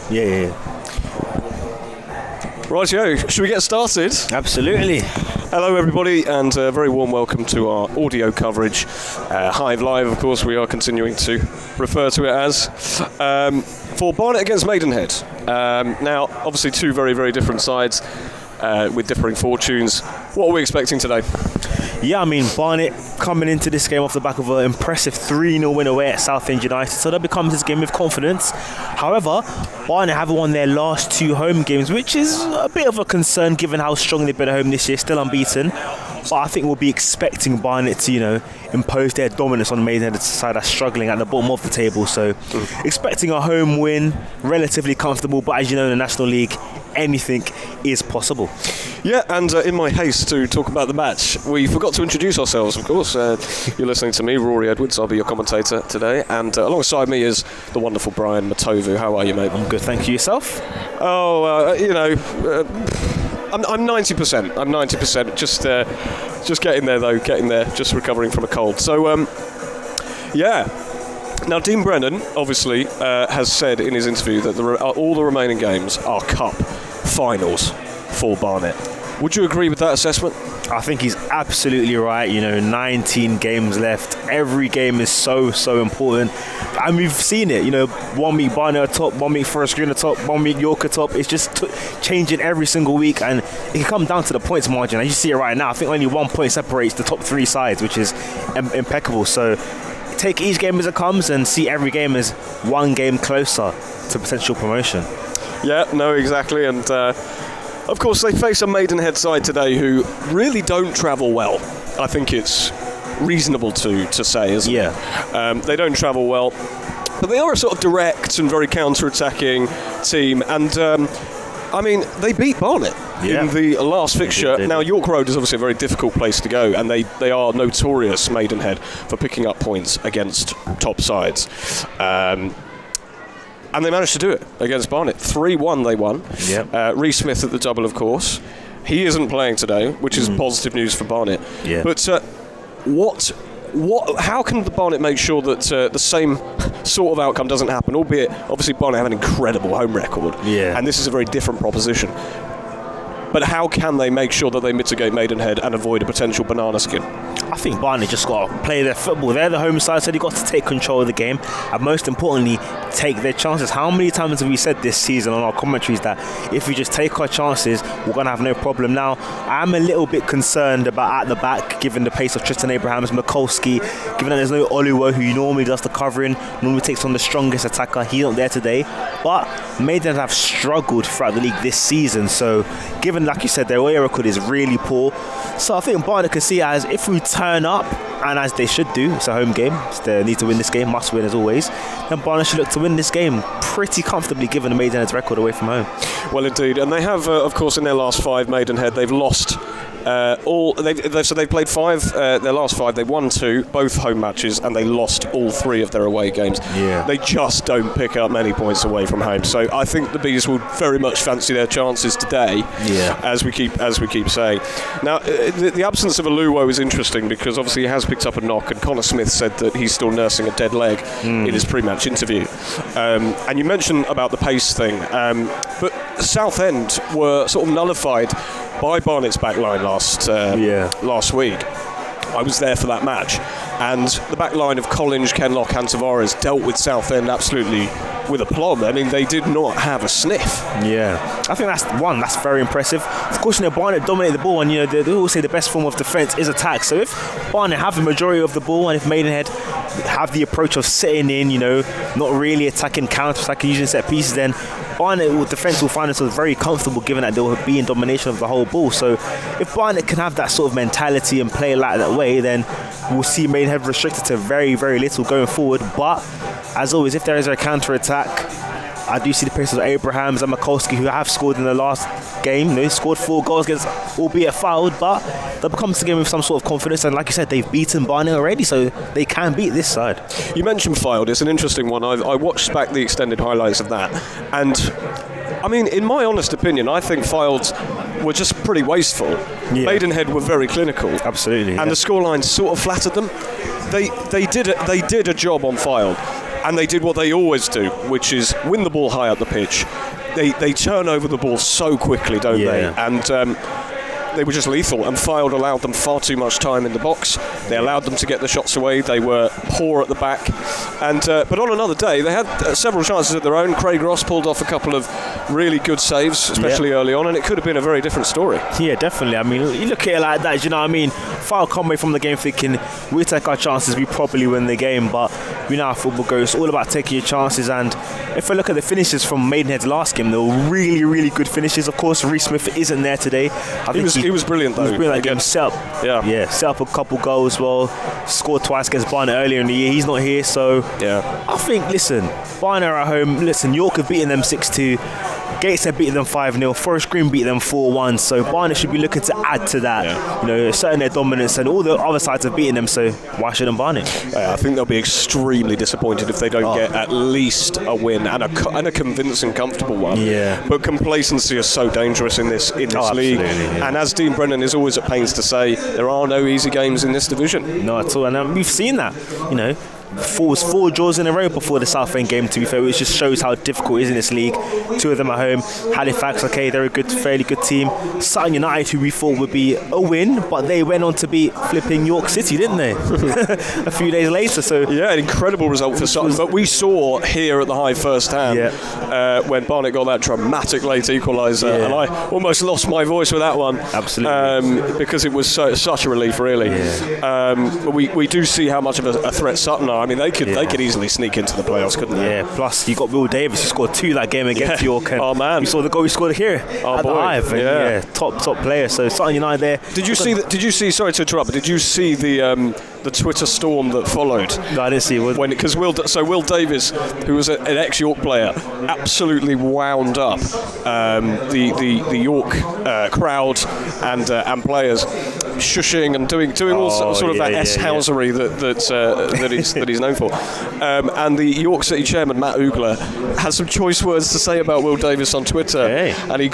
Yeah. Rightio, should we get started? Absolutely. Hello everybody, and a very warm welcome to our audio coverage. Hive Live, of course, we are continuing to refer to it as, for Barnet against Maidenhead. Now, obviously two very, very different sides with differing fortunes. What are we expecting today? Yeah, I mean, Barnet coming into this game off the back of an impressive 3-0 win away at Southend United, so they'll become this game with confidence. However, Barnet have won their last two home games, which is a bit of a concern given how strong they've been at home this year, still unbeaten. But I think we'll be expecting Barnet to, impose their dominance on Maidenhead's side that's struggling at the bottom of the table. So expecting a home win, relatively comfortable, but as you know, in the National League, anything is possible. Yeah, and in my haste to talk about the match, we forgot to introduce ourselves, of course. You're listening to me, Rory Edwards. I'll be your commentator today. And alongside me is the wonderful Brian Matovu. How are you, mate? I'm good, thank you. Yourself? Oh, I'm 90%. I'm 90%. Just getting there, though. Getting there. Just recovering from a cold. So, yeah. Now, Dean Brennan, obviously, has said in his interview that all the remaining games are cup finals for Barnet. Would you agree with that assessment? I think he's absolutely right. 19 games left. Every game is so important. And we've seen it. 1 week Barnet are top, 1 week Forest Green are top, 1 week York are top. It's just changing every single week, and it can come down to the points margin. As you see it right now, I think only 1 point separates the top three sides, which is impeccable. So take each game as it comes and see every game as one game closer to potential promotion. Yeah, no, exactly. And of course, they face a Maidenhead side today who really don't travel well. I think it's reasonable to say, isn't it? They don't travel well, but they are a sort of direct and very counter-attacking team. And they beat Barnet in the last fixture. Now, York Road is obviously a very difficult place to go, and they are notorious, Maidenhead, for picking up points against top sides. And they managed to do it against Barnet. 3-1 they won. Yep. Reece Smith at the double, of course. He isn't playing today, which is positive news for Barnet. Yeah. But how can the Barnet make sure that the same sort of outcome doesn't happen? Albeit, obviously, Barnet have an incredible home record. Yeah. And this is a very different proposition. But how can they make sure that they mitigate Maidenhead and avoid a potential banana skin? I think Barnet just got to play their football. They're the home side, so they've got to take control of the game and most importantly, take their chances. How many times have we said this season on our commentaries that if we just take our chances, we're going to have no problem? Now, I'm a little bit concerned about at the back, given the pace of Tristan Abrahams, Mikulski, given that there's no Oluwo, who normally does the covering, normally takes on the strongest attacker. He's not there today. But Maidenhead have struggled throughout the league this season, so given, like you said, their away record is really poor. So I think Barnet can see it as if we turn up, and as they should do, it's a home game, so they need to win this game, must win as always, then Barnet should look to win this game pretty comfortably given the Maidenhead's record away from home. Well, indeed, and they have, of course, in their last five, Maidenhead, they've lost they've played five, their last five, they won two, both home matches, and they lost all three of their away games. Yeah. They just don't pick up many points away from home, so I think the Bees will very much fancy their chances today, as we keep saying. Now, the absence of Oluwo is interesting because obviously he has picked up a knock, and Connor Smith said that he's still nursing a dead leg in his pre-match interview. And you mentioned about the pace thing, but Southend were sort of nullified by Barnet's backline last week. I was there for that match, and the backline of Collins, Kenlock, and Tavares dealt with Southend absolutely with aplomb. I mean, they did not have a sniff. Yeah, I think that's very impressive. Of course, Barnet dominated the ball, and they always say the best form of defence is attack. So if Barnet have the majority of the ball, and if Maidenhead have the approach of sitting in, not really attacking, counter-attacking, using set pieces, then Barnet defence will find themselves very comfortable given that they will be in domination of the whole ball. So if Barnet can have that sort of mentality and play like that way, then we'll see Maidenhead restricted to very, very little going forward. But as always, if there is a counter-attack, I do see the pace of Abrahams and Mikulski, who have scored in the last game. They scored 4 goals against, albeit fouled, but they'll come to the game with some sort of confidence. And like you said, they've beaten Barnet already, so they can beat this side. You mentioned fouled. It's an interesting one. I watched back the extended highlights of that, and I mean, in my honest opinion, I think Fyldes were just pretty wasteful. Yeah. Maidenhead were very clinical. Absolutely. And the scoreline sort of flattered them. They did a job on Fylde. and they did what they always do, which is win the ball high up the pitch. They turn over the ball so quickly, don't they? And they were just lethal, and Fylde allowed them far too much time in the box. They allowed them to get the shots away. They were poor at the back. And but on another day, they had several chances of their own. Craig Ross pulled off a couple of really good saves, especially early on, and it could have been a very different story. Yeah, definitely. I mean, you look at it like that, you know what I mean? Fylde come away from the game thinking, we take our chances, we probably win the game, but you know how football goes. It's all about taking your chances, and if I look at the finishes from Maidenhead's last game, they were really, really good finishes. Of course, Reece Smith isn't there today. He was brilliant, though. He was brilliant. Again, set up a couple goals. Well, scored twice against Barnet earlier in the year. He's not here, so I think, listen, Barnet are at home. Listen, York have beaten them 6-2. Gateshead beat them 5-0. Forest Green beat them 4-1. So Barnet should be looking to add to that. You know, asserting their dominance, and all the other sides have beaten them. So why shouldn't Barnet? I think they'll be extremely disappointed if they don't get at least a win and a convincing, comfortable one. Yeah. But complacency is so dangerous in this league. Yeah. And as Dean Brennan is always at pains to say, there are no easy games in this division. No, at all. And we've seen that. You know. Four draws in a row before the Southend game, to be fair, which just shows how difficult it is in this league. Two of them at home. Halifax, okay, they're a fairly good team. Sutton United, who we thought would be a win, but they went on to beat flipping York City, didn't they? A few days later. So yeah, an incredible result for Sutton. But we saw here at the Hive first hand when Barnet got that dramatic late equaliser, and I almost lost my voice with that one. Absolutely. Because it was such a relief, really. But we do see how much of a threat Sutton are. I mean, they could easily sneak into the playoffs, couldn't they? Yeah. Plus, you got Will Davis, who scored 2 that game against York. And oh man! You saw the goal he scored here at the Hive. And, top player. So Sutton United there. Did you see? Sorry to interrupt, but did you see the Twitter storm that followed? No, I didn't see it. Because Will Davis, who was an ex-York player, absolutely wound up the York crowd and players, shushing and doing all sort of that S-housery that he's known for. And the York City chairman, Matt Oogler, had some choice words to say about Will Davis on Twitter. And he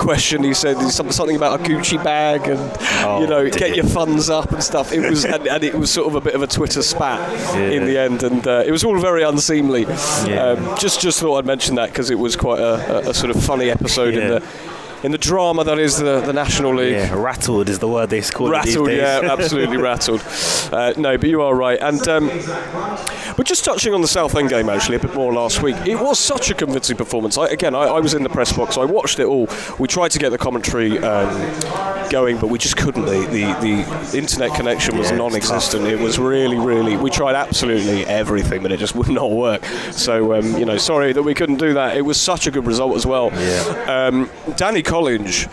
said something about a Gucci bag and get your funds up and stuff. It was and it was sort of a bit of a Twitter spat in the end, and it was all very unseemly. Just thought I'd mention that because it was quite a sort of funny episode in the drama that is the National League. Yeah, rattled is the word they call it these days. Absolutely rattled. No, but you are right. And but just touching on the Southend game actually a bit more last week, it was such a convincing performance. I was in the press box, I watched it all. We tried to get the commentary going, but we just couldn't. The internet connection was non-existent. It was really, we tried absolutely everything, but it just would not work. So sorry that we couldn't do that. It was such a good result as well. Danny Collins,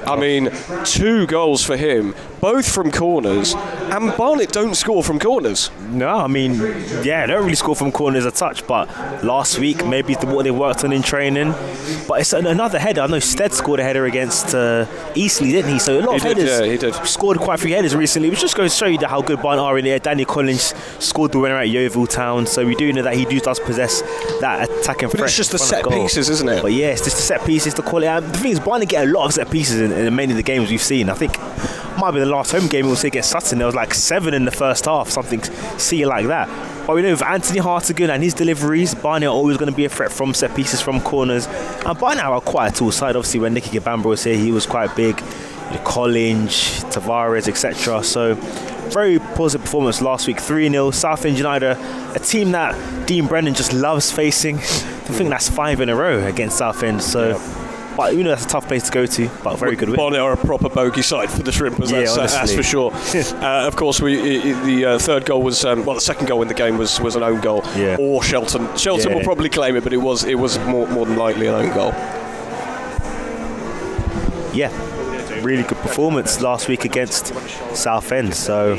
I mean, 2 goals for him, both from corners, and Barnet don't score from corners. No, I mean, they don't really score from corners a touch, but last week, maybe what they worked on in training. But it's another header. I know Stead scored a header against Eastleigh, didn't he? So a lot of headers. He did. Scored quite a few headers recently, which just goes to show you how good Barnet are in the air. Danny Collins scored the winner at Yeovil Town, so we do know that he does possess that attacking threat. But it's just the set pieces, isn't it? But yeah, it's just the set pieces, the quality. The thing is, Barnet get a lot of set pieces in many of the games we've seen. I think might be the last home game we'll see against Sutton. There was like 7 in the first half, something silly like that. But we know with Anthony Hartigan and his deliveries, Barnet are always going to be a threat from set pieces, from corners. And Barnet are quite a tall side. Obviously, when Nicky Gabambra was here, he was quite big. Collins, Tavares, etc. So very positive performance last week. 3-0. Southend United, a team that Dean Brennan just loves facing. I think that's 5 in a row against Southend. So. But that's a tough place to go to, but very good win. Barnet are a proper bogey side for the Shrimpers, that's for sure. Of course, the third goal was, the second goal in the game was an own goal, or Shelton. Shelton will probably claim it, but it was more than likely an own goal. Really good performance last week against Southend. So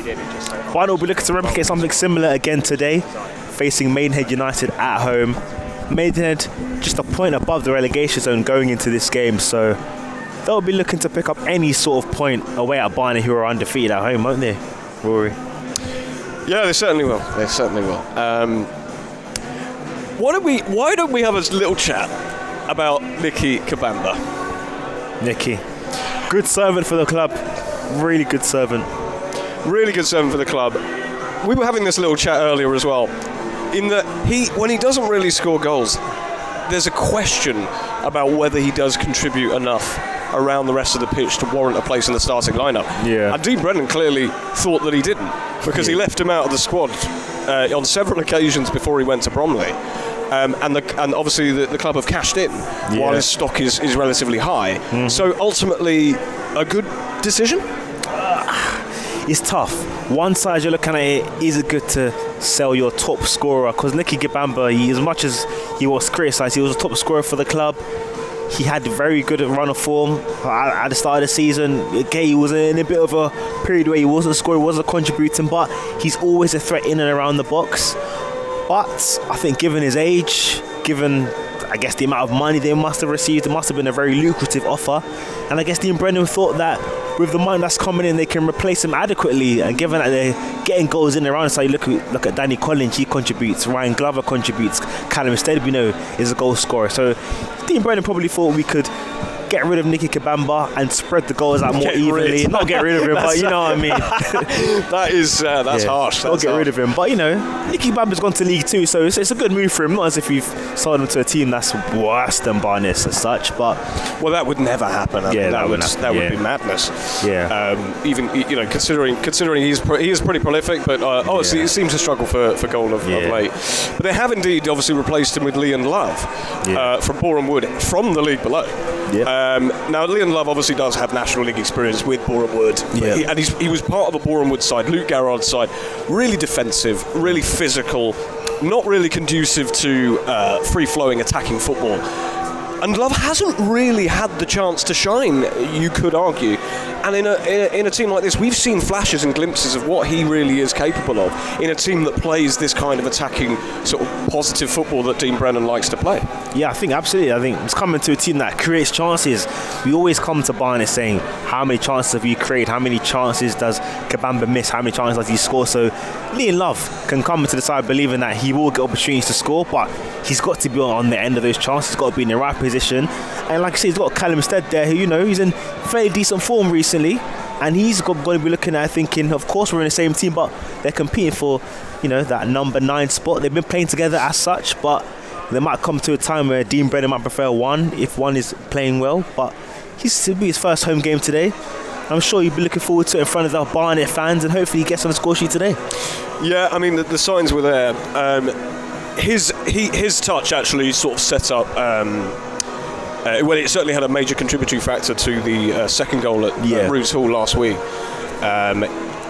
Barnet will be looking to replicate something similar again today, facing Maidenhead United at home. Maidenhead just a point above the relegation zone going into this game, so they'll be looking to pick up any sort of point away at Barnet, who are undefeated at home, won't they, Rory? Yeah, they certainly will. Why don't we have a little chat about Nicky Gabambra? Nicky, good servant for the club. Really good servant for the club. We were having this little chat earlier as well. in that when he doesn't really score goals, there's a question about whether he does contribute enough around the rest of the pitch to warrant a place in the starting lineup. Yeah. And Dean Brennan clearly thought that he didn't, because he left him out of the squad on several occasions before he went to Bromley. And obviously the club have cashed in while his stock is relatively high. So ultimately, a good decision? It's tough. One side you're looking at it, is it good to sell your top scorer? Because Nicky Kabamba, as much as he was criticised, he was a top scorer for the club. He had a very good run of form at the start of the season. Okay, he was in a bit of a period where he wasn't scoring, wasn't contributing, but he's always a threat in and around the box. But I think given his age, given I guess the amount of money they must have received, it must have been a very lucrative offer. And I guess Dean Brennan thought that with the money that's coming in, they can replace him adequately. And given that they're getting goals in and around, so you look at Danny Collins, he contributes, Ryan Glover contributes, Callum Steadbino is a goal scorer. So Dean Brennan probably thought we could get rid of Nicky Kabamba and spread the goals out more evenly. Not get rid of him, but you know what I mean. That's harsh. Not get rid of him, but you know, Nicky Kabamba's gone to League 2, so it's a good move for him. Not as if you've sold him to a team that's worse than Barnet as such, but that would never happen. That would be madness. Yeah. Even considering he is pretty prolific, but obviously he seems to struggle for goal of late. But they have indeed obviously replaced him with Leon Love from Boreham Wood from the league below. Yeah. Now Leon Love obviously does have National League experience with Boreham Wood, and he was part of a Boreham Wood side, Luke Garrard's side, really defensive, really physical, not really conducive to free-flowing attacking football. And Love hasn't really had the chance to shine, you could argue. And in a team like this, we've seen flashes and glimpses of what he really is capable of in a team that plays this kind of attacking, sort of positive football that Dean Brennan likes to play. Yeah, I think absolutely. I think it's coming to a team that creates chances. We always come to Barnet saying, how many chances have you created? How many chances does Kabamba miss? How many chances does he score? So Leon Love can come into the side believing that he will get opportunities to score, but he's got to be on the end of those chances. He's got to be in the right position. And like I said, he's got Callum Stead there, who, he's in fairly decent form recently. And he's going to be looking at thinking, of course, we're in the same team, but they're competing for, that number 9 spot. They've been playing together as such, but there might come to a time where Dean Brennan might prefer one if one is playing well. But it'll be his first home game today. I'm sure you'll be looking forward to it in front of the Barnet fans, and hopefully he gets on the score sheet today. Yeah, I mean, the signs were there. His touch actually sort of set up. It certainly had a major contributory factor to the second goal at Roots Hall last week.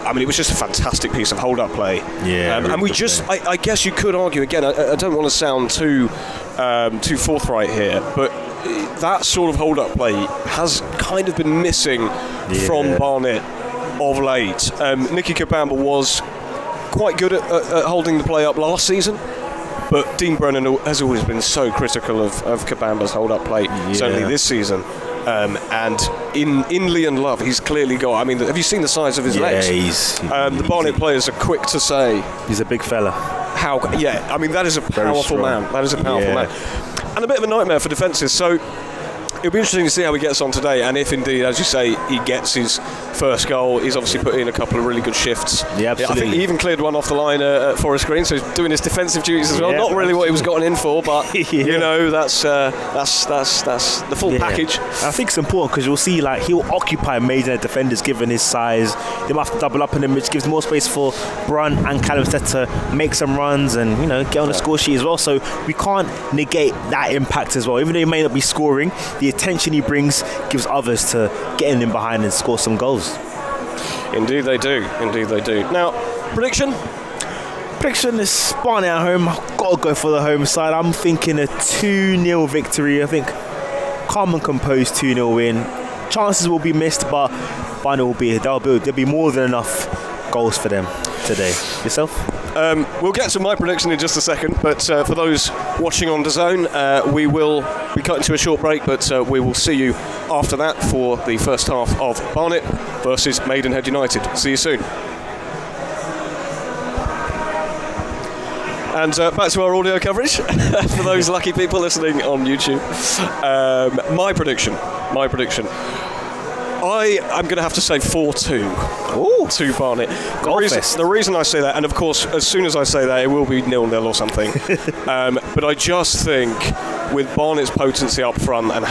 I mean, it was just a fantastic piece of hold-up play. Yeah, and we just, I guess you could argue again. I don't want to sound too forthright here, but that sort of hold-up play has kind of been missing from Barnet of late. Nicky Kabamba was quite good at holding the play up last season. But Dean Brennan has always been so critical of Kabamba's hold-up play, certainly this season. And in Leon Love, he's clearly got... I mean, have you seen the size of his legs? The Barnet players are quick to say... He's a big fella. I mean, that is a powerful man. That is a powerful man. And a bit of a nightmare for defences. So it'll be interesting to see how he gets on today, and if indeed, as you say, he gets his first goal. He's obviously put in a couple of really good shifts. Yeah, absolutely. I think he even cleared one off the line at Forest Green, so he's doing his defensive duties as well. Not really what he was gotten in for, but that's the full package. I think it's important because you'll see he'll occupy Maidenhead defenders given his size. They might have to double up on him, which gives more space for Brunt and Callum Stead to make some runs and get on the score sheet as well. So we can't negate that impact as well. Even though he may not be scoring, the attention he brings gives others to getting in behind and score some goals. Indeed they do. Now, prediction is Barnet at home. I've got to go for the home side. I'm thinking a 2-0 victory. I think calm and composed 2-0 win. Chances will be missed, but Barnet there'll be more than enough goals for them today. Yourself? We'll get to my prediction in just a second, but for those watching on DAZN, we will be cutting to a short break, but we will see you after that for the first half of Barnet versus Maidenhead United. See you soon. And back to our audio coverage for those lucky people listening on YouTube. My prediction. I'm going to have to say 4-2 to Barnet. The reason I say that, and of course, as soon as I say that, it will be 0-0 or something. But I just think with Barnet's potency up front and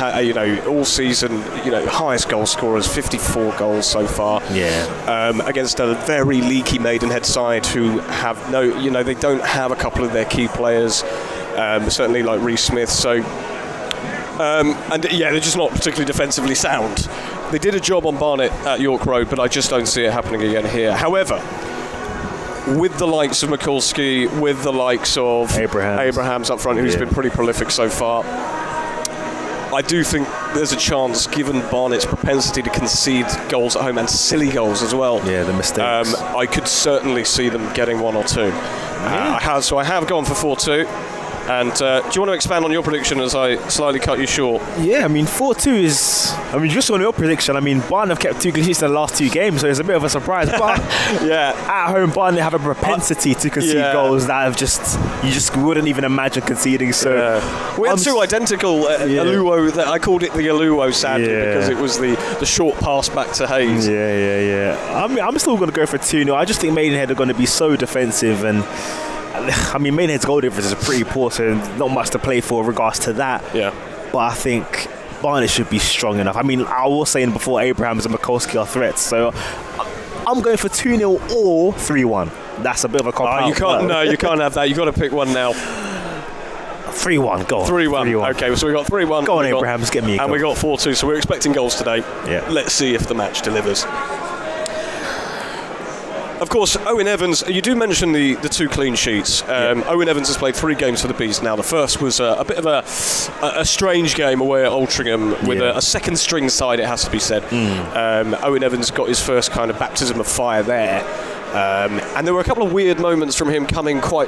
all season, highest goal scorers, 54 goals so far. Against a very leaky Maidenhead side who have they don't have a couple of their key players, certainly like Reece Smith. So. They're just not particularly defensively sound. They did a job on Barnet at York Road, but I just don't see it happening again here. However, with the likes of Mikulski, with the likes of Abrahams up front, who's been pretty prolific so far, I do think there's a chance, given Barnet's propensity to concede goals at home and silly goals as well. Yeah, the mistakes. I could certainly see them getting 1 or 2. I have gone for 4-2. And do you want to expand on your prediction as I slightly cut you short? Yeah, 4-2 is... just on your prediction, Barnet have kept 2 clean sheets in the last 2 games, so it's a bit of a surprise. But at home, Barnet have a propensity to concede goals that you just wouldn't even imagine conceding. So we had 2 identical Aluo. I called it the Aluo, sadly, because it was the short pass back to Hayes. I'm still going to go for 2-0. I just think Maidenhead are going to be so defensive, and Maidenhead's goal difference is pretty poor, so not much to play for in regards to that. But I think Barnet should be strong enough. I was saying before, Abrahams and Mikulski are threats, so I'm going for 2-0 or 3-1. That's a bit of a cop-out. You can't have that. You've got to pick one now. 3-1, go on. 3-1. Okay, so we got 3-1. Go on, Abrahams, get me a goal. And we got 4-2, so we're expecting goals today. Let's see if the match delivers. Of course, Owen Evans, you do mention the 2 clean sheets. Owen Evans has played 3 games for the Bees now. The first was a bit of a strange game away at Altrincham with a second string side, it has to be said. Owen Evans got his first kind of baptism of fire there. And there were a couple of weird moments from him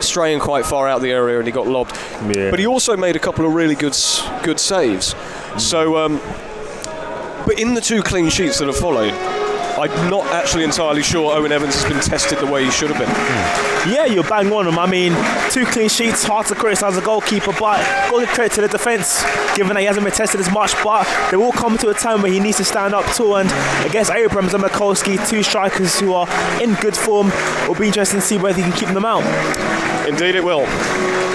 straying quite far out the area, and he got lobbed. But he also made a couple of really good saves. So, but in the 2 clean sheets that have followed, I'm not actually entirely sure Owen Evans has been tested the way he should have been. Yeah, you're bang on him. 2 clean sheets, hard to criticise as a goalkeeper, but got to give credit to the defence, given that he hasn't been tested as much. But they will come to a time where he needs to stand up too. And against Abrahams and Mikulski, 2 strikers who are in good form, will be interesting to see whether he can keep them out. Indeed it will.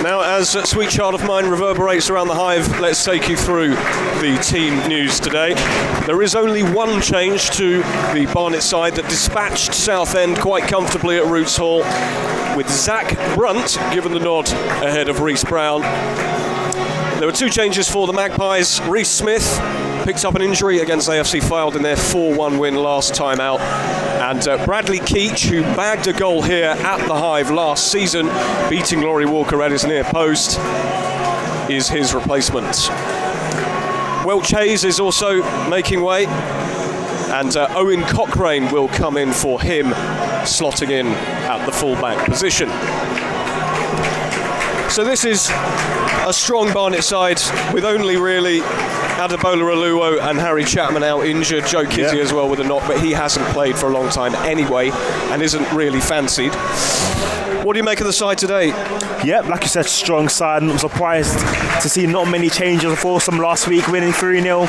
Now, as Sweet Child of Mine reverberates around the hive, let's take you through the team news today. There is only one change to the Barnet side that dispatched Southend quite comfortably at Roots Hall, with Zach Brunt given the nod ahead of Reece Brown. There were 2 changes for the Magpies. Reece Smith picked up an injury against AFC Fylde in their 4-1 win last time out. And Bradley Keach, who bagged a goal here at the Hive last season, beating Rory Walker at his near post, is his replacement. Welch Hayes is also making way, and Owen Cochrane will come in for him, slotting in at the full-back position. So this is a strong Barnet side with only really Adebola Aluo and Harry Chapman out injured. Joe Kizzy as well with a knock, but he hasn't played for a long time anyway and isn't really fancied. What do you make of the side today? Yep, like you said, strong side. I'm surprised to see not many changes for some last week, winning 3-0.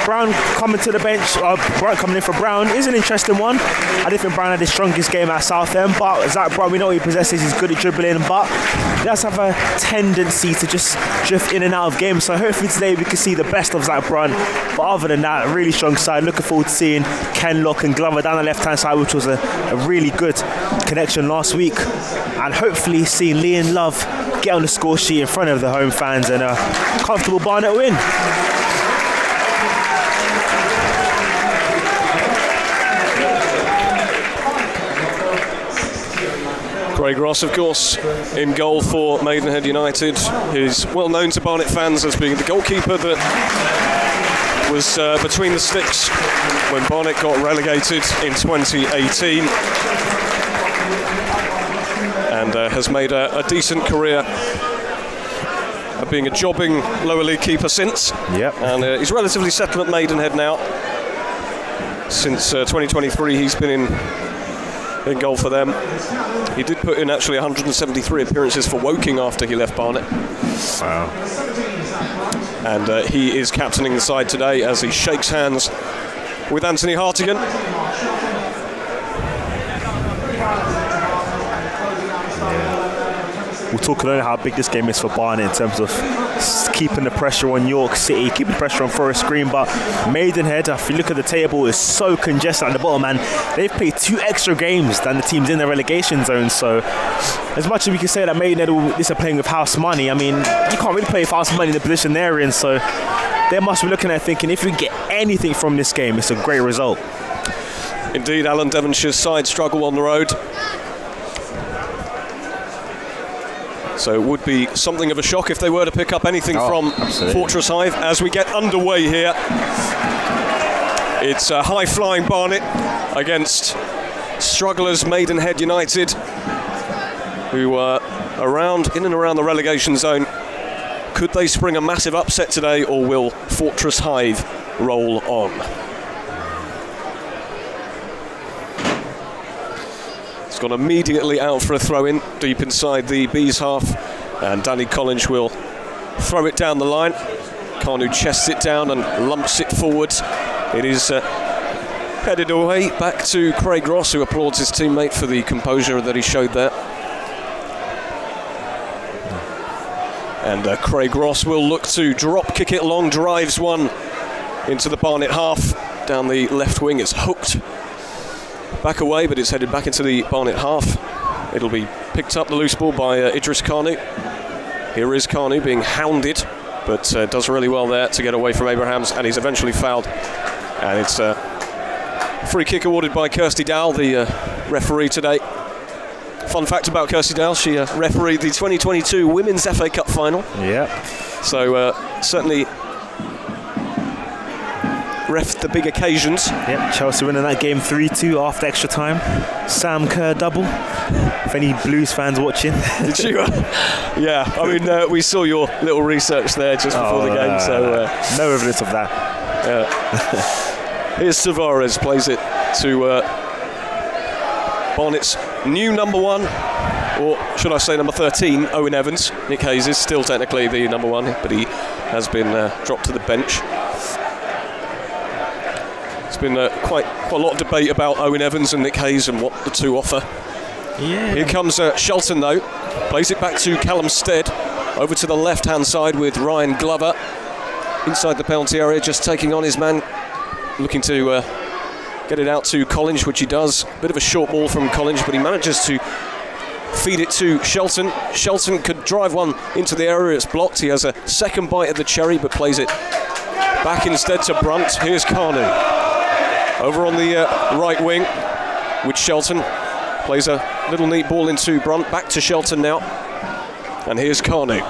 Brown coming to the bench, Brown coming in for Brown is an interesting one. I didn't think Brown had his strongest game at Southend, but Zach Brown, we know he possesses, he's good at dribbling, but he does have a tendency to just drift in and out of games. So hopefully today we can see the best of Zach Brown. But other than that, a really strong side. Looking forward to seeing Ken Locke and Glover down the left-hand side, which was a really good connection last week. And hopefully seeing Liam Love get on the score sheet in front of the home fans and a comfortable Barnet win. Craig Ross, of course, in goal for Maidenhead United. He's well known to Barnet fans as being the goalkeeper that was between the sticks when Barnet got relegated in 2018, and has made a decent career of being a jobbing lower league keeper since. And he's relatively settled at Maidenhead now. Since 2023 he's been in goal for them. He did put in actually 173 appearances for Woking after he left Barnet. Wow. And he is captaining the side today as he shakes hands with Anthony Hartigan. We'll talk about how big this game is for Barnet in terms of keeping the pressure on York City, keeping the pressure on Forest Green. But Maidenhead, if you look at the table, is so congested at the bottom, and they've played 2 extra games than the teams in the relegation zone. So as much as we can say that Maidenhead are playing with house money, I mean, you can't really play with house money in the position they're in. So they must be looking at thinking, if we get anything from this game, it's a great result. Indeed, Alan Devonshire's side struggle on the road. So it would be something of a shock if they were to pick up anything from Fortress Hive. As we get underway here, it's a high-flying Barnet against strugglers Maidenhead United, who are in and around the relegation zone. Could they spring a massive upset today, or will Fortress Hive roll on? It's gone immediately out for a throw-in deep inside the Bees half, and Danny Collins will throw it down the line. Kanu chests it down and lumps it forwards. It is headed away back to Craig Ross, who applauds his teammate for the composure that he showed there. And Craig Ross will look to drop kick it long, drives one into the Barnet half down the left wing. It's hooked back away, but it's headed back into the Barnet half. It'll be picked up, the loose ball, by Idris Kanu. Here is Kanu being hounded, but does really well there to get away from Abrahams, and he's eventually fouled. And it's a free kick awarded by Kirsty Dowell, the referee today. Fun fact about Kirsty Dowell, she refereed the 2022 Women's FA Cup final. Yeah. So certainly ref the big occasions. Yep, Chelsea winning that game 3-2 after extra time. Sam Kerr double. If any Blues fans watching. Did you? Yeah, I mean, we saw your little research there just before the game, so... no evidence of that. Yeah. Here's Tavares, plays it to Barnet's new number 1, or should I say number 13, Owen Evans. Nick Hayes is still technically the number 1, but he has been dropped to the bench. There's been quite a lot of debate about Owen Evans and Nick Hayes and what the two offer. Yeah. Here comes Shelton though, plays it back to Callum Stead, over to the left-hand side with Ryan Glover inside the penalty area, just taking on his man, looking to get it out to Collins, which he does. Bit of a short ball from Collins, but he manages to feed it to Shelton. Shelton could drive one into the area, it's blocked. He has a second bite at the cherry, but plays it back instead to Brunt. Here's Kanu over on the right wing with Shelton. Plays a little neat ball into Brunt, back to Shelton now. And here's Kanu.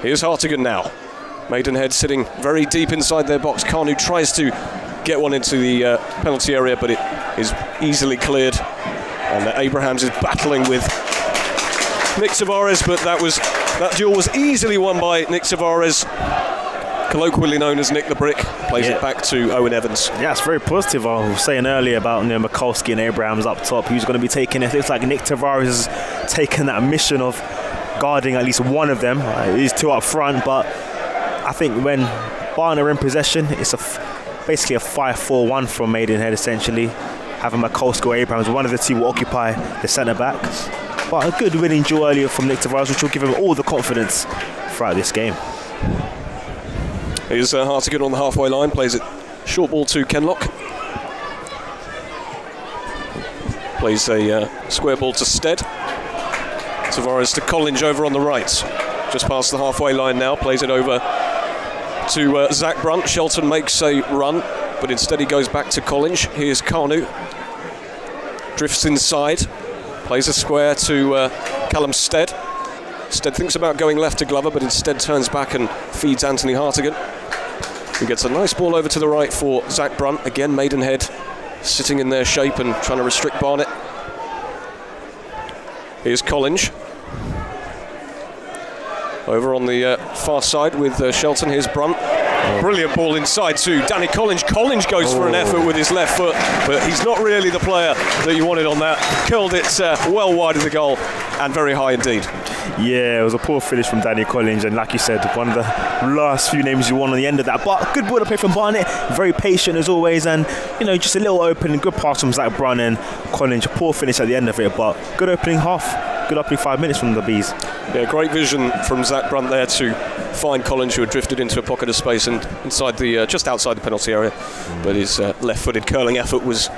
Here's Hartigan now. Maidenhead sitting very deep inside their box. Kanu tries to get one into the penalty area, but it is easily cleared. And Abrahams is battling with Nick Tavares, but that duel was easily won by Nick Tavares, colloquially known as Nick the Brick. Plays it back to Owen Evans. Yeah, it's very positive. I was saying earlier about Mikulski and Abrahams up top, who's going to be taking it. It's like Nick Tavares has taken that mission of guarding at least one of them. He's two up front, but I think when Barnet are in possession, it's basically a 5-4-1 from Maidenhead, essentially. Having Mikulski or Abrahams, one of the two will occupy the centre-back. But a good winning duel earlier from Nick Tavares, which will give him all the confidence throughout this game. Here's Hartigan on the halfway line, plays it short ball to Kenlock. Plays a square ball to Stead. Tavares to Collins over on the right. Just past the halfway line now, plays it over to Zach Brunt. Shelton makes a run, but instead he goes back to Collins. Here's Kanu. Drifts inside, plays a square to Callum Stead. Stead thinks about going left to Glover, but instead turns back and feeds Anthony Hartigan, who gets a nice ball over to the right for Zach Brunt. Again, Maidenhead sitting in their shape and trying to restrict Barnet. Here's Collins. Over on the far side with Shelton. Here's Brunt. Brilliant ball inside to Danny Collins. Collins goes for an effort with his left foot, but he's not really the player that you wanted on that. Curled it well wide of the goal. and very high indeed. Yeah, it was a poor finish from Danny Collins, and like you said, one of the last few names you want on the end of that. But good ball to play from Barnet, very patient as always, and just a little open, good pass from Zach Brunn and Collins. Poor finish at the end of it, but good opening half, good opening 5 minutes from the Bees. Yeah, great vision from Zach Brunn there to find Collins, who had drifted into a pocket of space and inside the just outside the penalty area, but his left-footed curling effort was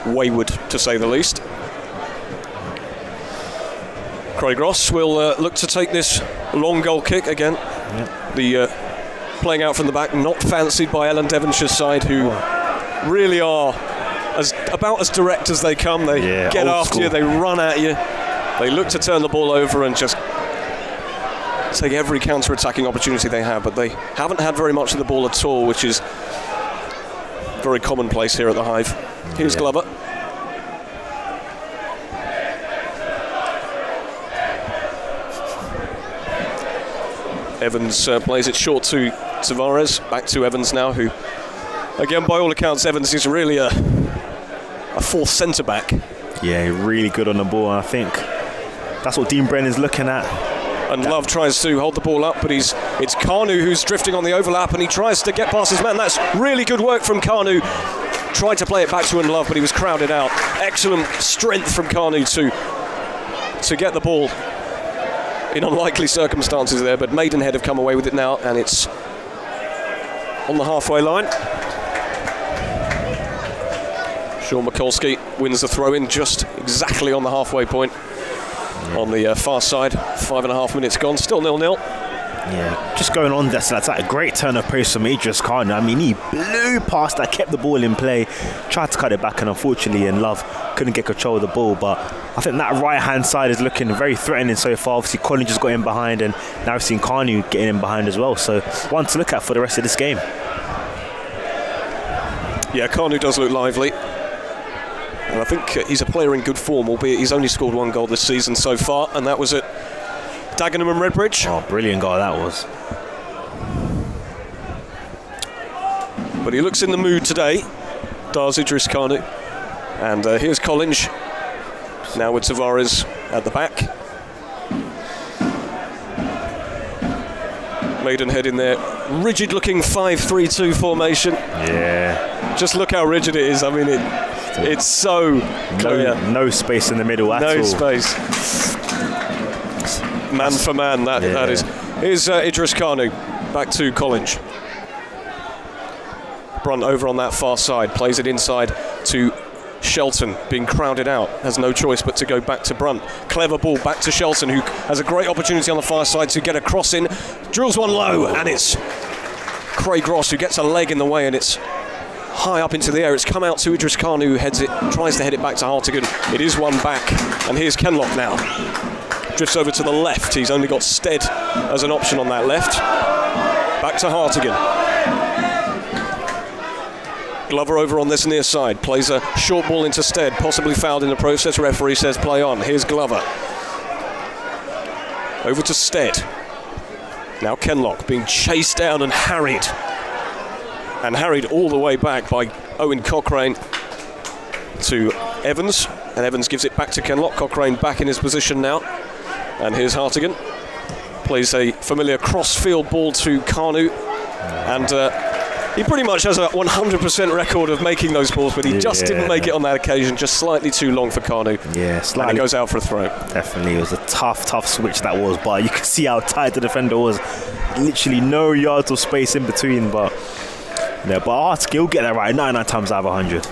wayward, to say the least. Craig Ross will look to take this long goal kick again. Yep. The playing out from the back, not fancied by Ellen Devonshire's side, who really are about as direct as they come. They get after you, they run at you, they look to turn the ball over and just take every counter-attacking opportunity they have, but they haven't had very much of the ball at all, which is very commonplace here at the Hive. Here's Glover. Evans plays it short to Tavares. Back to Evans now, who, again, by all accounts, Evans is really a fourth centre-back. Yeah, really good on the ball. I think that's what Dean Brennan's looking at. And Love tries to hold the ball up, but it's Kanu who's drifting on the overlap, and he tries to get past his man. That's really good work from Kanu. Tried to play it back to Love, but he was crowded out. Excellent strength from Kanu to get the ball in unlikely circumstances there, but Maidenhead have come away with it now, and it's on the halfway line. Sean Mikulski wins the throw-in just exactly on the halfway point on the far side. 5.5 minutes gone, still 0-0. Yeah, just going on that's a great turn of pace from Idris Khan. I mean, he blew past that, kept the ball in play, tried to cut it back, and unfortunately Love couldn't get control of the ball. But I think that right hand side is looking very threatening so far. Obviously Collins just got in behind, and now we've seen Kanu getting in behind as well, so one to look at for the rest of this game. Yeah, Kanu does look lively, and I think he's a player in good form, albeit he's only scored 1 goal this season so far, and that was at Dagenham and Redbridge. Oh, brilliant goal that was. But he looks in the mood today, does Idris Kanu. And here's Collins, now with Tavares at the back. Maidenhead in their rigid-looking 5-3-2 formation. Yeah. Just look how rigid it is. I mean, it's so clear. No space in the middle at all. No space. Man for man, that is. Here's Idris Kanu, back to Collins. Brunt over on that far side, plays it inside to Shelton, being crowded out, has no choice but to go back to Brunt. Clever ball back to Shelton, who has a great opportunity on the far side to get a cross in. Drills one low, and it's Craig Ross who gets a leg in the way, and it's high up into the air. It's come out to Idris Khan, who heads it, tries to head it back to Hartigan. It is one back, and here's Kenlock now. Drifts over to the left. He's only got Stead as an option on that left. Back to Hartigan. Glover over on this near side, plays a short ball into Stead, possibly fouled in the process. Referee says play on. Here's Glover. Over to Stead. Now Kenlock being chased down and harried. And harried all the way back by Owen Cochrane to Evans. And Evans gives it back to Kenlock. Cochrane back in his position now. And here's Hartigan. Plays a familiar cross-field ball to Kanu. And he pretty much has a 100% record of making those balls, but he just didn't make it on that occasion. Just slightly too long for Kanu. Yeah, slightly. And it goes out for a throw. Definitely. It was a tough switch that was, but you could see how tight the defender was. Literally no yards of space in between, but Hartigan will get that right 99 times out of 100.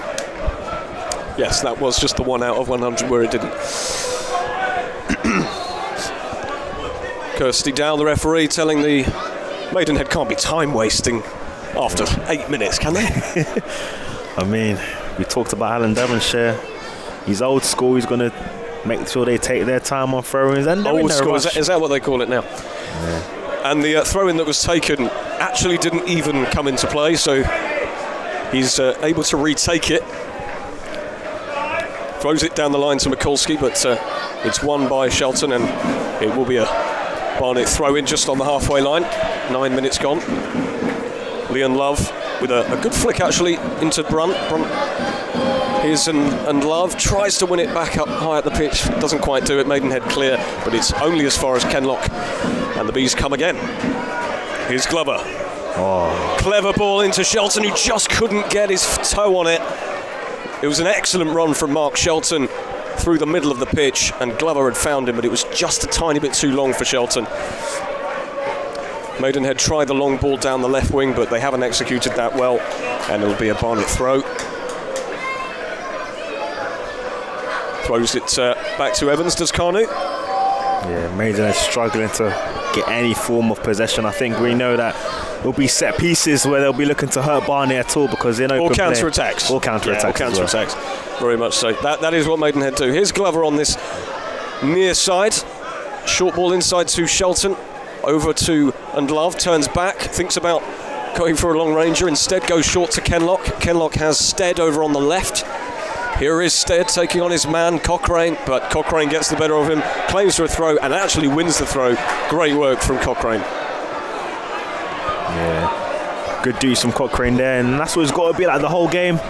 Yes, that was just the 1 out of 100 where it didn't. Kirsty Dow, the referee, telling the Maidenhead can't be time wasting after 8 minutes, can they? I mean, we talked about Alan Devonshire. He's old school. He's going to make sure they take their time on throw-ins. And old school, is that what they call it now? Yeah. And the throw-in that was taken actually didn't even come into play, so he's able to retake it. Throws it down the line to Mikulski, but it's won by Shelton, and it will be a Barnet throw-in just on the halfway line. 9 minutes gone. Leon Love with a good flick actually into Brunt. Brunt Here's and Love tries to win it back up high at the pitch, doesn't quite do it. Maidenhead clear, but it's only as far as Kenlock, and the Bees come again. Here's Glover. Clever ball into Shelton, who just couldn't get his toe on it. It was an excellent run from Mark Shelton through the middle of the pitch, and Glover had found him, but it was just a tiny bit too long for Shelton. Maidenhead tried the long ball down the left wing, but they haven't executed that well, and it'll be a Barnet throw. Throws it back to Evans, does Kanu? Yeah, Maidenhead struggling to get any form of possession. I think we know that there'll be set pieces where they'll be looking to hurt Barnet at all, because they know or counter-attacks. Or counter-attacks. Yeah, or counter-attacks. Very much so. That is what Maidenhead do. Here's Glover on this near side. Short ball inside to Shelton. Over to and Love, turns back, thinks about going for a long ranger, instead goes short to Kenlock. Kenlock has Stead over on the left. Here is Stead taking on his man Cochrane, but Cochrane gets the better of him, claims for a throw and actually wins the throw. Great work from Cochrane. Yeah, good dudes from Cochrane there, and that's what it's got to be like the whole game.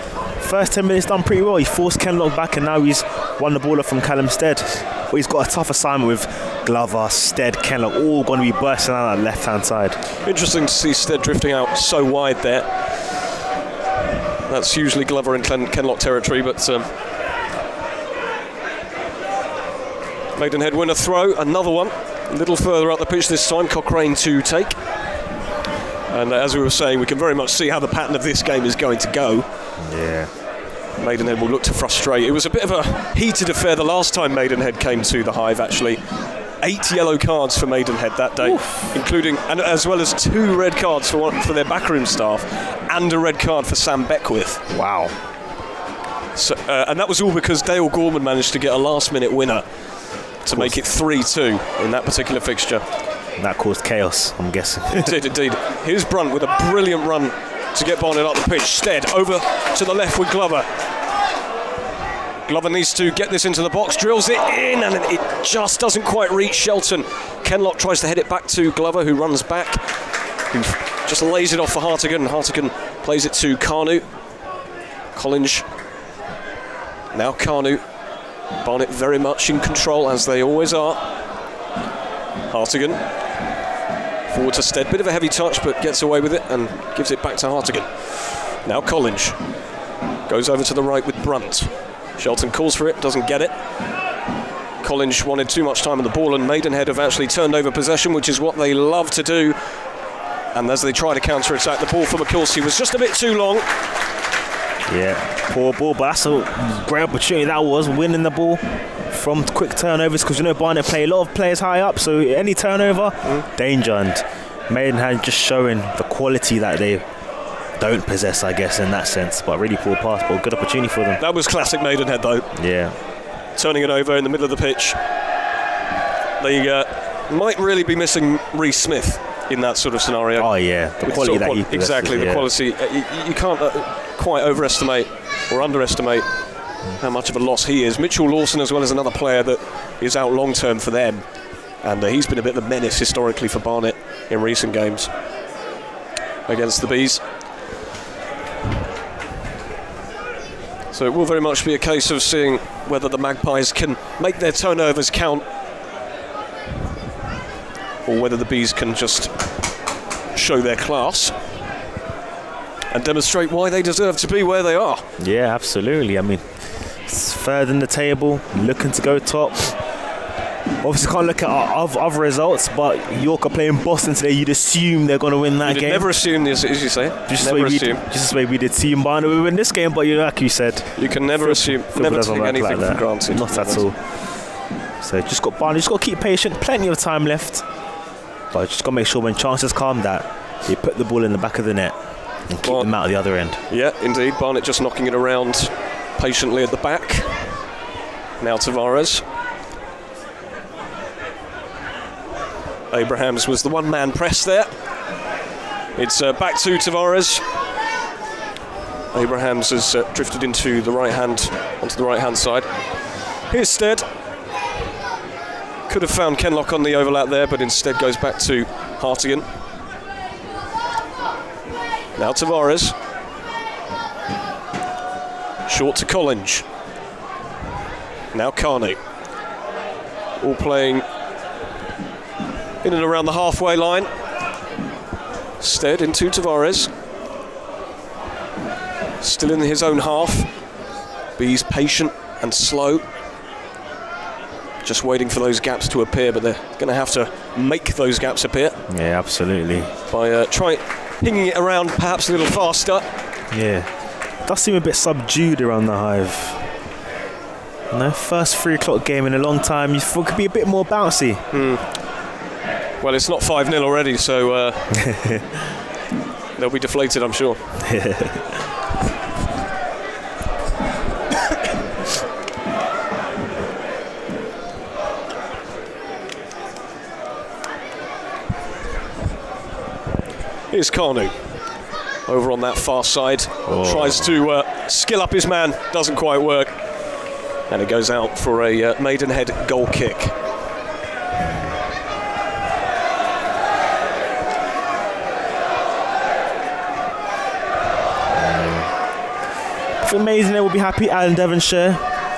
First 10 minutes done pretty well. He forced Kenlock back, and now he's won the ball off from Callum Stead. But he's got a tough assignment with Glover, Stead, Kenlock, all going to be bursting out that left-hand side. Interesting to see Stead drifting out so wide there. That's usually Glover and Kenlock territory, but Maidenhead win a throw, another one, a little further up the pitch this time, Cochrane to take. And as we were saying, we can very much see how the pattern of this game is going to go. Yeah. Maidenhead will look to frustrate. It was a bit of a heated affair the last time Maidenhead came to the Hive, actually. 8 yellow cards for Maidenhead that day, including, and as well as 2 red cards for their backroom staff, and a red card for Sam Beckwith. Wow. So, and that was all because Dale Gorman managed to get a last-minute winner to make it 3-2 in that particular fixture. And that caused chaos, I'm guessing. It did, indeed. Here's Brunt with a brilliant run to get Barnet up the pitch. Stead over to the left with Glover. Glover needs to get this into the box, drills it in, and it just doesn't quite reach Shelton. Kenlock tries to head it back to Glover, who runs back, who just lays it off for Hartigan. Hartigan plays it to Kanu. Collins. Now Kanu. Barnet very much in control, as they always are. Hartigan. Forward to Stead. Bit of a heavy touch, but gets away with it and gives it back to Hartigan. Now Collins. Goes over to the right with Brunt. Shelton calls for it, doesn't get it. Collins wanted too much time on the ball, and Maidenhead have actually turned over possession, which is what they love to do. And as they try to counter-attack, the ball for McCulsey was just a bit too long. Yeah, poor ball, but that's a great opportunity that was, winning the ball from quick turnovers, because you know Barnet play a lot of players high up, so any turnover, danger. And Maidenhead just showing the quality that they don't possess, I guess, in that sense. But really poor pass, but good opportunity for them. That was classic Maidenhead, though. Yeah. Turning it over in the middle of the pitch. They might really be missing Reece Smith in that sort of scenario. Oh, yeah. The quality that he possesses. Exactly, the quality. You can't quite overestimate or underestimate how much of a loss he is. Mitchell Lawson, as well as another player that is out long-term for them. And he's been a bit of a menace historically for Barnet in recent games against the Bees. So it will very much be a case of seeing whether the Magpies can make their turnovers count, or whether the Bees can just show their class and demonstrate why they deserve to be where they are. Yeah, absolutely. I mean, it's third in the table, looking to go top. Obviously can't look at other results, but York are playing Boston today. You'd assume they're going to win that game. Never assume this, as you say. Just the way we did team Barnet we win this game, but like you said, you can never assume, never take anything for granted. Not at all. So just got Barnet, just got to keep patient. Plenty of time left, but just got to make sure when chances come that you put the ball in the back of the net and keep them out of the other end. Yeah, indeed. Barnet just knocking it around patiently at the back. Now Tavares. Abrahams was the one-man press there. It's back to Tavares. Abrahams has drifted into the onto the right-hand side. Here's Stead. Could have found Kenlock on the overlap there, but instead goes back to Hartigan. Now Tavares. Short to Collins. Now Carney. All playing in and around the halfway line. Stead into Tavares. Still in his own half. Bees patient and slow. Just waiting for those gaps to appear, but they're going to have to make those gaps appear. Yeah, absolutely. By pinging it around perhaps a little faster. Yeah. Does seem a bit subdued around the Hive. You know, first 3 o'clock game in a long time, you thought it could be a bit more bouncy. Well, it's not 5-0 already, so they'll be deflated, I'm sure. Here's Carnu over on that far side. Tries to skill up his man, doesn't quite work, and it goes out for a Maidenhead goal kick. For Maidenhead will be happy. Alan Devonshire,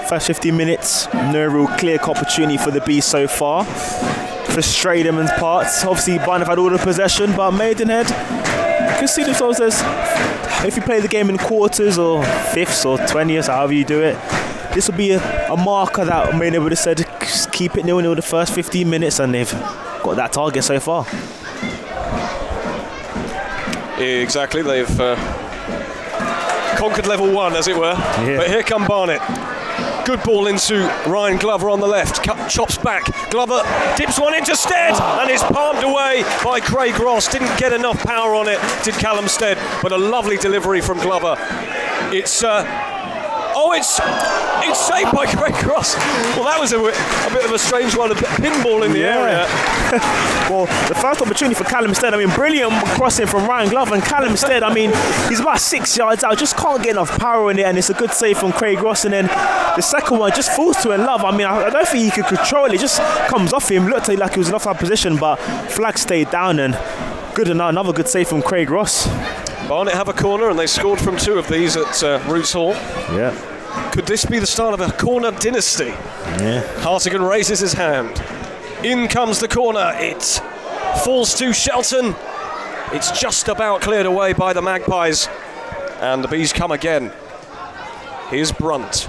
first 15 minutes, no real clear opportunity for the Bees so far. Frustrated them in parts. Obviously, Barnet have had all the possession, but Maidenhead can see themselves as, if you play the game in quarters or fifths or 20ths, however you do it, this will be a marker that Maidenhead would have said, just keep it 0-0 the first 15 minutes, and they've got that target so far. Exactly, they've conquered level 1, as it were. Yeah. But here come Barnet. Good ball into Ryan Glover on the left. Chops back. Glover dips one into Stead and is palmed away by Craig Ross. Didn't get enough power on it, did Callum Stead, but a lovely delivery from Glover. It's saved by Craig Ross. Well, that was a bit of a strange one, a pinball in the area. Well, the first opportunity for Callum Stead, I mean, brilliant crossing from Ryan Glover, and Callum Stead, I mean, he's about 6 yards out, just can't get enough power in it, and it's a good save from Craig Ross. And then the second one just falls to Love. I mean, I don't think he could control it, just comes off him, looked like he was in offside position, but flag stayed down, and good enough, another good save from Craig Ross. Barnet have a corner, and they scored from 2 of these at Roots Hall. Yeah. Could this be the start of a corner dynasty? Yeah. Hartigan raises his hand. In comes the corner. It falls to Shelton. It's just about cleared away by the Magpies. And the Bees come again. Here's Brunt.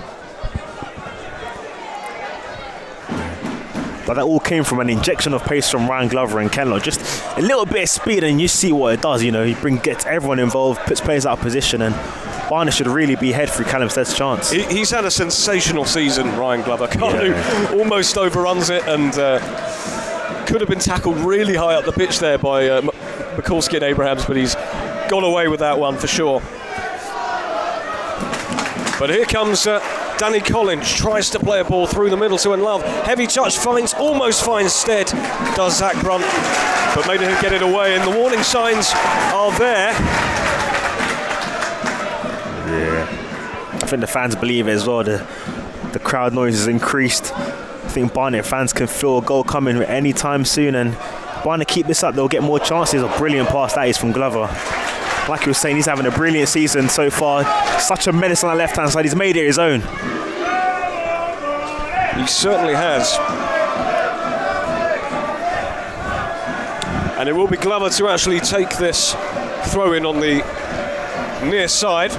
But that all came from an injection of pace from Ryan Glover and Kenlock. Just a little bit of speed, and you see what it does. You know, he gets everyone involved, puts players out of position, and Barnet should really be ahead through Callum Stead's chance. He's had a sensational season, Ryan Glover. Almost overruns it, and could have been tackled really high up the pitch there by Mikulski and Abrahams, but he's got away with that one for sure. But here comes Danny Collins, tries to play a ball through the middle to Love. Heavy touch, almost finds Stead, does Zach Brunt, but Maidenhead get it away, and the warning signs are there. Yeah, I think the fans believe it as well. The crowd noise has increased. I think Barnet fans can feel a goal coming any time soon, and Barnet keep this up, they'll get more chances. A brilliant pass that is from Glover. Like you were saying, he's having a brilliant season so far. Such a menace on the left-hand side. He's made it his own. He certainly has. And it will be Glover to actually take this throw-in on the near side.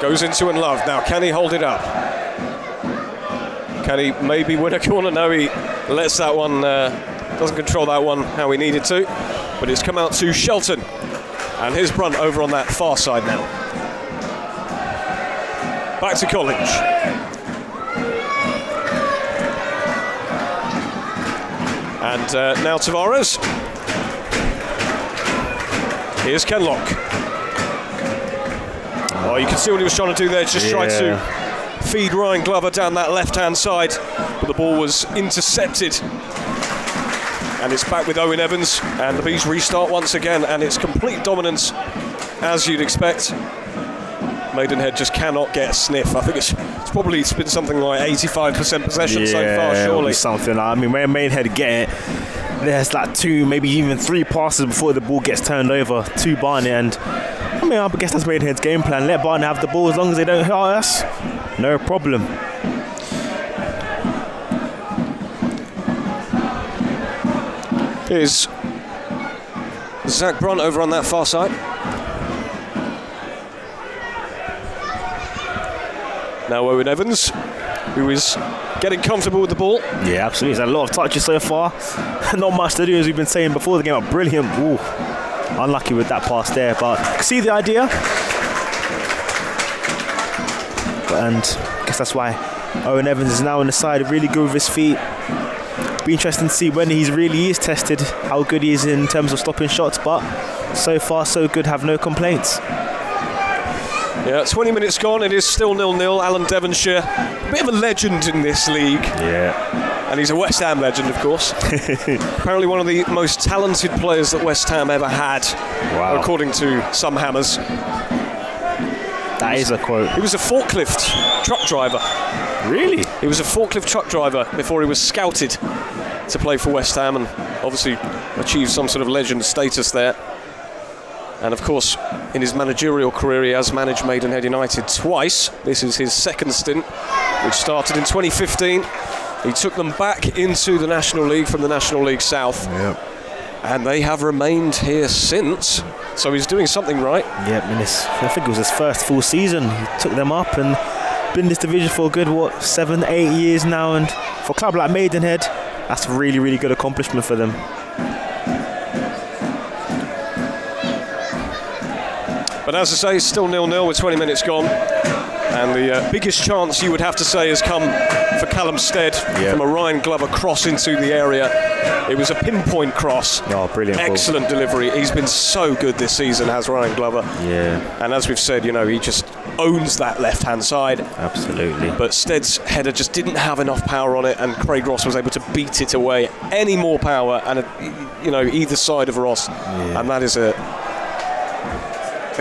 Goes into Love. Now, can he hold it up? Can he maybe win a corner? No, he lets that one, doesn't control that one how he needed to. But it's come out to Shelton. And here's Brunt over on that far side now. Back to Collins. And now Tavares. Here's Kenlock. Oh, you can see what he was trying to do there. Just tried to feed Ryan Glover down that left-hand side, but the ball was intercepted. And it's back with Owen Evans, and the Bees restart once again, and it's complete dominance, as you'd expect. Maidenhead just cannot get a sniff. I think it's probably been something like 85% possession so far, surely. Something. I mean, when Maidenhead get it, there's like 2, maybe even 3 passes before the ball gets turned over to Barnet, and I mean, I guess that's Maidenhead's game plan. Let Barnet have the ball as long as they don't hurt us, no problem. Here's Zach Brunt over on that far side. Now Owen Evans, who is getting comfortable with the ball. Yeah, absolutely. He's had a lot of touches so far. Not much to do, as we've been saying before the game. Brilliant. Ooh, unlucky with that pass there, but see the idea. And I guess that's why Owen Evans is now on the side, really good with his feet. Be interesting to see when he really is tested, how good he is in terms of stopping shots, but so far so good, have no complaints. Yeah, 20 minutes gone, it is still 0-0. Alan Devonshire, a bit of a legend in this league. Yeah. And he's a West Ham legend, of course. Apparently one of the most talented players that West Ham ever had, according to some hammers. That is a quote. He was a forklift truck driver. Really? He was a forklift truck driver before he was scouted to play for West Ham, and obviously achieved some sort of legend status there. And of course, in his managerial career, he has managed Maidenhead United twice. This is his second stint, which started in 2015. He took them back into the National League from the National League South. Yep. And they have remained here since. So he's doing something right. Yep, and I think it was his first full season. He took them up and been in this division for a good, 7-8 years now. And for a club like Maidenhead, that's a really, really good accomplishment for them. But as I say, it's still 0-0 with 20 minutes gone. And the biggest chance, you would have to say, has come for Callum Stead from a Ryan Glover cross into the area. It was a pinpoint cross. Oh, brilliant. Excellent delivery. He's been so good this season, has Ryan Glover. Yeah. And as we've said, he just owns that left-hand side. Absolutely. But Stead's header just didn't have enough power on it, and Craig Ross was able to beat it away. Any more power, and either side of Ross. Yeah. And that is a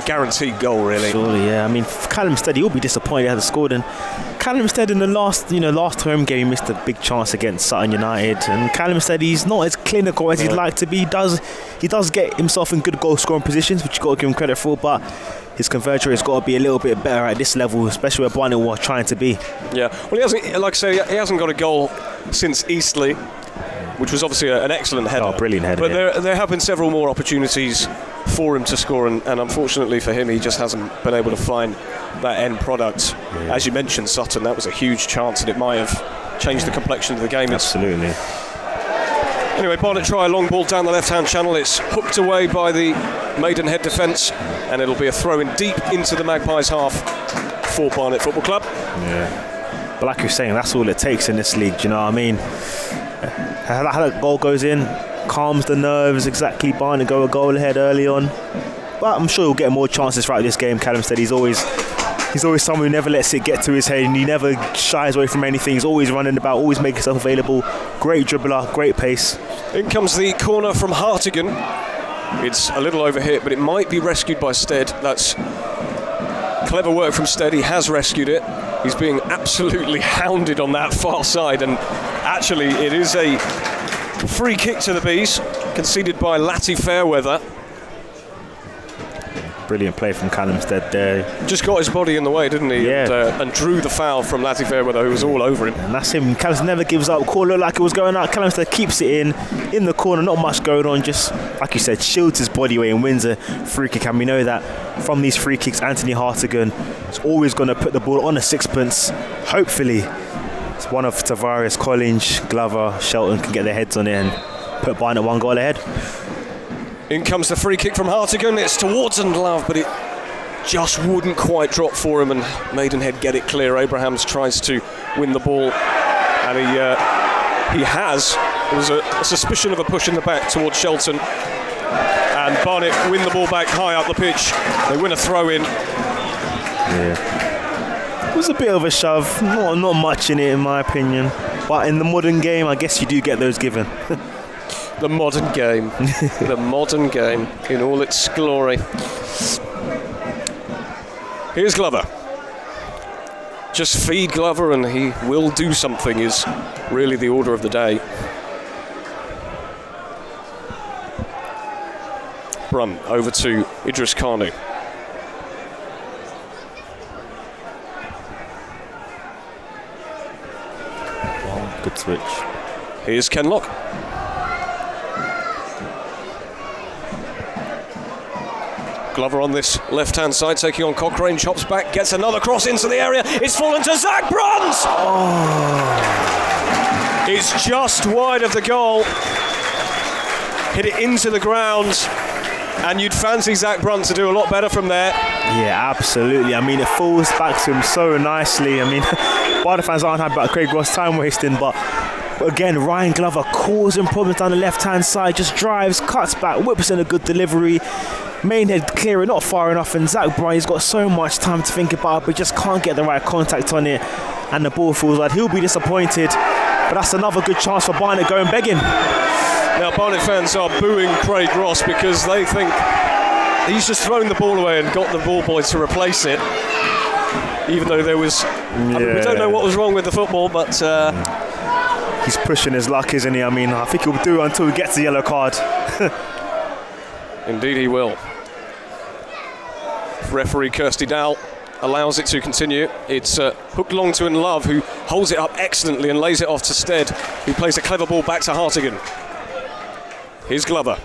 guaranteed goal, really. Surely, yeah. I mean, Callum Stead, he'll be disappointed he hasn't scored. And Callum Stead in the last home game, he missed a big chance against Sutton United. And Callum Stead, he's not as clinical as he'd like to be. He does get himself in good goal scoring positions, which you've got to give him credit for. But his conversion has got to be a little bit better at this level, especially where Barnet were trying to be. Yeah. Well, he hasn't. Like I say, he hasn't got a goal since Eastleigh, which was obviously an excellent header. Oh, brilliant header. But there have been several more opportunities for him to score, and unfortunately for him, he just hasn't been able to find that end product. Yeah. As you mentioned, Sutton, that was a huge chance, and it might have changed the complexion of the game. Absolutely. Anyway, Barnet try a long ball down the left-hand channel. It's hooked away by the Maidenhead defence, and it'll be a throw-in deep into the Magpies half for Barnet Football Club. Yeah. But like you're saying, that's all it takes in this league, do you know what I mean? How that goal goes in, calms the nerves, exactly. Barnet go a goal ahead early on. But I'm sure he'll get more chances throughout this game. Callum said he's always someone who never lets it get to his head, and he never shies away from anything. He's always running about, always making himself available. Great dribbler, great pace. In comes the corner from Hartigan. It's a little overhit, but it might be rescued by Stead. That's clever work from Stead. He has rescued it. He's being absolutely hounded on that far side, and actually it is a free kick to the Bees, conceded by Latty Fairweather. Brilliant play from Callum Stead there. Just got his body in the way, didn't he? Yeah. And drew the foul from Latty Fairweather, who was all over him. And that's him. Callum Stead never gives up. Call looked like it was going out. Callum Stead keeps it in the corner. Not much going on. Just, like you said, shields his body away and wins a free kick. And we know that from these free kicks, Anthony Hartigan is always going to put the ball on a sixpence. Hopefully, it's one of Tavares, Collins, Glover, Shelton can get their heads on it and put Barnet one goal ahead. In comes the free kick from Hartigan. It's towards Love, but it just wouldn't quite drop for him, and Maidenhead get it clear. Abrahams tries to win the ball, and he has. There was a suspicion of a push in the back towards Shelton, and Barnet win the ball back high up the pitch. They win a throw-in. Yeah. It was a bit of a shove. Not much in it, in my opinion. But in the modern game, I guess you do get those given. The modern game. The modern game in all its glory. Here's Glover. Just feed Glover and he will do something is really the order of the day. Brunt over to Idris Kanu. Good switch. Here's Kenlock. Glover on this left-hand side, taking on Cochrane, chops back, gets another cross into the area. It's fallen to Zach Brunt! Oh. It's just wide of the goal. Hit it into the ground, and you'd fancy Zach Brunt to do a lot better from there. Yeah, absolutely. I mean, it falls back to him so nicely. I mean, Barnet fans aren't happy about Craig Ross time wasting, but again, Ryan Glover causing problems down the left-hand side, just drives, cuts back, whips in a good delivery. Maidenhead clearing not far enough, and Zach Brunt, he's got so much time to think about, but just can't get the right contact on it, and the ball falls wide. He'll be disappointed, but that's another good chance for Barnet going begging. Now, Barnet fans are booing Craig Ross because they think he's just thrown the ball away and got the ball boy to replace it, even though there was... I mean, we don't know what was wrong with the football, but... he's pushing his luck, isn't he? I mean, I think he'll do it until he gets the yellow card. Indeed he will. Referee Kirsty Dow allows it to continue. It's hooked long to Love, who holds it up excellently and lays it off to Stead, who plays a clever ball back to Hartigan. Here's Glover.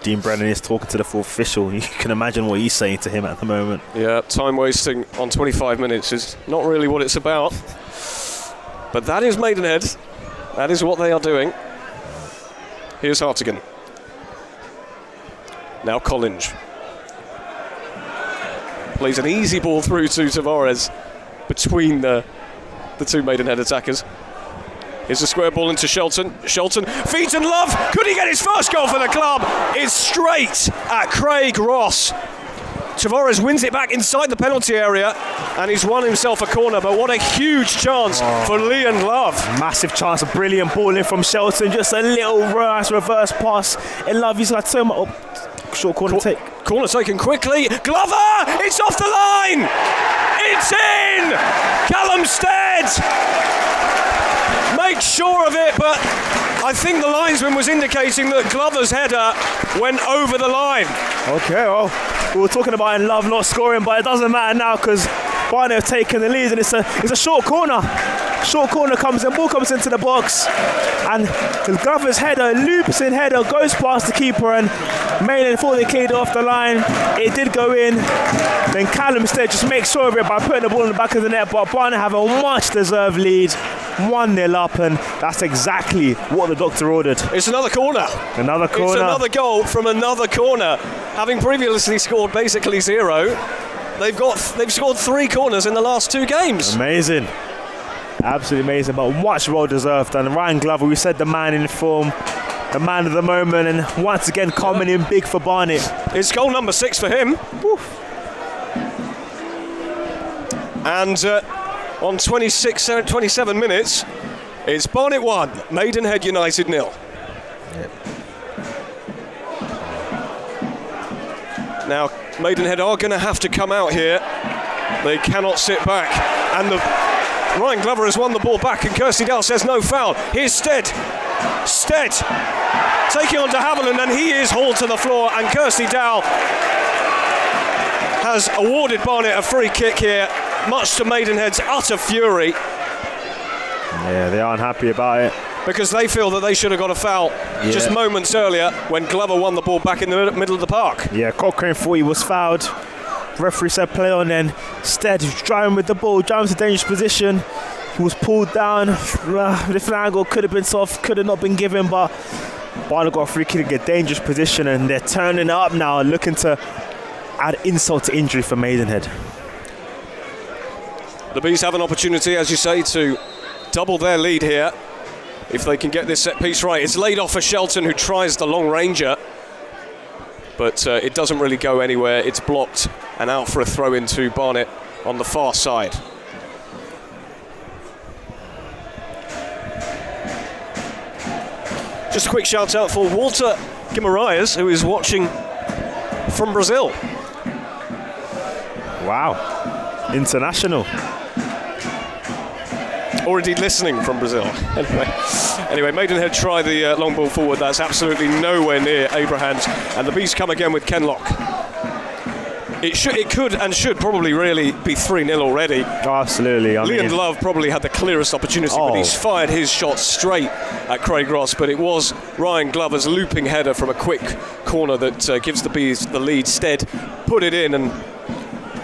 Dean Brennan is talking to the fourth official. You can imagine what he's saying to him at the moment. Yeah, time wasting on 25 minutes is not really what it's about. But that is Maidenhead. That is what they are doing. Here's Hartigan. Now Collins. Plays an easy ball through to Tavares between the two Maidenhead attackers. Here's a square ball into Shelton. Shelton feeds and Love. Could he get his first goal for the club? It's straight at Craig Ross. Tavares wins it back inside the penalty area, and he's won himself a corner, but what a huge chance for Leon Love. Massive chance, a brilliant ball in from Shelton, just a little nice reverse pass. And Love, he's got so much... short corner take. Corner taken quickly. Glover! It's off the line! It's in! Callum Stead makes sure of it, but I think the linesman was indicating that Glover's header went over the line. Okay, well, we were talking about Love not scoring, but it doesn't matter now because Barnet have taken the lead, and it's a short corner. Short corner comes in, ball comes into the box, and the Glover's header, loops in header, goes past the keeper, and Mayland thought they cleared it off the line. It did go in. Then Callum Stead just makes sure of it by putting the ball in the back of the net, but Barnet have a much deserved lead, 1-0 up, and that's exactly what the doctor ordered. It's another corner. Another corner. It's another goal from another corner. Having previously scored basically 0, they've scored 3 corners in the last 2 games. Amazing. Absolutely amazing, but much well deserved. And Ryan Glover, we said the man in form, the man of the moment, and once again coming in big for Barnet. It's goal number 6 for him. Woo. And on 27 minutes, it's Barnet 1, Maidenhead United 0. Yep. Now, Maidenhead are going to have to come out here. They cannot sit back. And Ryan Glover has won the ball back, and Kirsty Dell says no foul. Here's Stead. Stead taking on to Haviland, and he is hauled to the floor, and Kirsty Dell has awarded Barnet a free kick here, much to Maidenhead's utter fury. Yeah, they aren't happy about it. Because they feel that they should have got a foul just moments earlier when Glover won the ball back in the middle of the park. Yeah, Cochrane thought he was fouled. Referee said play on, then Stead was driving with the ball, driving to a dangerous position. He was pulled down. Different angle, could have been soft, could have not been given, but Barnet got a free kick in a dangerous position, and they're turning it up now, looking to add insult to injury for Maidenhead. The Bees have an opportunity, as you say, to double their lead here if they can get this set piece right. It's laid off for Shelton, who tries the long ranger, but it doesn't really go anywhere. It's blocked and out for a throw into Barnet on the far side. Just a quick shout out for Walter Guimarães, who is watching from Brazil. Wow, international. or indeed listening from Brazil. Anyway, Maidenhead try the long ball forward. That's absolutely nowhere near Abrahams, and the Bees come again with Kenlock. It could and should probably really be 3-0 already. Absolutely. Leon Love probably had the clearest opportunity, but he's fired his shot straight at Craig Ross. But it was Ryan Glover's looping header from a quick corner that gives the Bees the lead. Stead put it in,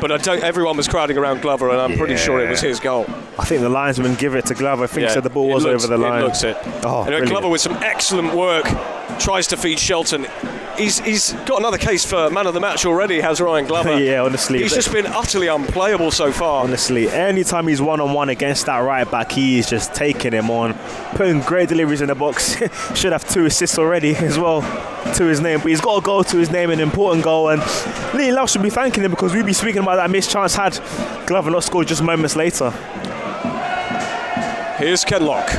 but everyone was crowding around Glover, and I'm pretty sure it was his goal. I think the linesman give it to Glover. I think so. The ball was over the line. It looks it. Anyway, Glover with some excellent work tries to feed Shelton. He's got another case for man of the match already, has Ryan Glover. Yeah, honestly. He's just been utterly unplayable so far. Honestly, anytime he's one-on-one against that right back, he's just taking him on, putting great deliveries in the box. Should have 2 assists already as well to his name. But he's got a goal to his name, an important goal. And Lee Love should be thanking him, because we'd be speaking about that missed chance had Glover not scored just moments later. Here's Kenlock.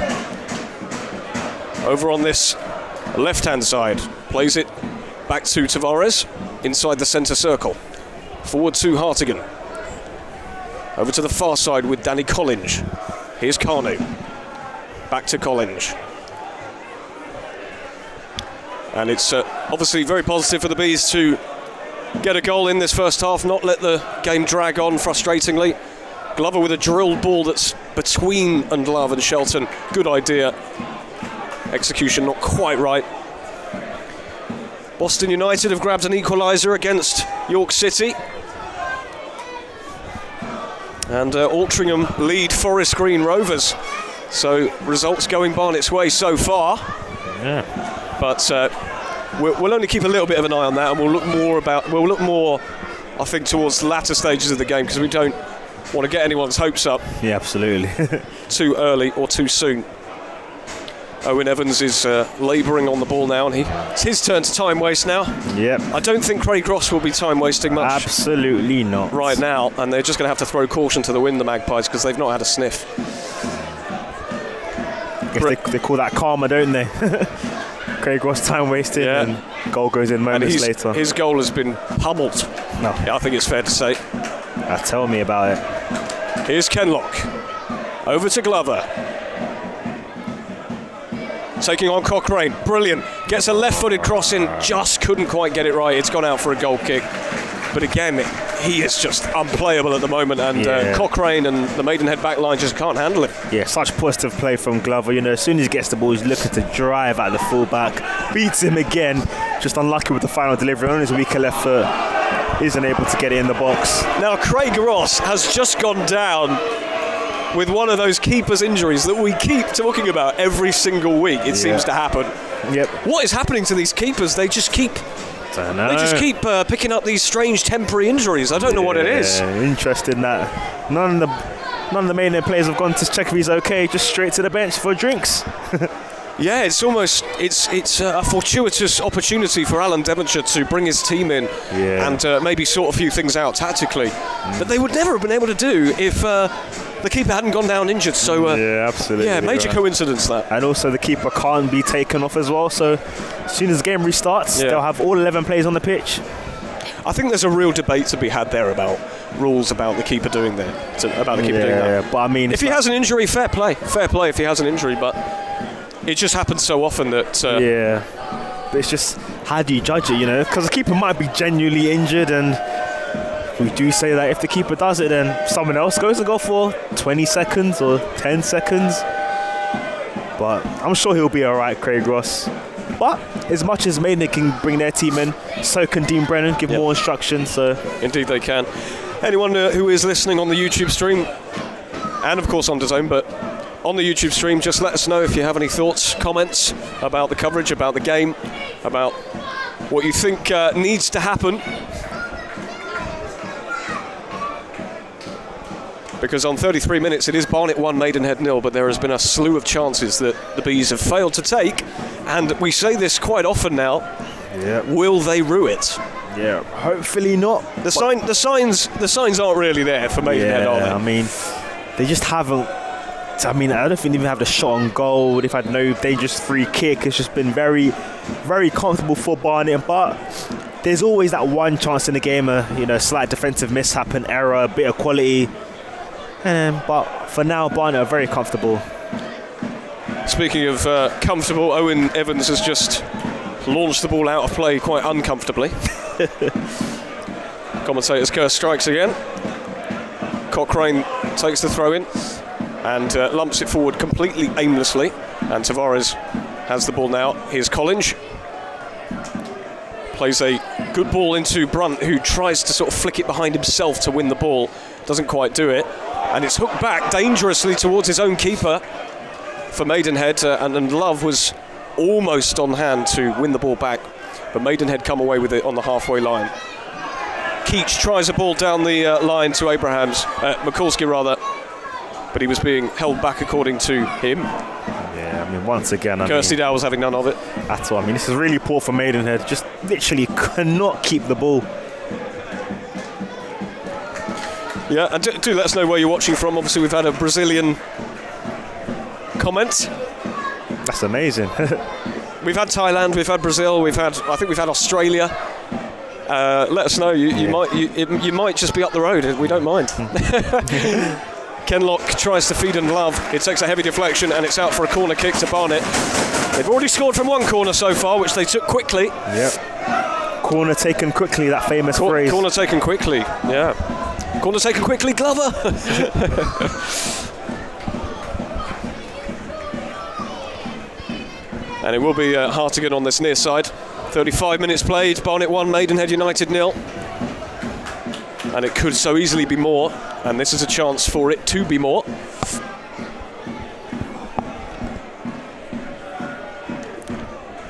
Over on this left-hand side. Plays it back to Tavares, inside the centre circle. Forward to Hartigan. Over to the far side with Danny Collinge. Here's Carnu. Back to Collinge. And it's obviously very positive for the Bees to get a goal in this first half, not let the game drag on frustratingly. Glover with a drilled ball that's between Love and Shelton. Good idea. Execution not quite right. Boston United have grabbed an equaliser against York City. And Altrincham lead Forest Green Rovers. So results going Barnet's way so far. Yeah. But we'll only keep a little bit of an eye on that, and we'll look more, I think, towards the latter stages of the game, because we don't want to get anyone's hopes up. Yeah, absolutely. Too early or too soon. Owen Evans is labouring on the ball now, and it's his turn to time waste now. Yep. I don't think Craig Ross will be time wasting much. Absolutely not. Right now, and they're just going to have to throw caution to the wind, the Magpies, because they've not had a sniff. They call that karma, don't they? Craig Ross time wasted, and goal goes in moments later. His goal has been pummeled. No. Yeah, I think it's fair to say. Tell me about it. Here's Kenlock. Over to Glover. Taking on Cochrane, brilliant. Gets a left-footed cross in, just couldn't quite get it right. It's gone out for a goal kick. But again, he is just unplayable at the moment, and Cochrane and the Maidenhead back line just can't handle it. Yeah, such positive play from Glover. You know, as soon as he gets the ball, he's looking to drive at the fullback. Beats him again. Just unlucky with the final delivery. On his weaker left foot, isn't able to get it in the box. Now, Craig Ross has just gone down with one of those keeper's injuries that we keep talking about every single week. It seems to happen. Yep. What is happening to these keepers? They just keep picking up these strange temporary injuries. I don't know what it is. Interesting that none of the main players have gone to check if he's okay. Just straight to the bench for drinks. Yeah, it's a fortuitous opportunity for Alan Devonshire to bring his team in and maybe sort a few things out tactically that they would never have been able to do if the keeper hadn't gone down injured. So absolutely. Yeah, major coincidence that. And also the keeper can't be taken off as well. So as soon as the game restarts, they'll have all 11 players on the pitch. I think there's a real debate to be had there about rules about the keeper doing that. But I mean, if he has an injury, fair play if he has an injury, but it just happens so often that but it's just, how do you judge it, you know, because the keeper might be genuinely injured, and we do say that if the keeper does it, then someone else goes and go for 20 seconds or 10 seconds. But I'm sure he'll be alright, Craig Ross. But as much as Maidenhead can bring their team in, so can Dean Brennan, give more instructions. So indeed they can. Anyone who is listening on the YouTube stream, and of course on DAZN, but on the YouTube stream, just let us know if you have any thoughts, comments about the coverage, about the game, about what you think needs to happen. Because on 33 minutes it is Barnet 1, Maidenhead 0, but there has been a slew of chances that the Bees have failed to take, and we say this quite often now. Will they rue it? Yeah, hopefully not. The signs aren't really there for Maidenhead, are they? I mean, they just haven't. I mean, I don't think they even have the shot on goal. They've had no dangerous free kick. It's just been very, very comfortable for Barnet. But there's always that one chance in the game, a slight defensive mishap, an error, a bit of quality. But for now, Barnet are very comfortable. Speaking of comfortable, Owen Evans has just launched the ball out of play quite uncomfortably. Commentator's curse strikes again. Cochrane takes the throw in and lumps it forward completely aimlessly. And Tavares has the ball now. Here's Collins. Plays a good ball into Brunt, who tries to sort of flick it behind himself to win the ball. Doesn't quite do it. And it's hooked back dangerously towards his own keeper for Maidenhead. And Love was almost on hand to win the ball back. But Maidenhead come away with it on the halfway line. Keach tries a ball down the line to Mikulski rather. But he was being held back according to him. Yeah, I mean, once again, Kirsty Dow was having none of it. That's all. I mean, this is really poor for Maidenhead. Just literally cannot keep the ball. Yeah, and do let us know where you're watching from. Obviously, we've had a Brazilian comment. That's amazing. We've had Thailand, we've had Brazil, I think we've had Australia. Let us know. You might just be up the road. We don't mind. Kenlock tries to feed and Love. It takes a heavy deflection and it's out for a corner kick to Barnet. They've already scored from one corner so far, which they took quickly. Yep. Corner taken quickly, that famous phrase. Corner taken quickly, yeah. Corner taken quickly, Glover. And it will be Hartigan on this near side. 35 minutes played, Barnet 1, Maidenhead United 0. And it could so easily be more, and this is a chance for it to be more.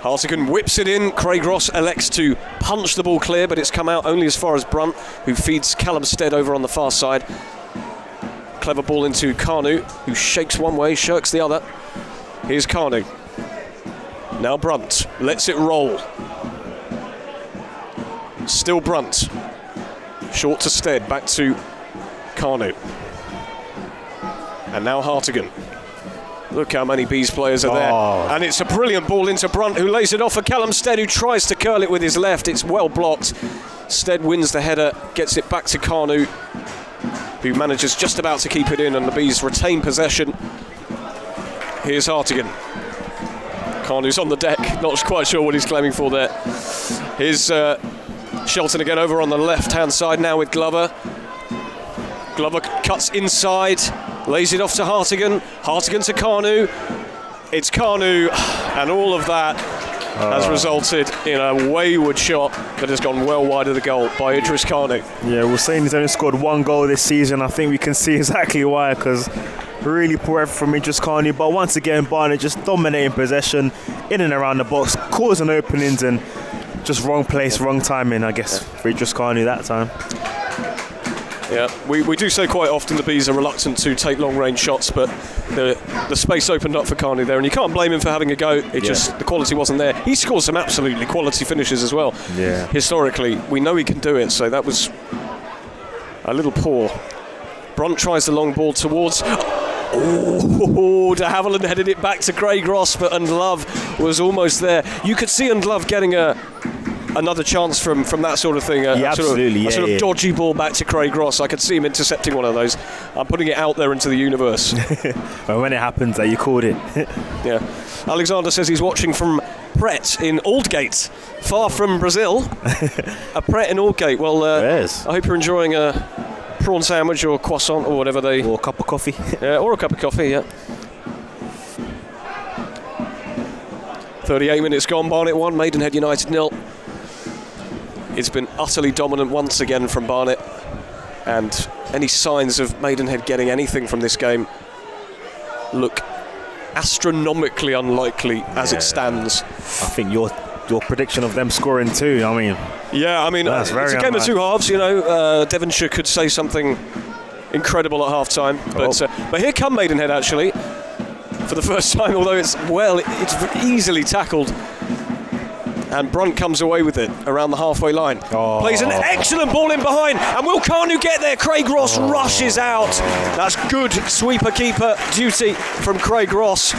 Hartigan whips it in. Craig Ross elects to punch the ball clear, but it's come out only as far as Brunt, who feeds Callum Stead over on the far side. Clever ball into Carnu, who shakes one way, shirks the other. Here's Carnu. Now Brunt lets it roll. Still Brunt. Short to Stead, back to Carnu. And now Hartigan. Look how many Bees players are there. And it's a brilliant ball into Brunt, who lays it off for Callum Stead, who tries to curl it with his left. It's well blocked. Stead wins the header, gets it back to Carnu, who manages just about to keep it in, and the Bees retain possession. Here's Hartigan. Carnu's on the deck, not quite sure what he's claiming for there. Here's Shelton again over on the left-hand side now with Glover. Glover cuts inside, lays it off to Hartigan. Hartigan to Carnu. It's Carnu, and all of that has resulted in a wayward shot that has gone well wide of the goal by Idris Carnu. Yeah, we're saying he's only scored one goal this season. I think we can see exactly why, because really poor effort from Idris Carnu. But once again, Barnet just dominating possession in and around the box, causing openings, and just wrong place, wrong timing, I guess, for Idris Carnu that time. Yeah, we do say quite often the Bees are reluctant to take long-range shots, but the space opened up for Carnu there, and you can't blame him for having a go. Just the quality wasn't there. He scores some absolutely quality finishes as well. Yeah. Historically, we know he can do it, so that was a little poor. Brunt tries the long ball towards. Oh, de Havilland headed it back to Craig Ross, but Love was almost there. You could see Love getting another chance from that sort of thing. A sort of dodgy ball back to Craig Ross. I could see him intercepting one of those. I'm putting it out there into the universe. Well, when it happens, you called it. Yeah. Alexander says he's watching from Pret in Aldgate, far from Brazil. A Pret in Aldgate. Well, I hope you're enjoying a prawn sandwich or croissant or whatever they... Or a cup of coffee. Yeah, or a cup of coffee, yeah. 38 minutes gone, Barnet 1, Maidenhead United 0. It's been utterly dominant once again from Barnet, and any signs of Maidenhead getting anything from this game look astronomically unlikely as it stands. I think your prediction of them scoring too, I mean... Yeah, I mean, it's a game of two halves, you know. Devonshire could say something incredible at half-time, but here come Maidenhead, actually, for the first time, although it's easily tackled. And Brunt comes away with it around the halfway line. Plays an excellent ball in behind. And will Carnu get there? Craig Ross rushes out. That's good sweeper-keeper duty from Craig Ross.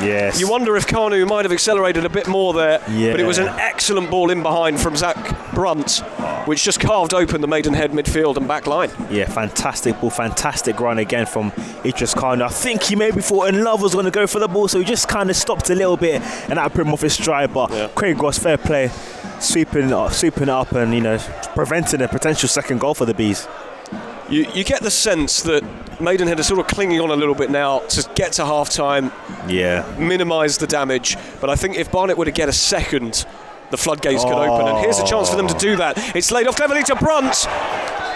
Yes. You wonder if Carnu might have accelerated a bit more there. Yeah. But it was an excellent ball in behind from Zach Brunt. which just carved open the Maidenhead midfield and back line. Yeah, fantastic ball, fantastic run again from Idris Khan. I think he maybe thought Love was going to go for the ball, so he just kind of stopped a little bit and that put him off his stride. But Craig Ross, fair play, sweeping it up and, you know, preventing a potential second goal for the Bees. You get the sense that Maidenhead are sort of clinging on a little bit now to get to half-time, minimise the damage. But I think if Barnet were to get a second, the floodgates could open. And here's a chance for them to do that. It's laid off cleverly to Brunt.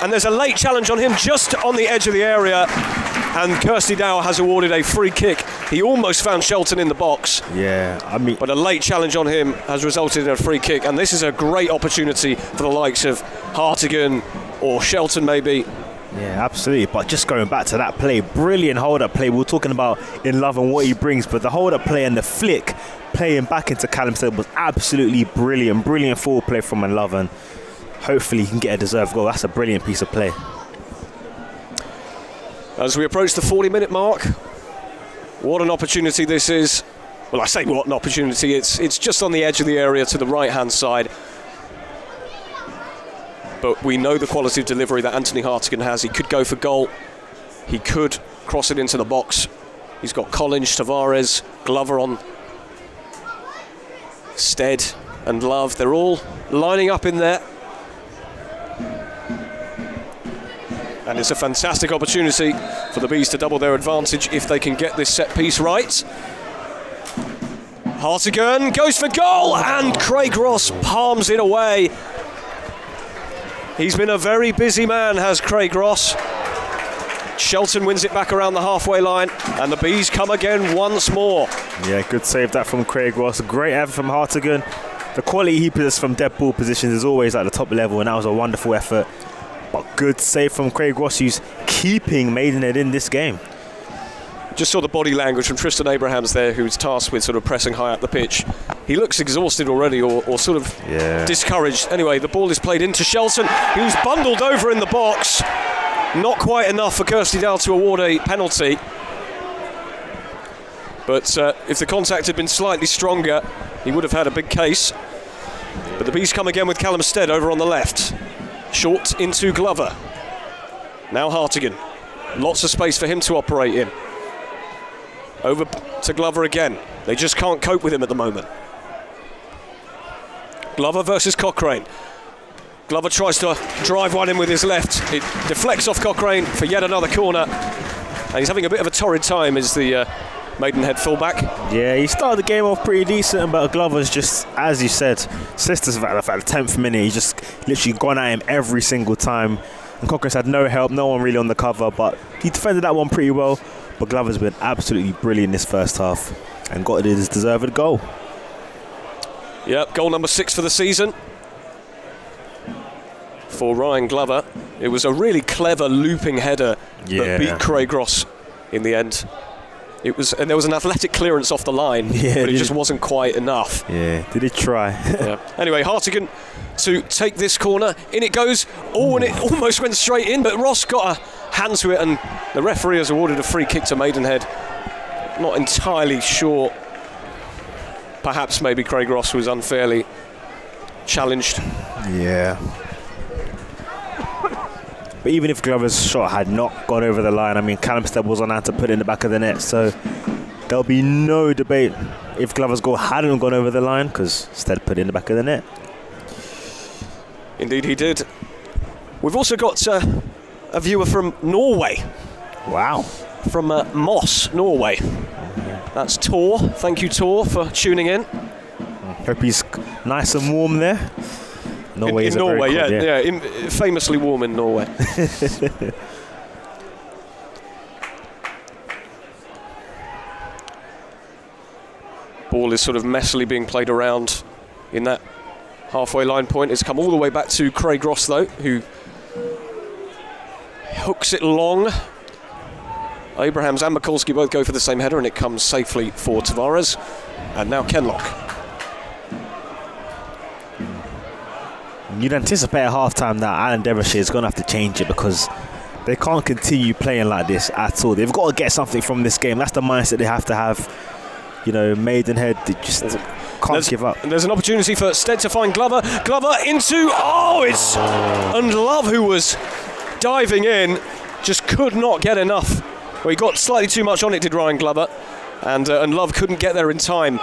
And there's a late challenge on him just on the edge of the area. And Kirsty Dow has awarded a free kick. He almost found Shelton in the box. Yeah, I mean... But a late challenge on him has resulted in a free kick. And this is a great opportunity for the likes of Hartigan or Shelton maybe. Yeah, absolutely. But just going back to that play, brilliant hold-up play. We were talking about In Love and what he brings, but the hold-up play and the flick playing back into Callum Stead was absolutely brilliant. Brilliant forward play from In Love, and hopefully he can get a deserved goal. That's a brilliant piece of play. As we approach the 40-minute mark, what an opportunity this is. Well, I say what an opportunity. It's just on the edge of the area to the right-hand side. But we know the quality of delivery that Anthony Hartigan has. He could go for goal. He could cross it into the box. He's got Collins, Tavares, Glover on. Stead and Love. They're all lining up in there. And it's a fantastic opportunity for the Bees to double their advantage if they can get this set piece right. Hartigan goes for goal and Craig Ross palms it away. He's been a very busy man, has Craig Ross. Shelton wins it back around the halfway line and the Bees come again once more. Yeah, good save that from Craig Ross. A great effort from Hartigan. The quality he possesses from dead ball positions is always at the top level, and that was a wonderful effort. But good save from Craig Ross, who's keeping Maidenhead in this game. Just saw the body language from Tristan Abrahams there, who's tasked with sort of pressing high up the pitch. He looks exhausted already or sort of discouraged. Anyway, the ball is played into Shelton, who's bundled over in the box. Not quite enough for Kirsty Dow to award a penalty. But if the contact had been slightly stronger, he would have had a big case. But the Bees come again with Callum Stead over on the left. Short into Glover. Now Hartigan. Lots of space for him to operate in. Over to Glover again. They just can't cope with him at the moment. Glover versus Cochrane. Glover tries to drive one in with his left. It deflects off Cochrane for yet another corner. And he's having a bit of a torrid time as the Maidenhead fullback. Yeah, he started the game off pretty decent, but Glover's just, as you said, Sisters at the 10th minute, he's just literally gone at him every single time. And Cochrane's had no help, no one really on the cover, but he defended that one pretty well. But Glover's been absolutely brilliant this first half and got his deserved goal. Yep, goal number 6 for the season for Ryan Glover. It was a really clever looping header that beat Craig Ross in the end. It was, and there was an athletic clearance off the line, but it just wasn't quite enough. Yeah, did he try? Anyway, Hartigan to take this corner. In it goes. Oh, and it almost went straight in, but Ross got a hand to it, and the referee has awarded a free kick to Maidenhead. Not entirely sure. Perhaps maybe Craig Ross was unfairly challenged. Yeah. But even if Glover's shot had not gone over the line, I mean, Callum Stead was on hand to put it in the back of the net, so there'll be no debate if Glover's goal hadn't gone over the line, because Stead put it in the back of the net. Indeed he did. We've also got a viewer from Norway. Wow. From Moss, Norway. That's Tor. Thank you, Tor, for tuning in. Hope he's nice and warm there. Norway in Norway, famously warm in Norway. Ball is sort of messily being played around in that halfway line point. It's come all the way back to Craig Ross, though, who hooks it long. Abrahams and Mikulski both go for the same header, and it comes safely for Tavares. And now Kenlock. You'd anticipate at half-time that Alan Devonshire is going to have to change it, because they can't continue playing like this at all. They've got to get something from this game. That's the mindset they have to have. You know, Maidenhead, Can't give up. And there's an opportunity for Stead to find Glover. Glover into... it's... And Love, who was diving in, just could not get enough. Well, he got slightly too much on it, did Ryan Glover. And Love couldn't get there in time.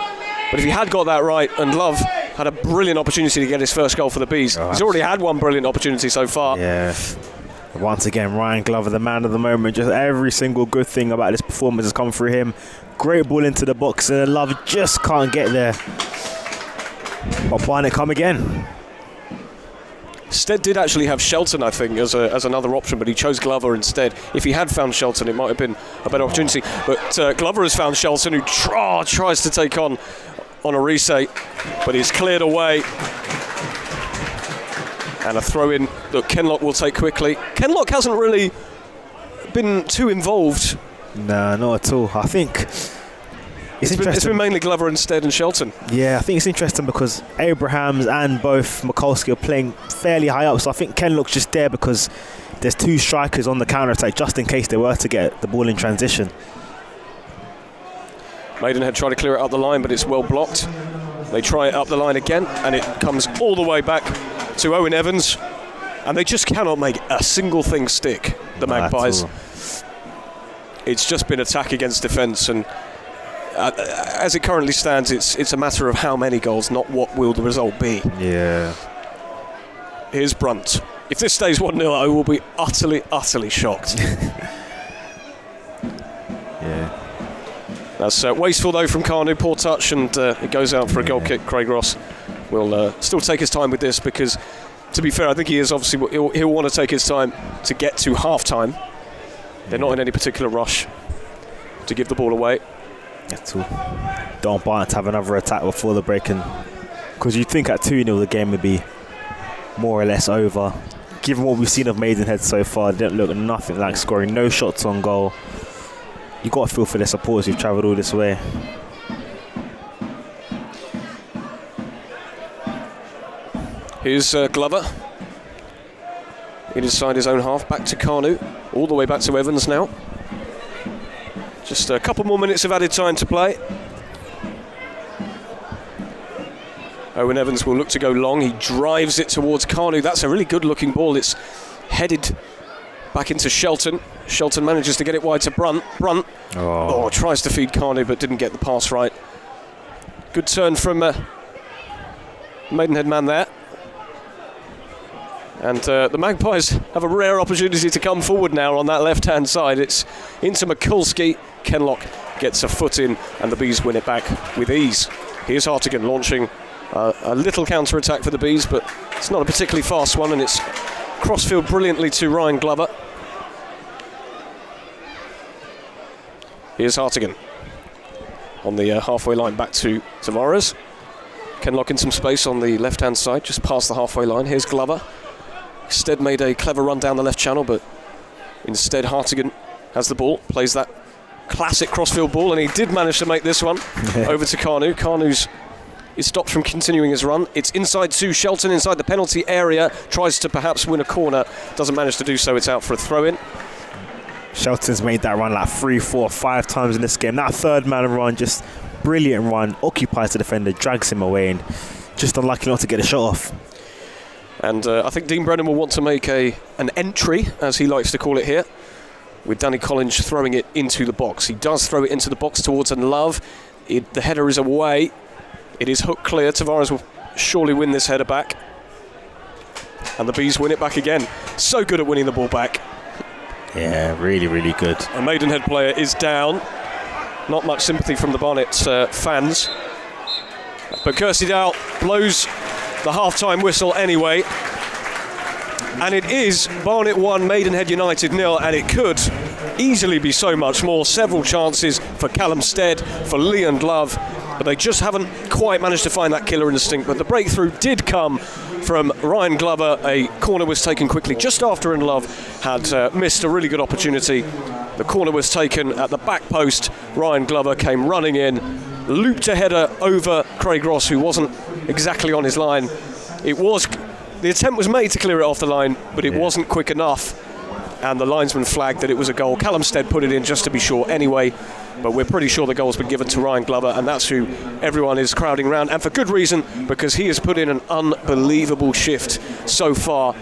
But if he had got that right, and Love had a brilliant opportunity to get his first goal for the Bees. He's already had one brilliant opportunity so far. Yeah. Once again, Ryan Glover, the man of the moment. Just every single good thing about this performance has come through him. Great ball into the box, and Love just can't get there. But Barnet come again. Stead did actually have Shelton, I think, as another option, but he chose Glover instead. If he had found Shelton, it might have been a better opportunity. But Glover has found Shelton, who tries to take on Orise, but he's cleared away. And a throw-in that Kenlock will take quickly. Kenlock hasn't really been too involved. No, not at all. I think it's been mainly Glover instead and Shelton. Yeah, I think it's interesting because Abrahams and both Mikulski are playing fairly high up, so I think Kenlock's just there because there's two strikers on the counter-attack just in case they were to get the ball in transition. Maidenhead try to clear it up the line, but it's well blocked. They try it up the line again, and it comes all the way back to Owen Evans, and they just cannot make a single thing stick, the Magpies. It's just been attack against defence, and as it currently stands, it's a matter of how many goals, not what will the result be. Yeah. Here's Brunt. If this stays 1-0, I will be utterly, utterly shocked. Yeah. That's wasteful though from Carnu, poor touch, and it goes out for a goal kick. Craig Ross will still take his time with this because, to be fair, I think he is obviously, he'll want to take his time to get to half-time. They're not in any particular rush to give the ball away. That's all. Don't want to have another attack before the break, because you'd think at 2-0 the game would be more or less over. Given what we've seen of Maidenhead so far, they don't look nothing like scoring, no shots on goal. You've got to feel for their supporters who've travelled all this way. Here's Glover. Inside his own half, back to Carnu, all the way back to Evans now. Just a couple more minutes of added time to play. Owen Evans will look to go long. He drives it towards Carnu. That's a really good looking ball. It's headed back into Shelton. Shelton manages to get it wide to Brunt. Brunt tries to feed Carnu but didn't get the pass right. Good turn from Maidenhead man there. And the Magpies have a rare opportunity to come forward now on that left-hand side. It's into Mikulski. Kenlock gets a foot in, and the Bees win it back with ease. Here's Hartigan launching a little counter-attack for the Bees, but it's not a particularly fast one, and it's crossfield brilliantly to Ryan Glover. Here's Hartigan on the halfway line back to Tavares. Kenlock in some space on the left-hand side, just past the halfway line. Here's Glover. Stead made a clever run down the left channel, but instead Hartigan has the ball, plays that classic crossfield ball, and he did manage to make this one over to Carnu. Carnu's is stopped from continuing his run. It's inside to Shelton, inside the penalty area, tries to perhaps win a corner, doesn't manage to do so, it's out for a throw-in. Shelton's made that run like 3, 4, 5 times in this game. That third man run, just brilliant run, occupies the defender, drags him away, and just unlucky not to get a shot off. And I think Dean Brennan will want to make an entry, as he likes to call it here, with Danny Collins throwing it into the box. He does throw it into the box towards Love. The header is away. It is hook clear. Tavares will surely win this header back. And the Bees win it back again. So good at winning the ball back. Yeah, really, really good. A Maidenhead player is down. Not much sympathy from the Barnet fans. But Kirsty Dow blows the half-time whistle anyway. And it is Barnet 1, Maidenhead United 0, and it could easily be so much more. Several chances for Callum Stead, for Lee and Love, but they just haven't quite managed to find that killer instinct. But the breakthrough did come from Ryan Glover. A corner was taken quickly just after and Love had missed a really good opportunity. The corner was taken at the back post. Ryan Glover came running in, looped a header over Craig Ross, who wasn't exactly on his line. The attempt was made to clear it off the line, but it wasn't quick enough. and the linesman flagged that it was a goal. Callum Stead put it in just to be sure anyway, but we're pretty sure the goal's been given to Ryan Glover, and that's who everyone is crowding around, and for good reason, because he has put in an unbelievable shift so far.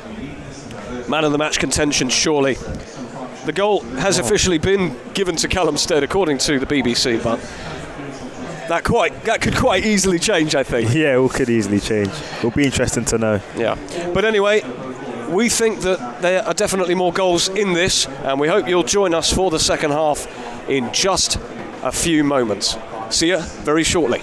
Man of the match contention, surely. The goal has officially been given to Callum Stead, according to the BBC, but that could quite easily change, I think. Yeah, it could easily change. It'll be interesting to know. Yeah. But anyway, we think that there are definitely more goals in this, and we hope you'll join us for the second half in just a few moments. See you very shortly.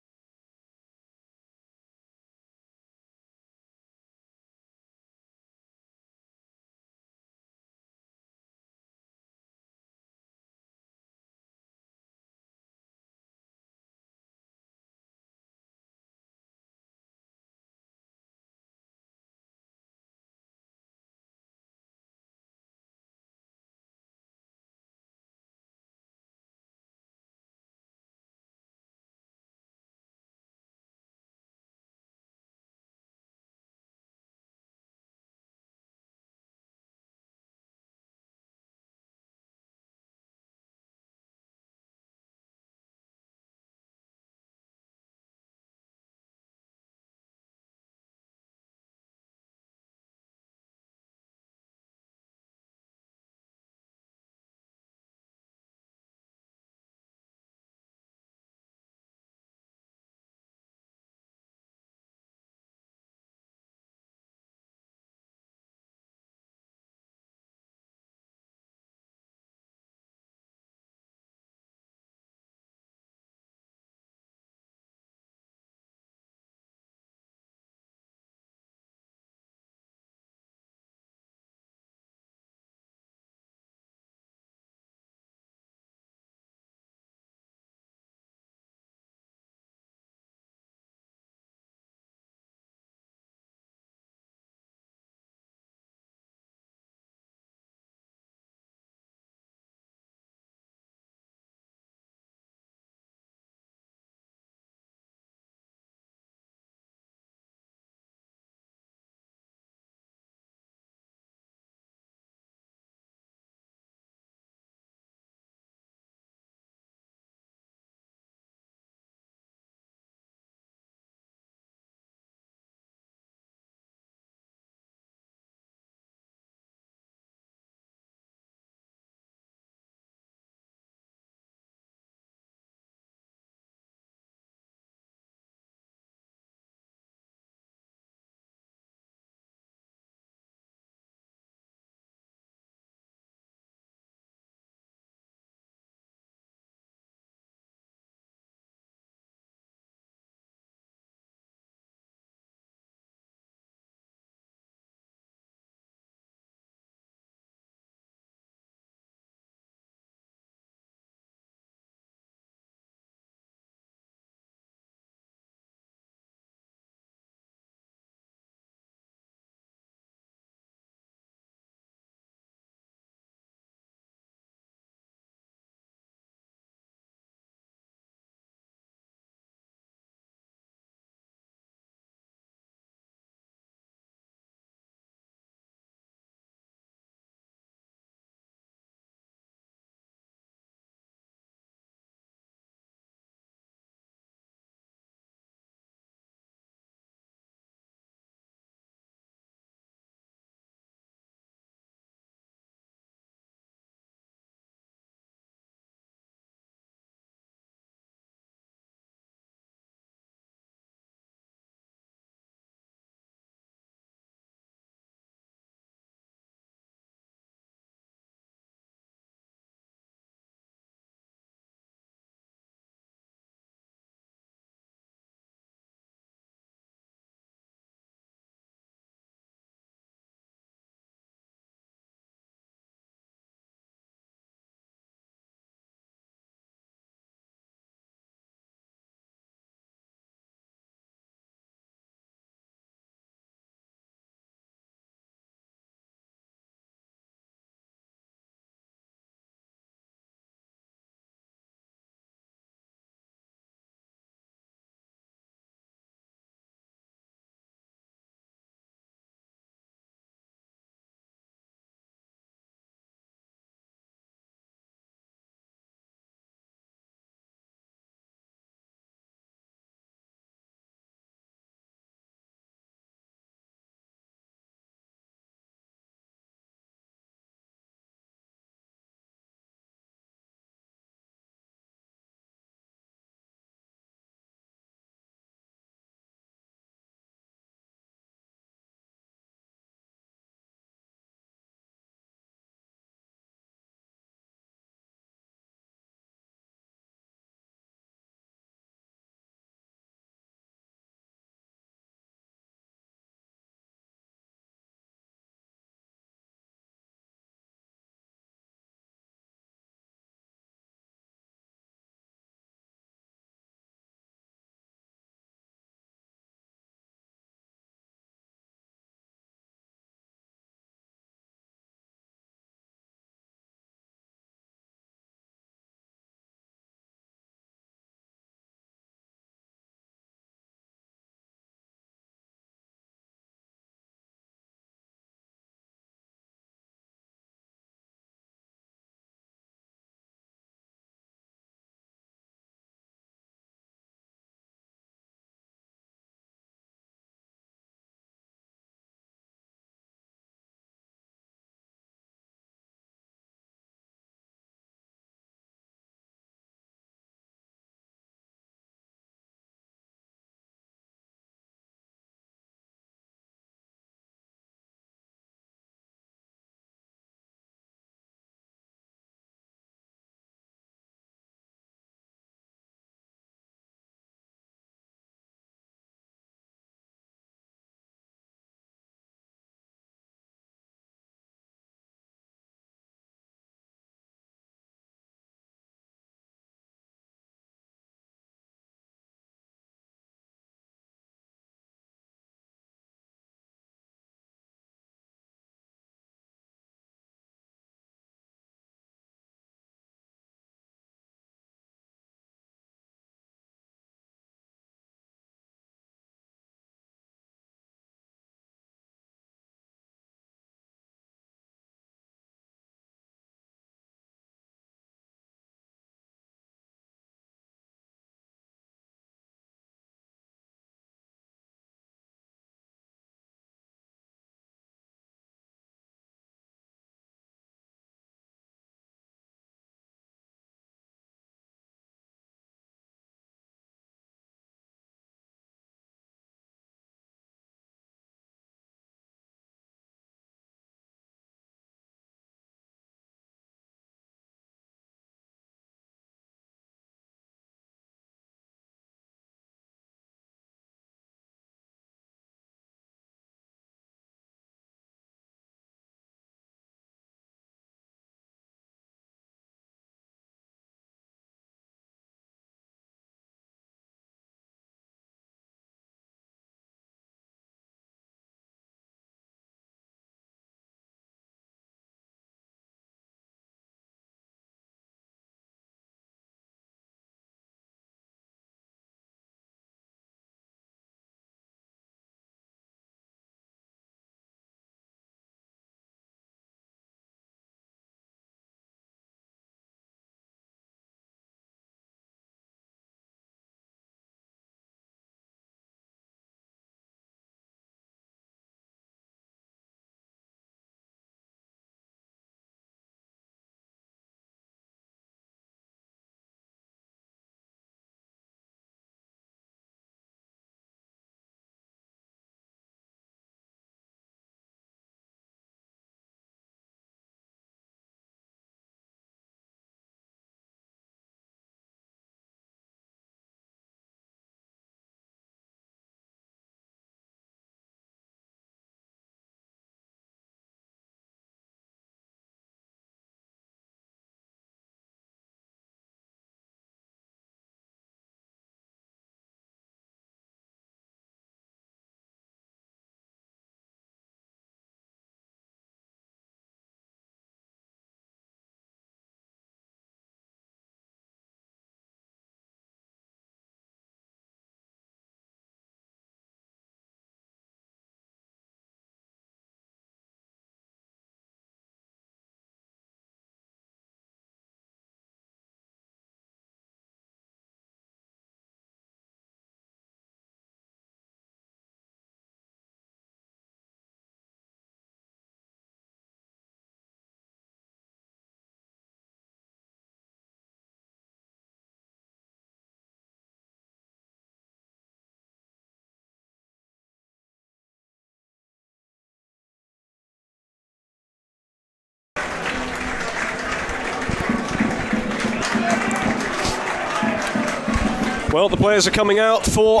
Well, the players are coming out for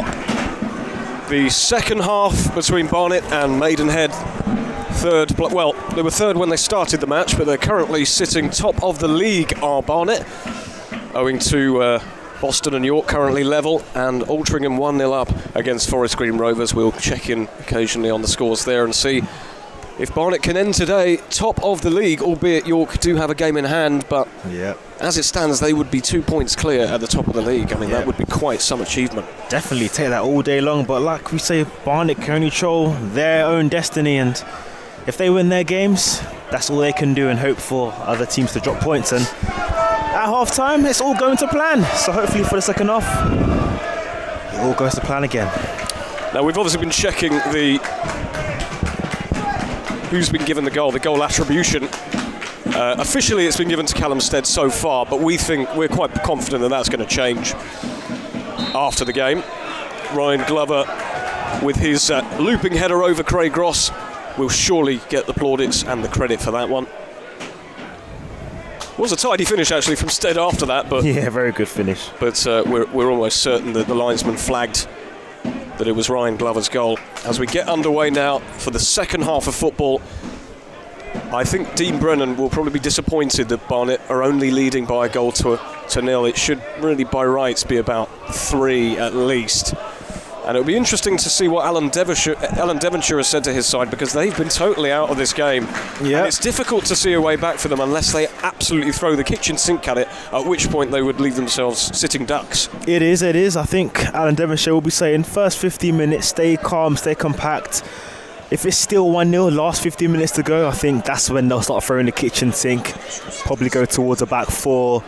the second half between Barnet and Maidenhead. Third, well, they were third when they started the match, but they're currently sitting top of the league, are Barnet, owing to Boston and York currently level, and Altrincham 1-0 up against Forest Green Rovers. We'll check in occasionally on the scores there and see if Barnet can end today top of the league, albeit York do have a game in hand, but as it stands, they would be 2 points clear at the top of the league. I mean, that would be quite some achievement. Definitely take that all day long, but like we say, Barnet can only control their own destiny, and if they win their games, that's all they can do and hope for other teams to drop points. And at half time, it's all going to plan. So hopefully for the second half, it all goes to plan again. Now, we've obviously been checking who's been given the goal attribution. Officially, it's been given to Callum Stead so far, but we're quite confident that that's going to change after the game. Ryan Glover, with his looping header over Craig Ross, will surely get the plaudits and the credit for that one. It was a tidy finish actually from Stead after that, but very good finish. But we're almost certain that the linesman flagged that it was Ryan Glover's goal. As we get underway now for the second half of football, I think Dean Brennan will probably be disappointed that Barnet are only leading by a goal to nil. It should really by rights be about 3 at least. And it'll be interesting to see what Alan Devonshire has said to his side, because they've been totally out of this game. And it's difficult to see a way back for them unless they absolutely throw the kitchen sink at it, at which point they would leave themselves sitting ducks. It is. I think Alan Devonshire will be saying first 15 minutes, stay calm, stay compact. If it's still 1-0, last 15 minutes to go, I think that's when they'll start throwing the kitchen sink, probably go towards a back four,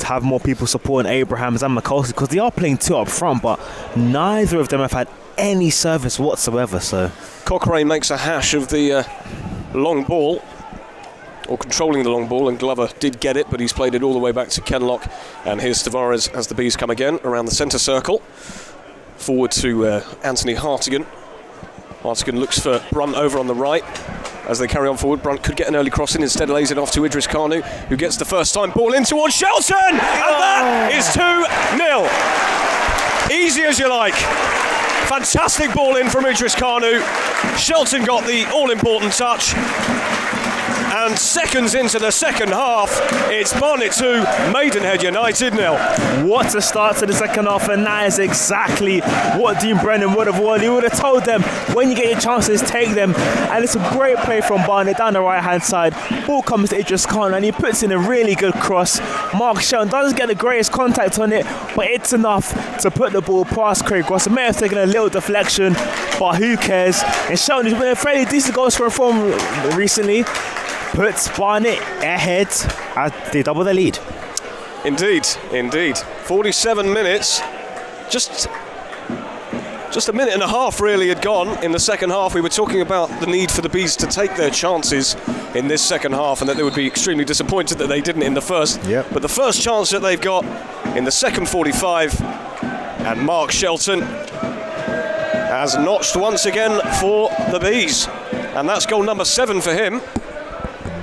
have more people supporting Abrahams and McCulsey, because they are playing 2 up front, but neither of them have had any service whatsoever. So Cochrane makes a hash of the long ball, or controlling the long ball, and Glover did get it, but he's played it all the way back to Kenlock. And here's Tavares as the Bees come again around the centre circle, forward to Anthony Hartigan. Hartigan looks for Brunt over on the right. As they carry on forward, Brunt could get an early crossing, instead lays it off to Idris Kanu, who gets the first time ball in towards Shelton, and that is 2-0. Easy as you like. Fantastic ball in from Idris Kanu. Shelton got the all-important touch. And seconds into the second half, it's Barnet 2, Maidenhead United 0. What a start to the second half, and that is exactly what Dean Brennan would have wanted. He would have told them, when you get your chances, take them. And it's a great play from Barnet down the right-hand side. Ball comes to Idris Khan, and he puts in a really good cross. Mark Shelton doesn't get the greatest contact on it, but it's enough to put the ball past Craig Ross. It may have taken a little deflection, but who cares? And Shelton, who's been a fairly decent goal scorer from recently, puts Barnet ahead as they double their lead. Indeed. 47 minutes. Just a minute and a half really had gone in the second half. We were talking about the need for the Bees to take their chances in this second half, and that they would be extremely disappointed that they didn't in the first. But the first chance that they've got in the second 45, and Mark Shelton has notched once again for the Bees. And that's goal number 7 for him,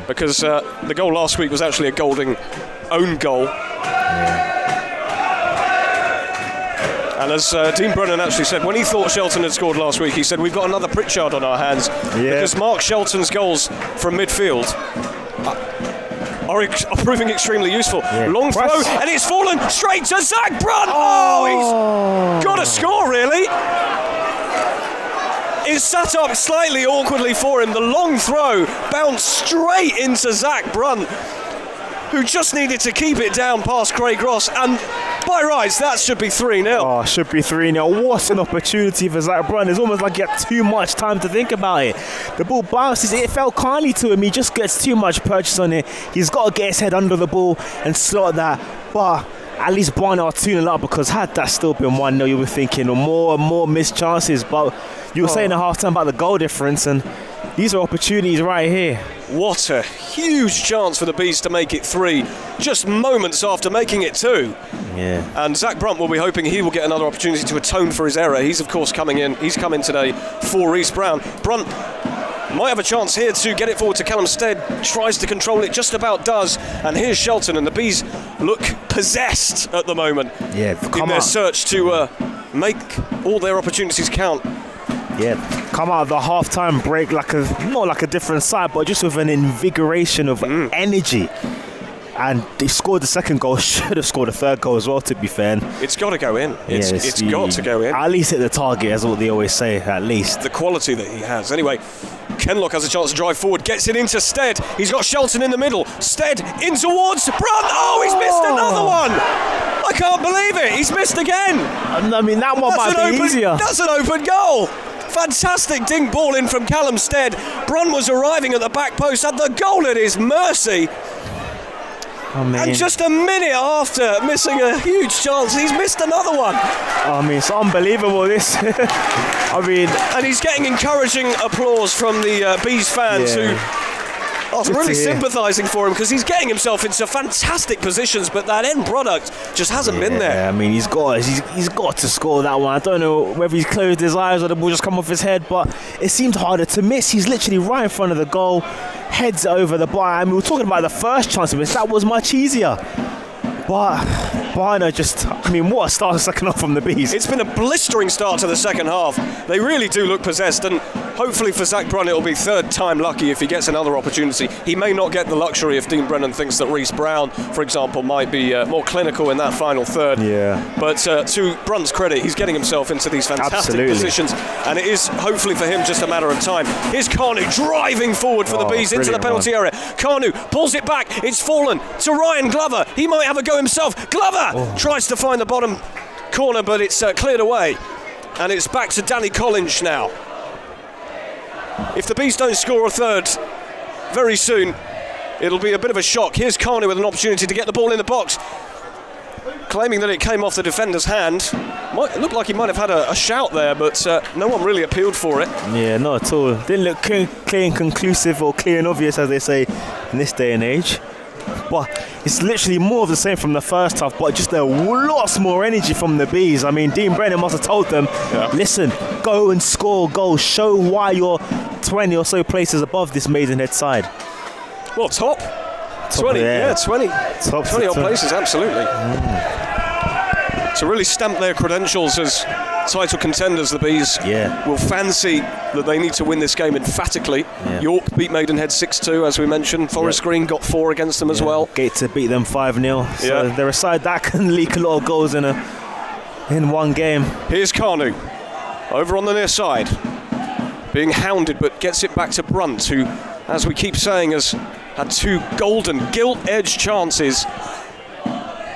because the goal last week was actually a Golding own goal. And as Dean Brennan actually said, when he thought Shelton had scored last week, he said, we've got another Pritchard on our hands, because Mark Shelton's goals from midfield are proving extremely useful. Long throw, and it's fallen straight to Zach Brunt. He's got a score, really. It's sat up slightly awkwardly for him. The long throw bounced straight into Zach Brunt, who just needed to keep it down past Craig Ross, and by rights that should be 3-0. Should be 3-0. What an opportunity for Zach Brunt. It's almost like he had too much time to think about it. The ball bounces, it fell kindly to him, he just gets too much purchase on it. He's got to get his head under the ball and slot that, but at least Barnet are 2-0 up, because had that still been 1-0, you were thinking more and more missed chances. But you were saying at half-time about the goal difference, and these are opportunities right here. What a huge chance for the Bees to make it 3, just moments after making it 2. And Zach Brunt will be hoping he will get another opportunity to atone for his error. He's of course coming in. He's come in today for Reece Brown. Brunt might have a chance here to get it forward to Callum Stead. Tries to control it, just about does. And here's Shelton, and the Bees look possessed at the moment. Yeah, in their search to make all their opportunities count. Yeah, come out of the half-time break not like a different side, but just with an invigoration of energy. And they scored the second goal, should have scored a third goal as well, to be fair. It's got to go in. It's got to go in. At least hit the target, as what they always say, at least. The quality that he has. Anyway, Kenlock has a chance to drive forward, gets it into Stead. He's got Shelton in the middle. Stead in towards Brunt. Oh, he's missed another one. I can't believe it. He's missed again. I mean, that one might be easier. That's an open goal. Fantastic dink ball in from Callum Stead. Brunt was arriving at the back post, had the goal at his mercy. And just a minute after missing a huge chance, he's missed another one. I mean, it's unbelievable, this. And he's getting encouraging applause from the Bees fans who are really sympathising for him, because he's getting himself into fantastic positions, but that end product just hasn't been there. I mean, he's got to score that one. I don't know whether he's closed his eyes or the ball just come off his head, but it seemed harder to miss. He's literally right in front of the goal, heads it over the bar. I mean, we were talking about the first chance of miss. That was much easier. But Barnet what a start to the second half from the Bees. It's been a blistering start to the second half. They really do look possessed, and hopefully for Zach Brunt it'll be third time lucky if he gets another opportunity. He may not get the luxury if Dean Brennan thinks that Reece Brown, for example, might be more clinical in that final third. Yeah. But to Brunt's credit, he's getting himself into these fantastic positions, and it is hopefully for him just a matter of time. Here's Carnu driving forward for the Bees into the penalty area. Carnu pulls it back. It's fallen to Ryan Glover. He might have a go himself. Glover tries to find the bottom corner, but it's cleared away, and it's back to Danny Collins now. If the Bees don't score a third very soon, it'll be a bit of a shock. Here's Carnu with an opportunity to get the ball in the box, claiming that it came off the defender's hand. It looked like he might have had a shout there, but no one really appealed for it. Yeah, not at all. Didn't look clear and conclusive, or clear and obvious, as they say in this day and age. But it's literally more of the same from the first half, but just lots more energy from the Bees. I mean, Dean Brennan must have told them, listen, go and score goals, show why you're 20 or so places above this Maidenhead side. Well, top 20, 20 odd places, absolutely. To really stamp their credentials as title contenders, the Bees will fancy that they need to win this game emphatically. York beat Maidenhead 6-2, as we mentioned. Forest Green got 4 against them as well. Gate to beat them 5-0. So they're a side that can leak a lot of goals in one game. Here's Carnu over on the near side, being hounded, but gets it back to Brunt, who, as we keep saying, has had 2 golden gilt-edged chances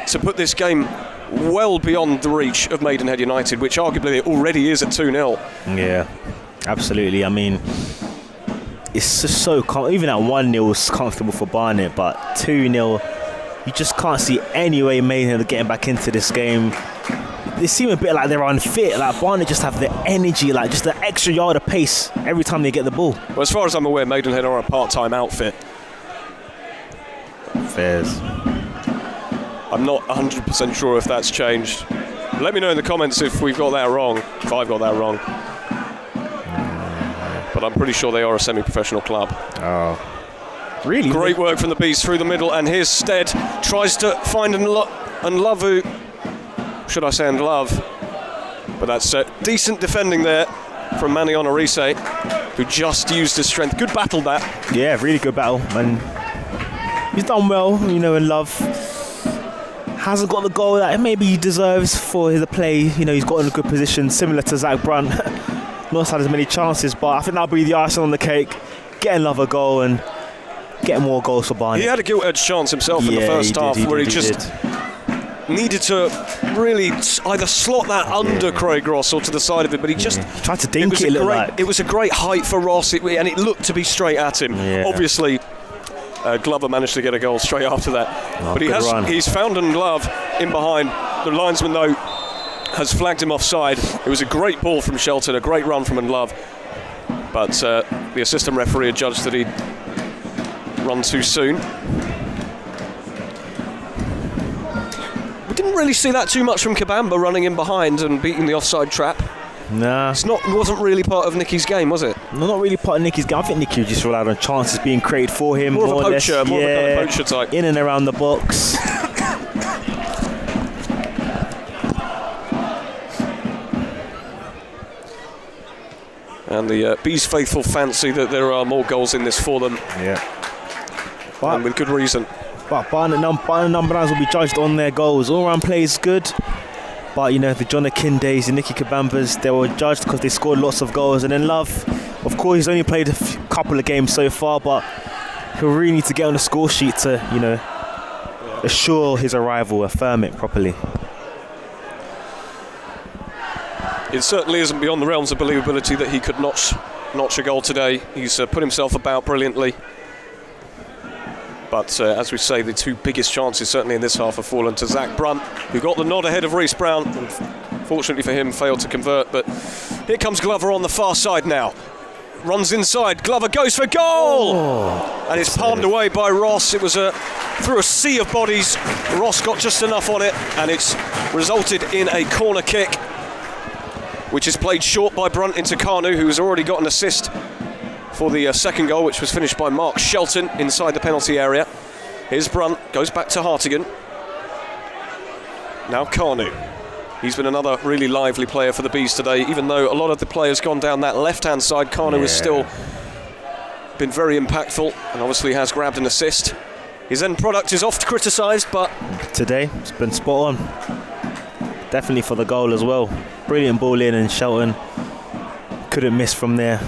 to put this game well beyond the reach of Maidenhead United, which arguably it already is at 2-0. Yeah, absolutely. I mean, it's just so even at 1-0 it's comfortable for Barnet, but 2-0, you just can't see any way Maidenhead are getting back into this game. They seem a bit like they're unfit. Like Barnet just have the energy, like just the extra yard of pace every time they get the ball. Well, as far as I'm aware, Maidenhead are a part-time outfit. Fairs. I'm not 100% sure if that's changed. Let me know in the comments if we've got that wrong, if I've got that wrong. But I'm pretty sure they are a semi-professional club. Oh, really? Great work from the Bees through the middle, and here's Stead, tries to find Nlavu. Should I say Nlove? But that's decent defending there from Manion Orise, who just used his strength. Good battle, that. Yeah, really good battle, and he's done well, Nlove. Hasn't got the goal that maybe he deserves for his play. He's got in a good position, similar to Zach Brunt. Not had as many chances, but I think that'll be the icing on the cake. Get another goal and get more goals for Barnet. He had a gilt-edged chance himself in the first half, where he just needed to really either slot that under Craig Ross or to the side of it, but he just tried to dink it. It was a great height for Ross, and it looked to be straight at him. Obviously, Glover managed to get a goal straight after that, but he's found Nlove in behind. The linesman, though, has flagged him offside. It was a great ball from Shelton, a great run from Nlove, but the assistant referee had judged that he'd run too soon. We didn't really see that too much from Kabamba running in behind and beating the offside trap. Nah. It wasn't really part of Nicky's game, was it? No, not really part of Nicky's game. I think Nicky just relied on chances being created for him. More of a poacher, more of a kind of poacher type. In and around the box. And the Bees faithful fancy that there are more goals in this for them. Yeah. And with good reason. But Barnet number 9s will be judged on their goals. All-round play is good. But, you know, the John Akindays, the Nicky Kabambas, they were judged because they scored lots of goals. And then Love, of course, he's only played a couple of games so far, but he'll really need to get on the score sheet to, you know, assure his arrival, affirm it properly. It certainly isn't beyond the realms of believability that he could notch a goal today. He's put himself about brilliantly. But as we say, the two biggest chances certainly in this half have fallen to Zach Brunt, who got the nod ahead of Reece Brown, and fortunately for him failed to convert. But here comes Glover on the far side now. Runs inside, Glover goes for goal! And it's palmed away by Ross. It was through a sea of bodies. Ross got just enough on it, and it's resulted in a corner kick, which is played short by Brunt into Kanu, who has already got an assist for the second goal, which was finished by Mark Shelton inside the penalty area. Here's Brunt, goes back to Hartigan. Now Kanu. He's been another really lively player for the Bees today, even though a lot of the players gone down that left-hand side. Kanu has still been very impactful and obviously has grabbed an assist. His end product is oft criticised, but today it's been spot on. Definitely for the goal as well. Brilliant ball in, and Shelton couldn't miss from there.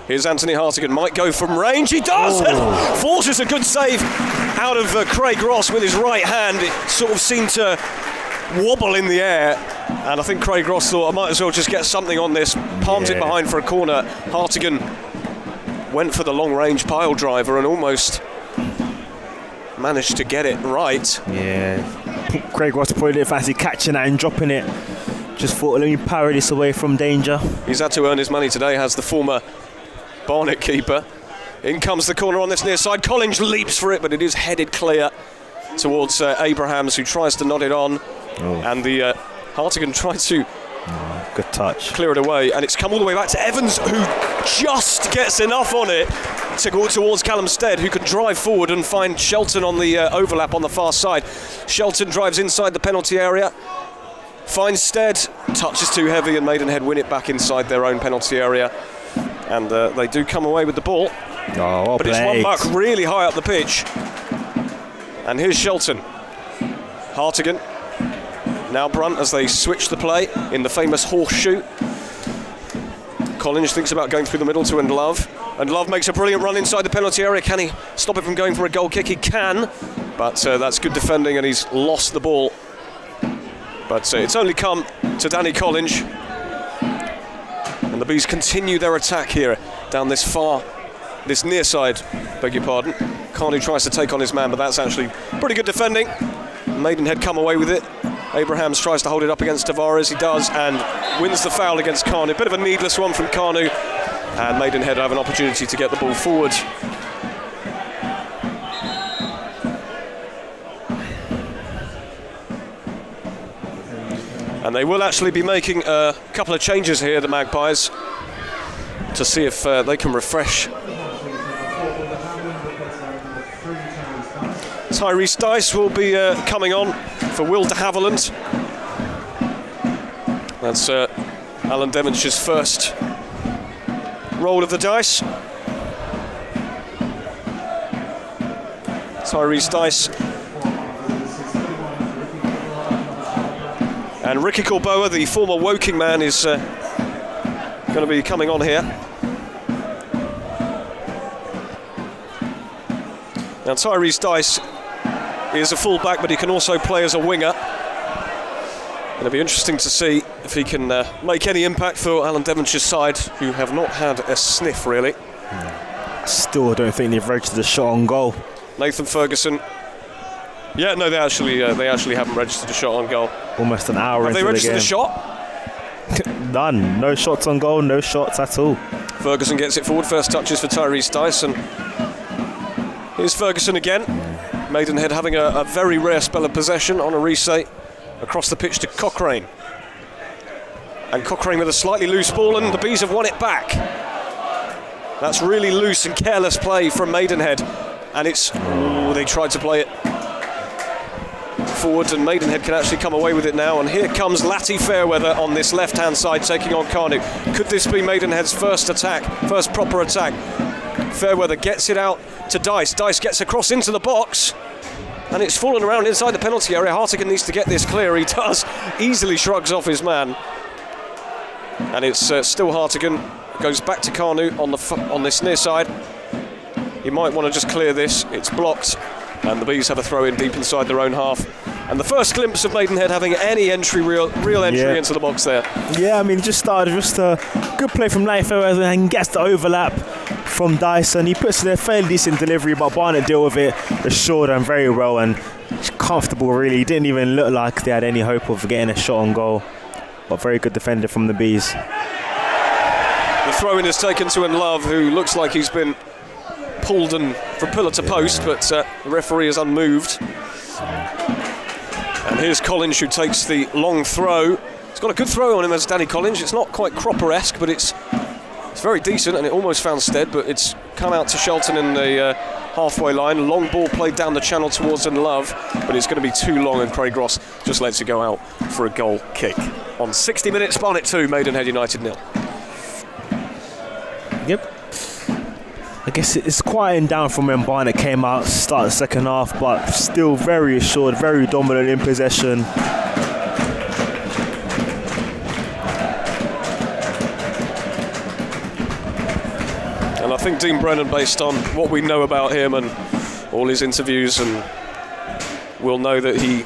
Here's Anthony Hartigan, might go from range, he does! And forces a good save out of Craig Ross with his right hand. It sort of seemed to wobble in the air, and I think Craig Ross thought, I might as well just get something on this. Palmed it behind for a corner. Hartigan went for the long range pile driver and almost managed to get it right. Yeah, Craig Ross probably didn't fancy catching that and dropping it. Just thought, let me parry this away from danger. He's had to earn his money today, has the former Barnet keeper. In comes the corner on this near side. Collins leaps for it, but it is headed clear towards Abrahams, who tries to nod it on. And the Hartigan tried to good touch, clear it away, and it's come all the way back to Evans, who just gets enough on it to go towards Callum Stead, who can drive forward and find Shelton on the overlap on the far side. Shelton drives inside the penalty area, finds Stead, touch is too heavy, and Maidenhead win it back inside their own penalty area. And they do come away with the ball. But it's one back really high up the pitch. And here's Shelton. Hartigan. Now Brunt as they switch the play in the famous horseshoe. Collins thinks about going through the middle to Love. And Love makes a brilliant run inside the penalty area. Can he stop it from going for a goal kick? He can. But that's good defending, and he's lost the ball. But it's only come to Danny Collins. And the Bees continue their attack here down this near side, beg your pardon. Kanu tries to take on his man, but that's actually pretty good defending. Maidenhead come away with it. Abrahams tries to hold it up against Tavares, he does, and wins the foul against Kanu. Bit of a needless one from Kanu, and Maidenhead have an opportunity to get the ball forward. And they will actually be making a couple of changes here, the Magpies, to see if they can refresh. Tyrese Dice will be coming on for Will de Havilland. That's Alan Devonshire's first roll of the dice. Tyrese Dice. And Ricky Corboa, the former Woking man, is going to be coming on here. Now Tyrese Dice is a full-back, but he can also play as a winger. And it'll be interesting to see if he can make any impact for Alan Devonshire's side, who have not had a sniff, really. Still don't think they've registered a shot on goal. Nathan Ferguson. Yeah, no, they actually haven't registered a shot on goal. Almost an hour into the game. Have they registered a shot? None. No shots on goal, no shots at all. Ferguson gets it forward. First touches for Tyrese Dice. And here's Ferguson again. Maidenhead having a very rare spell of possession on a reset across the pitch to Cochrane. And Cochrane with a slightly loose ball, and the Bees have won it back. That's really loose and careless play from Maidenhead. And it's... Oh, they tried to play it forward, and Maidenhead can actually come away with it now. And here comes Lati Fairweather on this left-hand side, taking on Carnu. Could this be Maidenhead's first attack, first proper attack? Fairweather gets it out to Dice. Dice gets across into the box, and it's fallen around inside the penalty area. Hartigan needs to get this clear. He does. Easily shrugs off his man. And it's still Hartigan. Goes back to Carnu on this near side. You might want to just clear this. It's blocked, and the Bees have a throw in deep inside their own half. And the first glimpse of Maidenhead having any real entry into the box there. Yeah, I mean, just started just a good play from Lati Fairweather and gets the overlap from Dyson. He puts in a fairly decent delivery, but Barnet deal with it assured and very well and comfortable, really. It didn't even look like they had any hope of getting a shot on goal, but very good defender from the Bees. The throw-in is taken to Love, who looks like he's been pulled and from pillar to post, but the referee is unmoved. And here's Collins, who takes the long throw. He's got a good throw on him as Danny Collins. It's not quite Cropper-esque, but it's very decent, and it almost found Stead, but it's come out to Shelton in the halfway line. Long ball played down the channel towards Love, but it's going to be too long, and Craig Ross just lets it go out for a goal kick. On 60 minutes, Barnet 2, Maidenhead United 0. Yep. I guess it's quieting down from when Barnet came out, start the second half, but still very assured, very dominant in possession. And I think Dean Brennan, based on what we know about him and all his interviews, and we'll know that he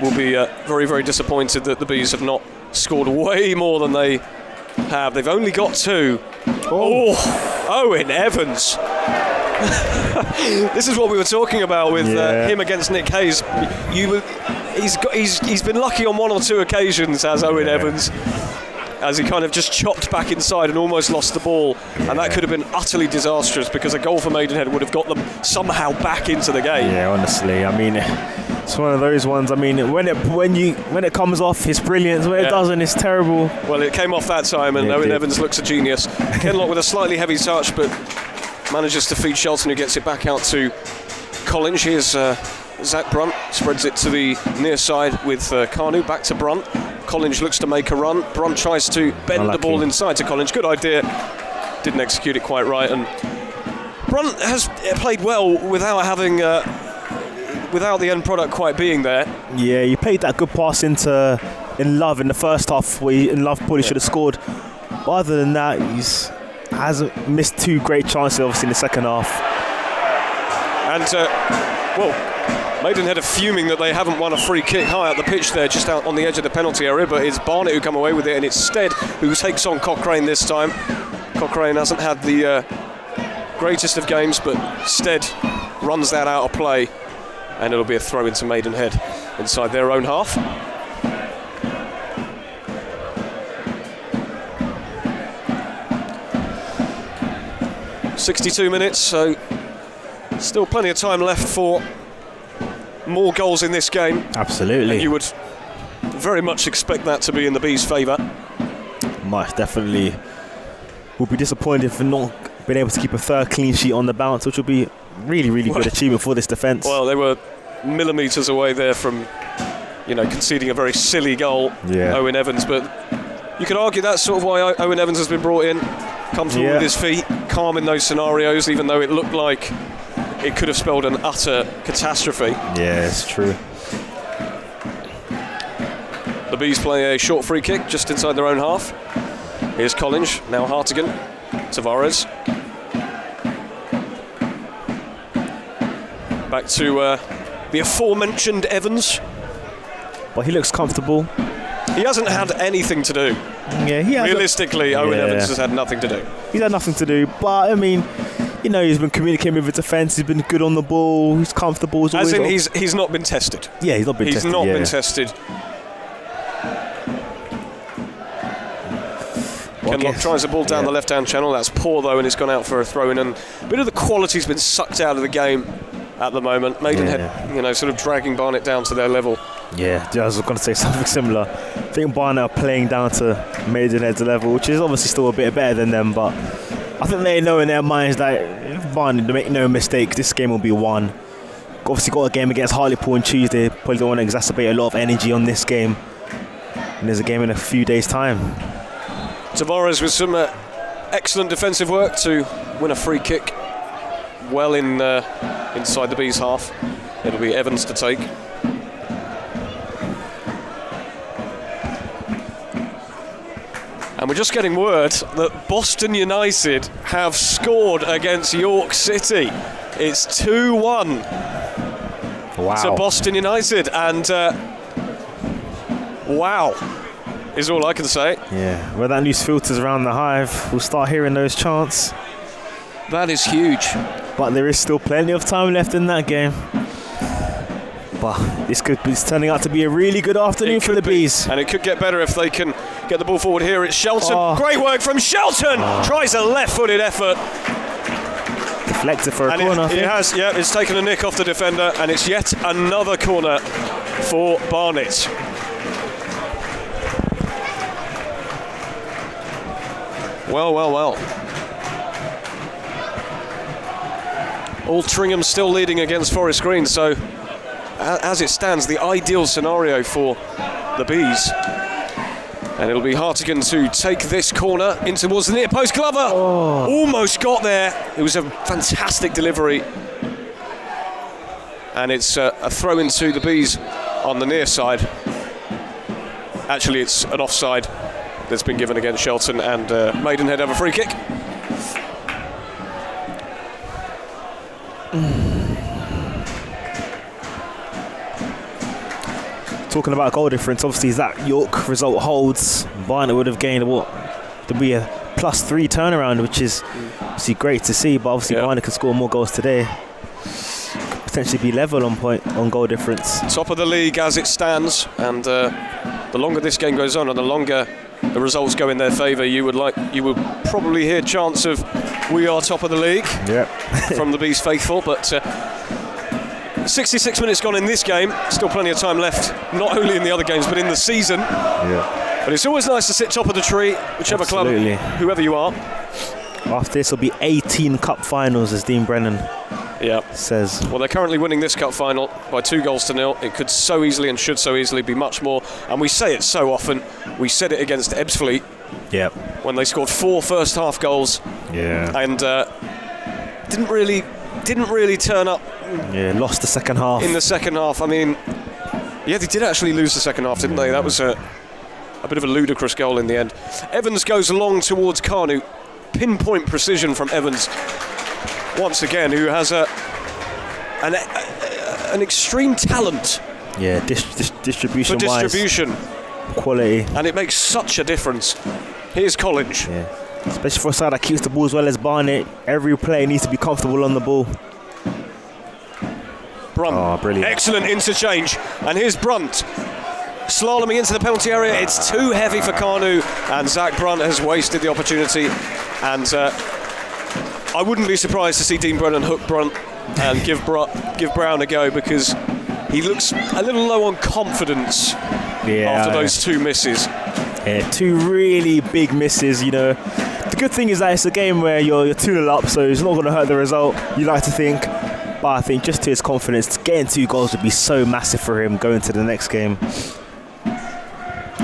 will be very, very disappointed that the Bees have not scored way more than they have. They've only got 2. Owen Evans. This is what we were talking about with him against Nick Hayes. He's been lucky on 1 or 2 occasions, as Owen Evans, as he kind of just chopped back inside and almost lost the ball, and that could have been utterly disastrous, because a goal for Maidenhead would have got them somehow back into the game. Yeah, honestly, I mean, it's one of those ones. I mean, when it comes off, it's brilliant. When it doesn't, it's terrible. Well, it came off that time, and Owen Evans looks a genius. Kenlock with a slightly heavy touch, but manages to feed Shelton, who gets it back out to Collins. Here's Zach Brunt, spreads it to the near side with Carnu, back to Brunt. Collins looks to make a run. Brunt tries to bend the ball inside to Collins. Good idea. Didn't execute it quite right, and Brunt has played well without having without the end product quite being there. Yeah, he played that good pass into Love in the first half, where Love probably should have scored. But other than that, he's hasn't missed 2 great chances, obviously, in the second half. And Maidenhead are fuming that they haven't won a free kick high up the pitch there, just out on the edge of the penalty area, but it's Barnet who come away with it, and it's Stead who takes on Cochrane this time. Cochrane hasn't had the greatest of games, but Stead runs that out of play, and it'll be a throw into Maidenhead inside their own half. .62 minutes, so still plenty of time left for more goals in this game. Absolutely. And you would very much expect that to be in the Bees' favour. Much definitely. We'll be disappointed if we're not been able to keep a 3rd clean sheet on the bounce, which will be really, really good achievement for this defence. Well, they were millimetres away there from, conceding a very silly goal, Owen Evans. But you could argue that's sort of why Owen Evans has been brought in, comfortable with his feet, calm in those scenarios, even though it looked like it could have spelled an utter catastrophe. Yeah, it's true. The Bees play a short free kick just inside their own half. Here's Collins, now Hartigan, Tavares. Back to the aforementioned Evans. But he looks comfortable. He hasn't had anything to do. Yeah, he has. Realistically, Owen Evans has had nothing to do. He's had nothing to do, but I mean, he's been communicating with the defence. He's been good on the ball. He's comfortable. He's not been tested. Yeah, he's not been tested. He's not been tested. Kenlock tries the ball down the left-hand channel. That's poor though, and it's gone out for a throw-in. And a bit of the quality's been sucked out of the game at the moment. Maidenhead, sort of dragging Barnet down to their level Yeah, I was going to say something similar. I think Barnet are playing down to Maidenhead's level, which is obviously still a bit better than them, but I think they know in their minds that if Barnet, to make no mistake, this game will be won. Obviously got a game against Hartlepool on Tuesday, probably don't want to exacerbate a lot of energy on this game. And there's a game in a few days' time. Tavares with some excellent defensive work to win a free kick well inside the Bees' half. It'll be Evans to take. And we're just getting word that Boston United have scored against York City. It's 2-1 to Boston United, and wow is all I can say. Yeah, where that news filters around the hive, we'll start hearing those chants. That is huge. But there is still plenty of time left in that game. But it's turning out to be a really good afternoon for the Bees. And it could get better if they can get the ball forward here. It's Shelton. Great work from Shelton. Tries a left-footed effort. Deflected for a corner. It has, yeah, it's taken a nick off the defender, and it's yet another corner for Barnet. Well. Altrincham still leading against Forest Green, so as it stands, the ideal scenario for the Bees. And it'll be Hartigan to take this corner in towards the near post. Glover almost got there. It was a fantastic delivery. And it's a throw into the Bees on the near side. Actually, it's an offside that's been given against Shelton, and Maidenhead have a free kick. Talking about goal difference, obviously, as that York result holds, Barnet would have gained to be a +3 turnaround, which is obviously great to see. But obviously, Barnet could score more goals today, could potentially be level on goal difference. Top of the league as it stands, and the longer this game goes on, and the longer the results go in their favour, you would probably hear chants of "We are top of the league" from the Bees faithful, but. 66 minutes gone in this game, still plenty of time left, not only in the other games but in the season. Yeah. But it's always nice to sit top of the tree, whichever club, whoever you are. After this will be 18 cup finals, as Dean Brennan says. Well, they're currently winning this cup final by 2-0. It could so easily and should so easily be much more. And we say it so often. We said it against Ebbsfleet when they scored 4 first half goals. And didn't really turn up. Lost the second half. In the second half, I mean, they did actually lose the second half, didn't they? That was a bit of a ludicrous goal in the end. Evans goes long towards Carnu. Pinpoint precision from Evans, once again, who has an extreme talent. Distribution. For distribution. Quality. And it makes such a difference. Here's College. Especially for a side that keeps the ball as well as Barnet. Every player needs to be comfortable on the ball. Brunt. Brilliant. Excellent interchange. And here's Brunt. Slaloming into the penalty area. It's too heavy for Carnu. And Zach Brunt has wasted the opportunity. And I wouldn't be surprised to see Dean Brennan hook Brunt and give Brown a go, because he looks a little low on confidence after those 2 misses. 2 really big misses, The good thing is that it's a game where you're 2-0 up, so it's not going to hurt the result, you like to think. But I think just to his confidence, getting 2 goals would be so massive for him going to the next game.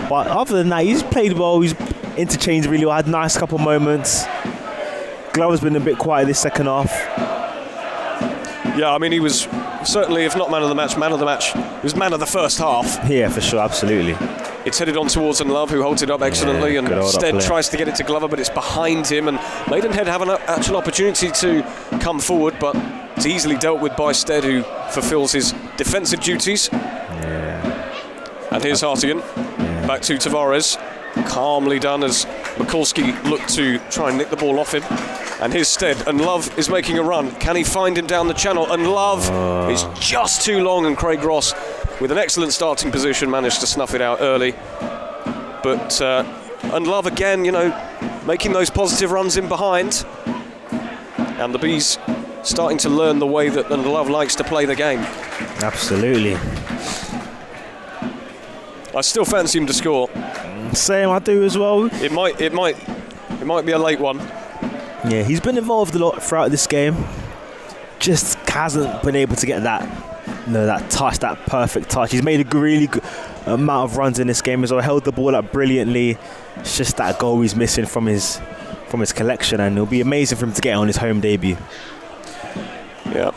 But other than that, he's played well, he's interchanged really well, had a nice couple moments. Glover's been a bit quiet this second half. Yeah, I mean, he was certainly, if not man of the match, he was man of the first half. Yeah, for sure, absolutely. It's headed on towards Love, who holds it up excellently, and Stead tries to get it to Glover, but it's behind him, and Maidenhead have an actual opportunity to come forward, but it's easily dealt with by Stead, who fulfills his defensive duties. And here's Hartigan, back to Tavares, calmly done as Mikulski looked to try and nick the ball off him. And here's Stead, and Love is making a run. Can he find him down the channel? And Love is just too long, and Craig Ross, with an excellent starting position, managed to snuff it out early. But and Love again, making those positive runs in behind. And the Bees starting to learn the way that Love likes to play the game. Absolutely. I still fancy him to score. Same, I do as well. It might be a late one. Yeah, he's been involved a lot throughout this game. Just hasn't been able to get that touch, that perfect touch. He's made a really good amount of runs in this game as well. Held the ball up brilliantly. It's just that goal he's missing from his collection, and it'll be amazing for him to get on his home debut. Yeah.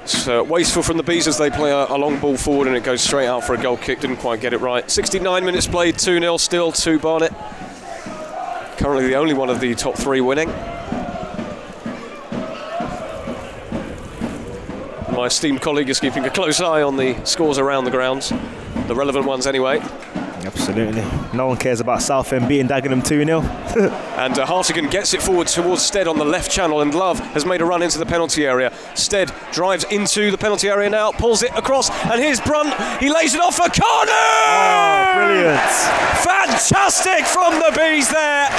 It's wasteful from the Bees as they play a long ball forward, and it goes straight out for a goal kick. Didn't quite get it right. 69 minutes played, 2-0 still to Barnet. Currently the only one of the top three winning. My esteemed colleague is keeping a close eye on the scores around the grounds, the relevant ones anyway. Absolutely. No one cares about Southend beating Dagenham 2-0. And Hartigan gets it forward towards Stead on the left channel, and Love has made a run into the penalty area. Stead drives into the penalty area now, pulls it across, and here's Brunt. He lays it off for Carnu! Oh, brilliant. Fantastic from the Bees there.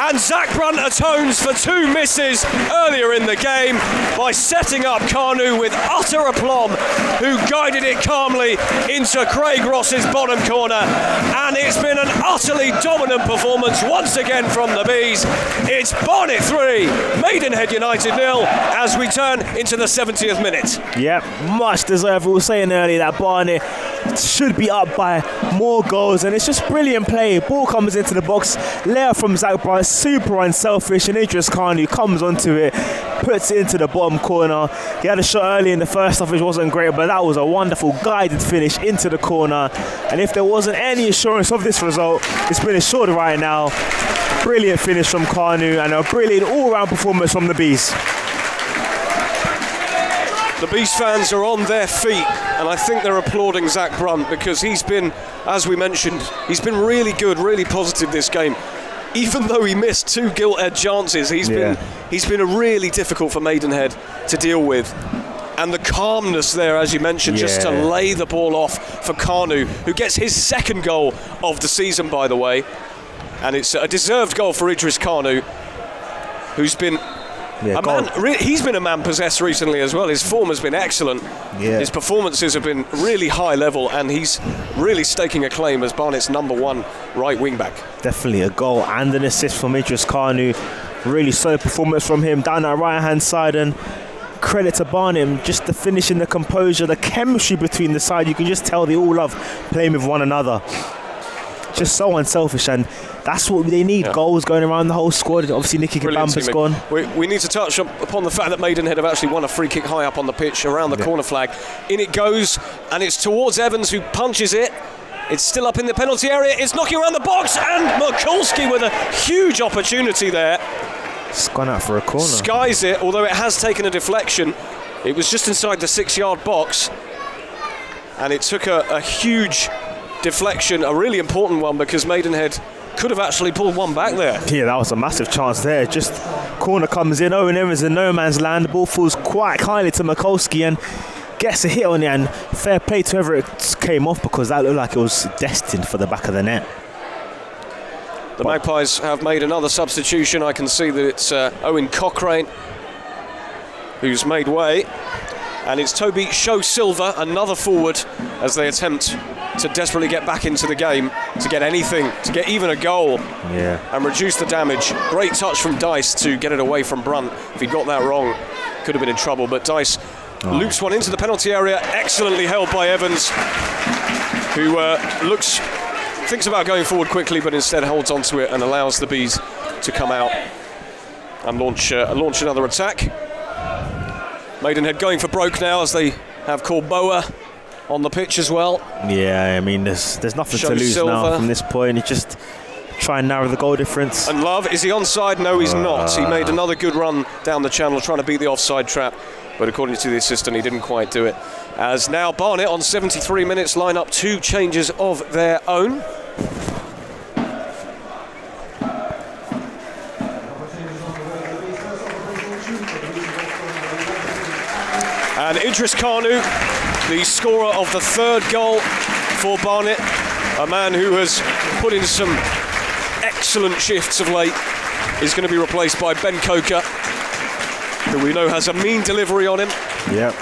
And Zach Brunt atones for two misses earlier in the game by setting up Carnu with utter aplomb, who guided it calmly into Craig Ross's bottom corner. And it's been an utterly dominant performance once again from the Bees. It's Barnet 3, Maidenhead United 0 as we turn into the 70th minute. Yep, much deserved. We were saying earlier that Barnet should be up by more goals, and it's just brilliant play. Ball comes into the box, layer from Zach Brunt, super unselfish, and Idris Khan, who comes onto it, puts it into the bottom corner. He had a shot early in the first half which wasn't great, but that was a wonderful guided finish into the corner. And if there wasn't any assurance of this result, it's been assured right now. Brilliant finish from Carnu and a brilliant all-round performance from the Bees. The Bees fans are on their feet, and I think they're applauding Zach Brunt because he's been, as we mentioned, he's been really good, really positive this game. Even though he missed two gilt-edged chances, he's been really difficult for Maidenhead to deal with. And the calmness there, as you mentioned, just to lay the ball off for Carnu, who gets his second goal of the season, by the way. And it's a deserved goal for Idris Carnu, who's been he's been a man possessed recently as well. His form has been excellent. Yeah. His performances have been really high level, and he's really staking a claim as Barnet's #1 right wing back. Definitely a goal and an assist from Idris Carnu. Really solid performance from him down that right hand side, and credit to Barnet, just the finishing, the composure, the chemistry between the side. You can just tell they all love playing with one another. Just so unselfish, and that's what they need. Goals going around the whole squad. Obviously Nicky Kabamba's gone. We need to touch upon the fact that Maidenhead have actually won a free kick high up on the pitch around the corner flag. In it goes, and it's towards Evans, who punches it. It's still up in the penalty area. It's knocking around the box, and Mikulski with a huge opportunity there. It's gone out for a corner. Skies it, although it has taken a deflection. It was just inside the 6-yard box, and it took a huge deflection, a really important one, because Maidenhead could have actually pulled one back there. Yeah, that was a massive chance there. Just corner comes in, Owen Evans in no man's land. The ball falls quite highly to Mikulski and gets a hit on it, and fair play to whoever it came off, because that looked like it was destined for the back of the net. The Magpies have made another substitution. I can see that it's Owen Cochrane who's made way, and it's Toby Show Silva, another forward, as they attempt to desperately get back into the game, to get anything, to get even a goal and reduce the damage. Great touch from Dice to get it away from Brunt. If he got that wrong, could have been in trouble, but Dice loops one into the penalty area, excellently held by Evans, who thinks about going forward quickly, but instead holds onto it and allows the Bees to come out and launch another attack. Maidenhead going for broke now, as they have Corboa on the pitch as well. Yeah, I mean, there's nothing to lose now from this point. It's just try and narrow the goal difference. And Love, is he onside? No, he's not. He made another good run down the channel trying to beat the offside trap, but according to the assistant, he didn't quite do it. As now Barnet on 73 minutes line up two changes of their own. And Idris Carnu, the scorer of the third goal for Barnet, a man who has put in some excellent shifts of late, is going to be replaced by Ben Coker, who we know has a mean delivery on him. Yeah,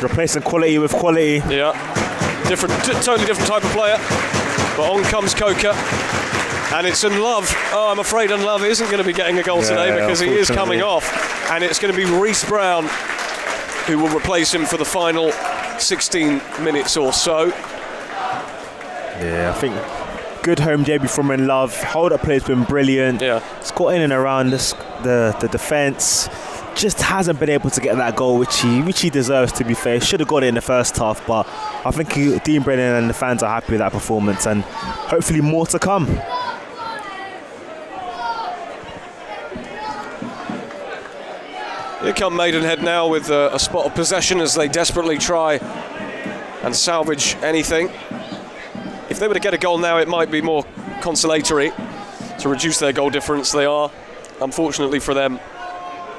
replacing quality with quality. Yeah. totally different type of player. But on comes Coker. And it's Unlove. Oh, I'm afraid Unlove isn't going to be getting a goal today because he is coming off. And it's going to be Reece Brown who will replace him for the final 16 minutes or so. Yeah, I think good home debut from Unlove. Hold-up play's been brilliant. Yeah. He's got in and around the defence. Just hasn't been able to get that goal, which he deserves, to be fair. Should have got it in the first half, but I think Dean Brennan and the fans are happy with that performance, and hopefully more to come. Here come Maidenhead now with a spot of possession as they desperately try and salvage anything. If they were to get a goal now, it might be more consolatory to reduce their goal difference. They are, unfortunately for them,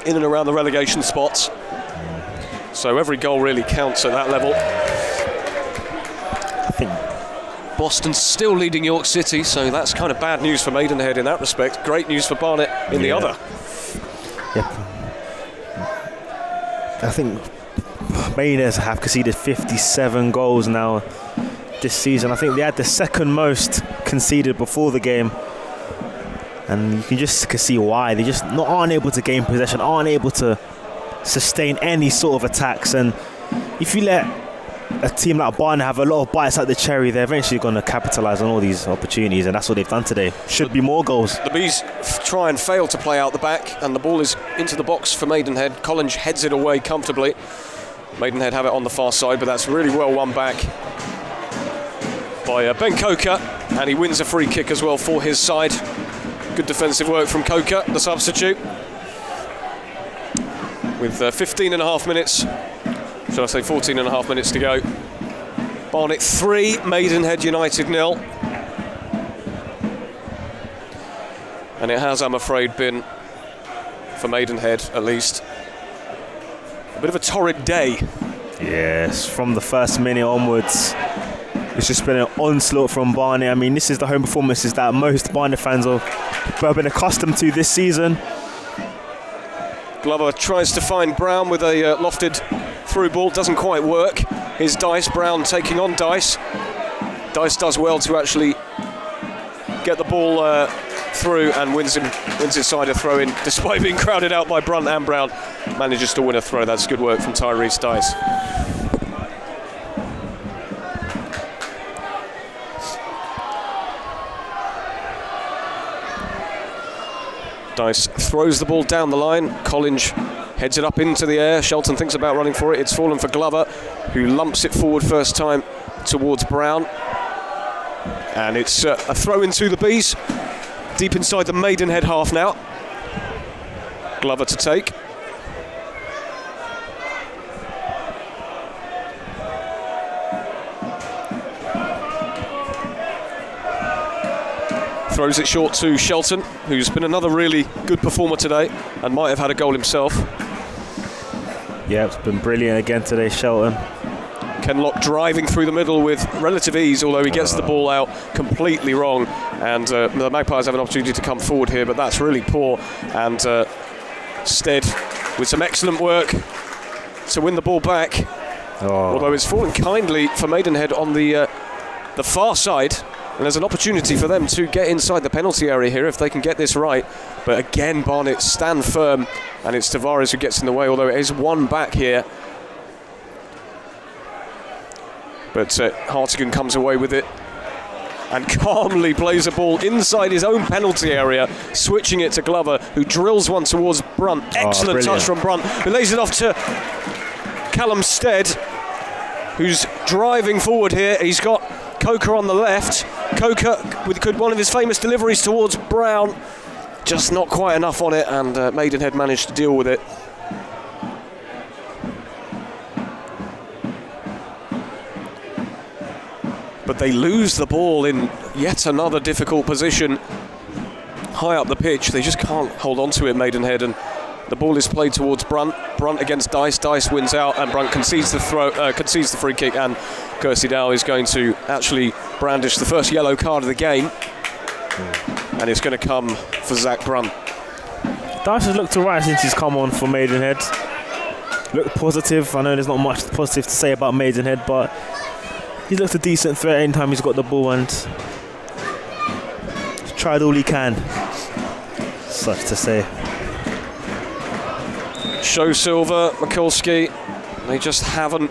in and around the relegation spots. So every goal really counts at that level. I think Boston's still leading York City, so that's kind of bad news for Maidenhead in that respect. Great news for Barnet in the other. Yep. I think Maidenhead have conceded 57 goals now this season. I think they had the second most conceded before the game, and you can just see why. They just aren't able to gain possession, aren't able to sustain any sort of attacks. And if you let a team like Barnet have a lot of bites at the cherry, they're eventually going to capitalise on all these opportunities, and that's what they've done today. Should be more goals. The Bees try and fail to play out the back, and the ball is into the box for Maidenhead. Collins heads it away comfortably. Maidenhead have it on the far side, but that's really well won back by Ben Coker, and he wins a free kick as well for his side. Good defensive work from Coker, the substitute. With 15 and a half minutes, should I say 14 and a half minutes to go. Barnet 3, Maidenhead United 0. And it has, I'm afraid, been, for Maidenhead at least, a bit of a torrid day. Yes, from the first minute onwards, it's just been an onslaught from Barnet. I mean, this is the home performances that most Barnet fans have been accustomed to this season. Glover tries to find Brown with a lofted through ball, doesn't quite work. Here's Dice, Brown taking on Dice. Dice does well to actually get the ball through and wins his side a throw in, despite being crowded out by Brunt, and Brown manages to win a throw. That's good work from Tyrese Dice. Dice throws the ball down the line. Collins heads it up into the air. Shelton thinks about running for it. It's fallen for Glover, who lumps it forward first time towards Brown. And it's a throw into the Bees, deep inside the Maidenhead half now. Glover to take. Throws it short to Shelton, who's been another really good performer today and might have had a goal himself. Yeah, it's been brilliant again today, Shelton. Kenlock driving through the middle with relative ease, although he gets the ball out completely wrong. And the Magpies have an opportunity to come forward here, but that's really poor. And Stead with some excellent work to win the ball back. Although it's fallen kindly for Maidenhead on the far side. And there's an opportunity for them to get inside the penalty area here if they can get this right. But again, Barnet stand firm, and it's Tavares who gets in the way, although it is one back here. But Hartigan comes away with it and calmly plays a ball inside his own penalty area, switching it to Glover, who drills one towards Brunt. Excellent touch from Brunt, who lays it off to Callum Stead, who's driving forward here. He's got Coker on the left. Coker with one of his famous deliveries towards Brown. Just not quite enough on it, and Maidenhead managed to deal with it. But they lose the ball in yet another difficult position high up the pitch. They just can't hold on to it, Maidenhead, and the ball is played towards Brunt. Brunt against Dice. Dice wins out, and Brunt concedes the free kick, and Kirsty Dow is going to actually brandish the first yellow card of the game, and it's going to come for Zach Brunt. Dice has looked alright since he's come on for Maidenhead. Looked positive. I know there's not much positive to say about Maidenhead, but He looks a decent threat anytime he's got the ball and he's tried all he can. Such to say. Show Silver, Mikulski, they just haven't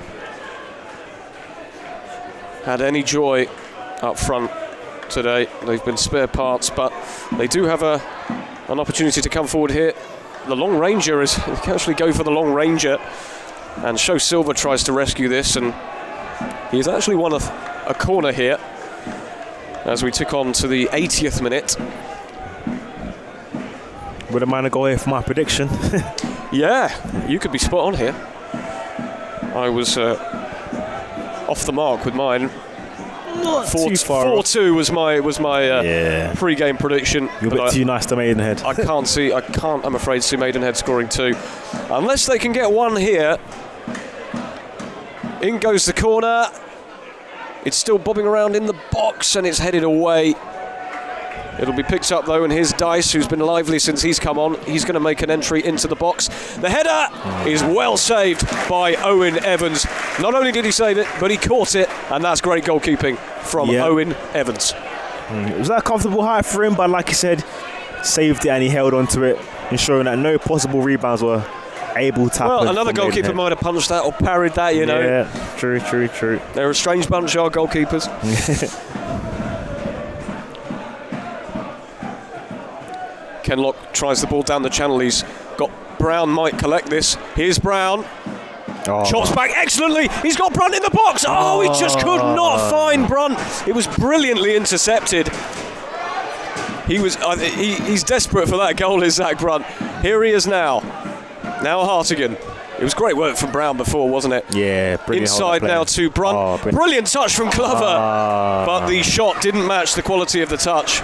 had any joy up front today. They've been spare parts, but they do have an opportunity to come forward here. The long ranger is, they can actually go for the long ranger, and Show Silver tries to rescue this, and he's actually won a corner here as we tick on to the 80th minute. Would a man go here for my prediction? Yeah, you could be spot on here. I was off the mark with mine. Not too far. 4-2 was my pre-game prediction. You're a bit too nice to Maidenhead. I can't, I'm afraid, see Maidenhead scoring 2. Unless they can get one here. In goes the corner. It's still bobbing around in the box and it's headed away. It'll be picked up though, and here's Dice, who's been lively since he's come on. He's going to make an entry into the box. The header is well saved by Owen Evans. Not only did he save it, but he caught it, and that's great goalkeeping from Owen Evans. It was a comfortable height for him, but like you said, saved it and he held on to it, ensuring that no possible rebounds were able to happen. Well, another goalkeeper might have punched that or parried that, you know. Yeah, true. They're a strange bunch, our goalkeepers. Kenlock tries the ball down the channel. He's got Brown, might collect this. Here's Brown. Chops back excellently. He's got Brunt in the box. He just could not find Brunt. It was brilliantly intercepted. He's desperate for that goal, is Zach Brunt. Here he is now. Now Hartigan. It was great work from Brown before, wasn't it? Yeah, brilliant. Inside now to Brunt. Brilliant touch from Glover. But the shot didn't match the quality of the touch.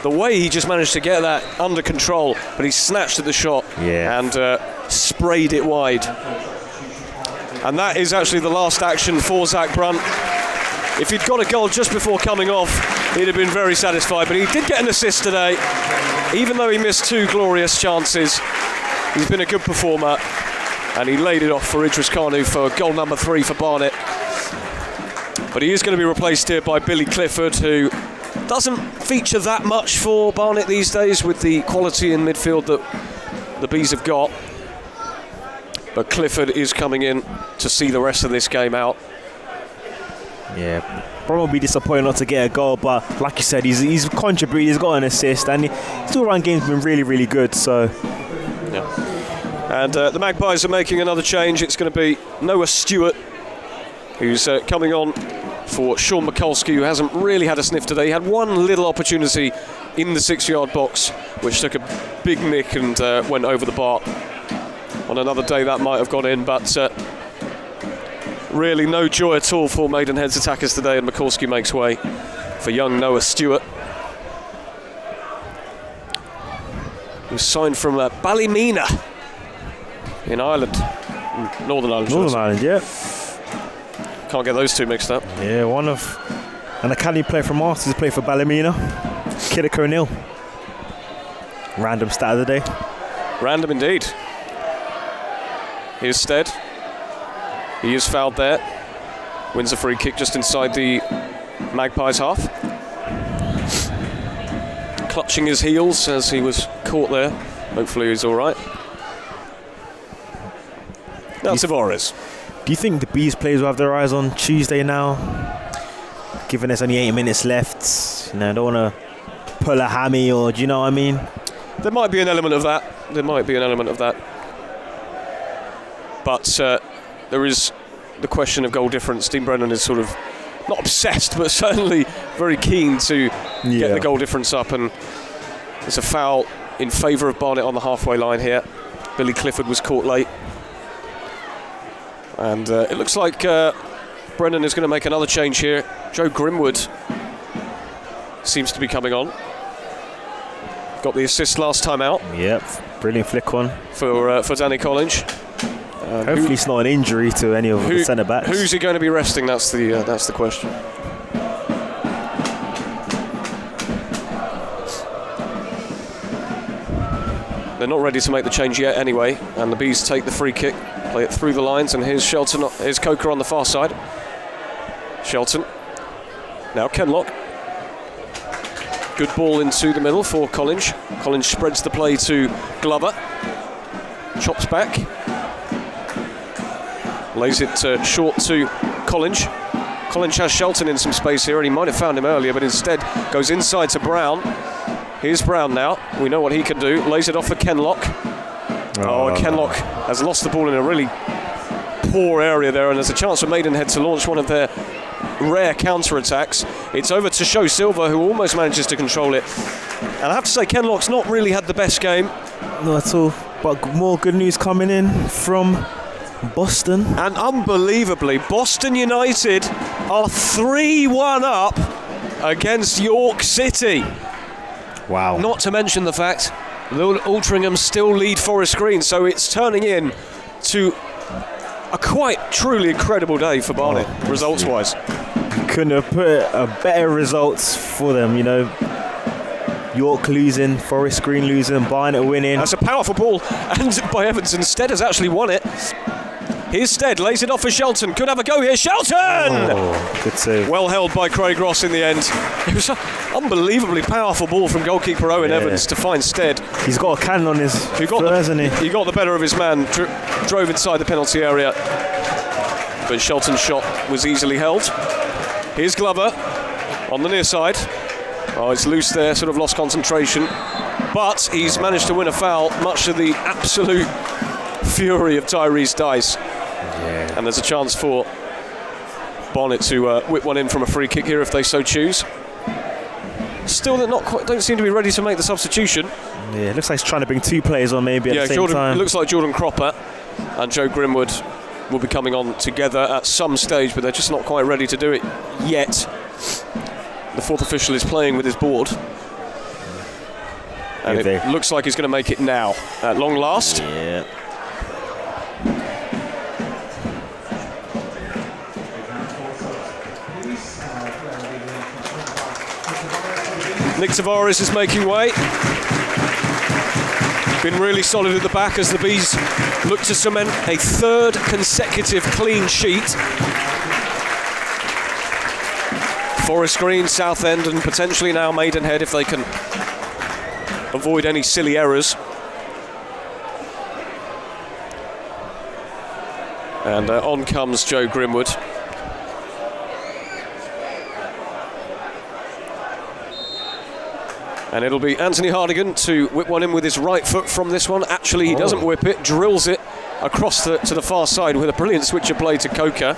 The way he just managed to get that under control, but he snatched at the shot and sprayed it wide. And that is actually the last action for Zach Brunt. If he'd got a goal just before coming off, he'd have been very satisfied. But he did get an assist today, even though he missed 2 glorious chances. He's been a good performer, and he laid it off for Idris Kanu for goal number 3 for Barnet. But he is going to be replaced here by Billy Clifford, who doesn't feature that much for Barnet these days with the quality in midfield that the Bees have got. But Clifford is coming in to see the rest of this game out. Yeah, probably disappointed not to get a goal, but like you said, he's contributed, he's got an assist, and his all-round game's been really, really good. So, and the Magpies are making another change. It's going to be Noah Stewart, who's coming on for Sean Mikulski, who hasn't really had a sniff today. He had one little opportunity in the 6-yard box, which took a big nick and went over the bar. On another day that might have gone in, but really no joy at all for Maidenhead's attackers today, and Mikulski makes way for young Noah Stewart, who's signed from Ballymena in Ireland, Northern Ireland. Northern Ireland, yeah. Can't get those two mixed up. Yeah, an academy player from Masters played for Ballymena, Kiddick O'Neill. Random stat of the day. Random indeed. Here's Stead. He is fouled there. Wins a free kick just inside the Magpies half. Clutching his heels as he was caught there. Hopefully he's all right. Now Tavares. Do you think the Bees players will have their eyes on Tuesday now? Given there's only 8 minutes left, don't want to pull a hammy, or do you know what I mean? There might be an element of that. But there is the question of goal difference. Dean Brennan is sort of not obsessed, but certainly very keen to get the goal difference up. And there's a foul in favour of Barnet on the halfway line here. Billy Clifford was caught late. And it looks like Brennan is going to make another change here. Joe Grimwood seems to be coming on. Got the assist last time out. Yep, brilliant flick on for Danny Collins. Hopefully it's not an injury to any of the centre backs. Who's he going to be resting? That's the question. They're not ready to make the change yet anyway, and the Bees take the free kick, play it through the lines, and here's Shelton, here's Coker on the far side. Shelton Now Kenlock. Good ball into the middle for Collins. Collins spreads the play to Glover. Chops back. Lays it short to Collins. Collins has Shelton in some space here, and he might have found him earlier, but instead goes inside to Brown. Here's Brown now. We know what he can do. Lays it off for Kenlock. And Kenlock has lost the ball in a really poor area there, and there's a chance for Maidenhead to launch one of their rare counter-attacks. It's over to Show Silver, who almost manages to control it. And I have to say, Kenlock's not really had the best game. Not at all. But more good news coming in from Boston. And unbelievably, Boston United are 3-1 up against York City. Wow. Not to mention the fact that Altrincham still lead Forest Green, so it's turning in to a quite truly incredible day for Barnet, results-wise. Couldn't have put a better results for them, you know. York losing, Forest Green losing, Barnet winning. That's a powerful ball, and by Evans, and Stead has actually won it. Here's Stead, lays it off for Shelton. Could have a go here, Shelton! Oh, good save. Well held by Craig Ross in the end. It was an unbelievably powerful ball from goalkeeper Owen Evans to find Stead. He's got a cannon on his foot, hasn't he? He got the better of his man, drove inside the penalty area. But Shelton's shot was easily held. Here's Glover on the near side. Oh, it's loose there, sort of lost concentration. But he's managed to win a foul, much to the absolute fury of Tyrese Dice. Yeah. And there's a chance for Barnet to whip one in from a free kick here if they so choose. Still, they're not quite, don't seem to be ready to make the substitution. Yeah, it looks like he's trying to bring two players on maybe at the same time. It looks like Jordan Cropper and Joe Grimwood will be coming on together at some stage, but they're just not quite ready to do it yet. The fourth official is playing with his board. And it looks like he's going to make it now, at long last. Yeah. Nick Tavares is making way. Been really solid at the back as the Bees look to cement a third consecutive clean sheet. Forest Green, Southend and potentially now Maidenhead if they can avoid any silly errors. And on comes Joe Grimwood. And it'll be Anthony Hardigan to whip one in with his right foot from this one. Actually, he doesn't whip it, drills it across to the far side with a brilliant switch of play to Coker.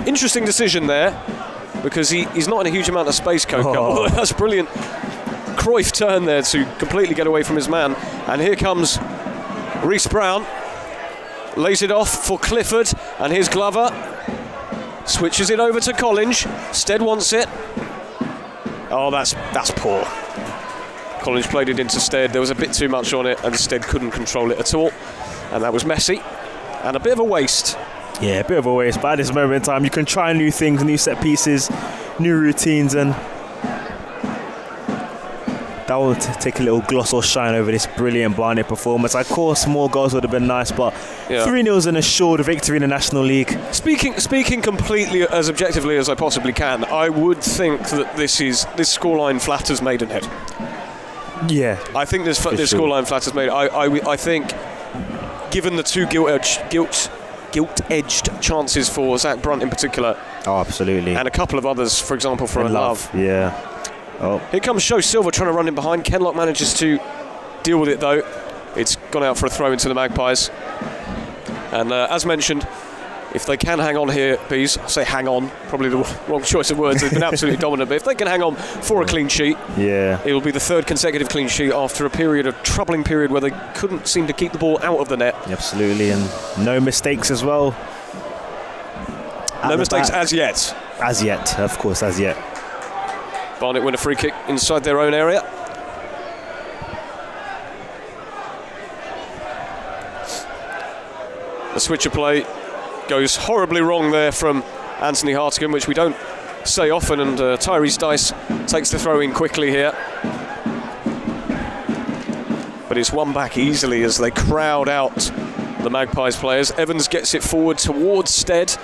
Interesting decision there, because he's not in a huge amount of space, Coker. Oh, that's brilliant. Cruyff turn there to completely get away from his man. And here comes Reece Brown. Lays it off for Clifford. And here's Glover. Switches it over to Collins. Stead wants it. Oh, that's poor. Collins played it into Stead. There was a bit too much on it, and Stead couldn't control it at all. And that was messy. And a bit of a waste. Yeah, a bit of a waste. But at this moment in time, you can try new things, new set pieces, new routines, and that will take a little gloss or shine over this brilliant Barnet performance. Of course, more goals would have been nice, but 3-0 is an assured victory in the National League. Speaking completely as objectively as I possibly can, I would think that this scoreline flatters Maidenhead. Yeah, I think this scoreline flatters Maidenhead. I think, given the two guilt-edged chances for Zach Brunt in particular. Oh, absolutely. And a couple of others, for example, for Love. Yeah. Oh. Here comes Show Silver trying to run in behind. Kenlock manages to deal with it though. It's gone out for a throw into the Magpies. And as mentioned, if they can hang on here, Bees, I say hang on, probably the wrong choice of words, they've been absolutely dominant, but if they can hang on for a clean sheet, it will be the third consecutive clean sheet after a troubling period where they couldn't seem to keep the ball out of the net. Absolutely, and no mistakes as well. No mistakes as yet. As yet, of course, as yet. Barnet win a free kick inside their own area. The switch of play goes horribly wrong there from Anthony Hartigan, which we don't say often, and Tyrese Dice takes the throw in quickly here. But it's won back easily as they crowd out the Magpies players. Evans gets it forward towards Stead.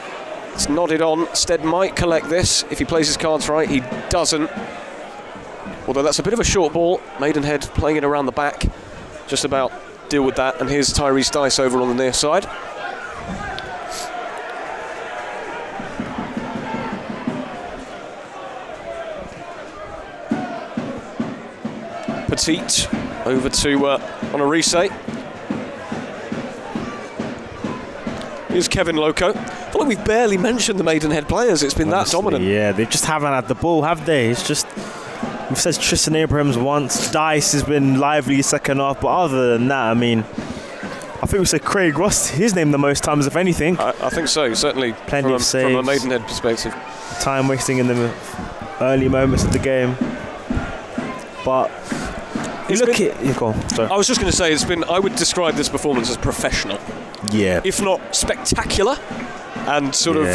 It's nodded on. Stead might collect this if he plays his cards right. He doesn't. Although that's a bit of a short ball. Maidenhead playing it around the back. Just about deal with that. And here's Tyrese Dice over on the near side. Petit over to Honorise. Here's Kevin Loco. I feel like we've barely mentioned the Maidenhead players. It's been honestly, that dominant. Yeah, they just haven't had the ball, have they? It's just, we've said Tristan Abrahams once. Dice has been lively second half, but other than that, I mean, I think we said Craig Ross, his name the most times, if anything. I think so, certainly. Plenty of saves. From a Maidenhead perspective. Time wasting in the early moments of the game. But you look at... You go on, sorry. I was just going to say, I would describe this performance as professional. Yeah. If not spectacular and sort of,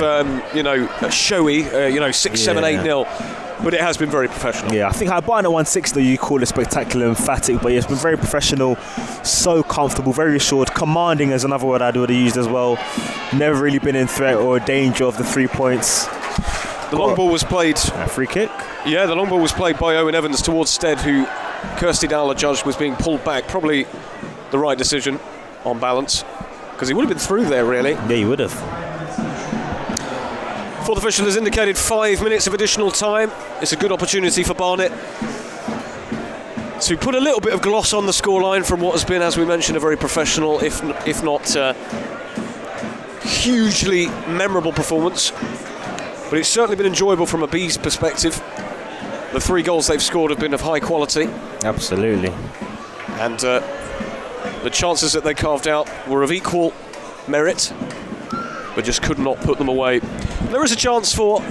showy, 6, 7, 8-0. But it has been very professional. Yeah, I think at Barnet 1-6 though, you call it spectacular and emphatic, but yeah, it's been very professional, so comfortable, very assured, commanding is another word I would have used as well. Never really been in threat or danger of the 3 points. The long ball was played. A free kick? Yeah, the long ball was played by Owen Evans towards Stead, who Kirsty Dowler judged was being pulled back. Probably the right decision on balance, because he would have been through there, really. Yeah, he would have. Fourth official has indicated 5 minutes of additional time. It's a good opportunity for Barnet to put a little bit of gloss on the scoreline from what has been, as we mentioned, a very professional, if not hugely memorable performance. But it's certainly been enjoyable from a B's perspective. The 3 goals they've scored have been of high quality. Absolutely. And the chances that they carved out were of equal merit, but just could not put them away. There is a chance for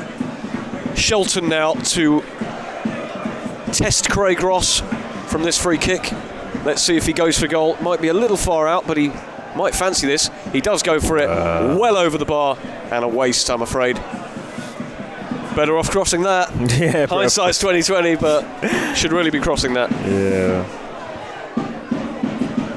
Shelton now to test Craig Ross from this free kick. Let's see if he goes for goal. Might be a little far out, but he might fancy this. He does go for it, well over the bar, and a waste, I'm afraid. Better off crossing that. Yeah, hindsight's 2020, but should really be crossing that.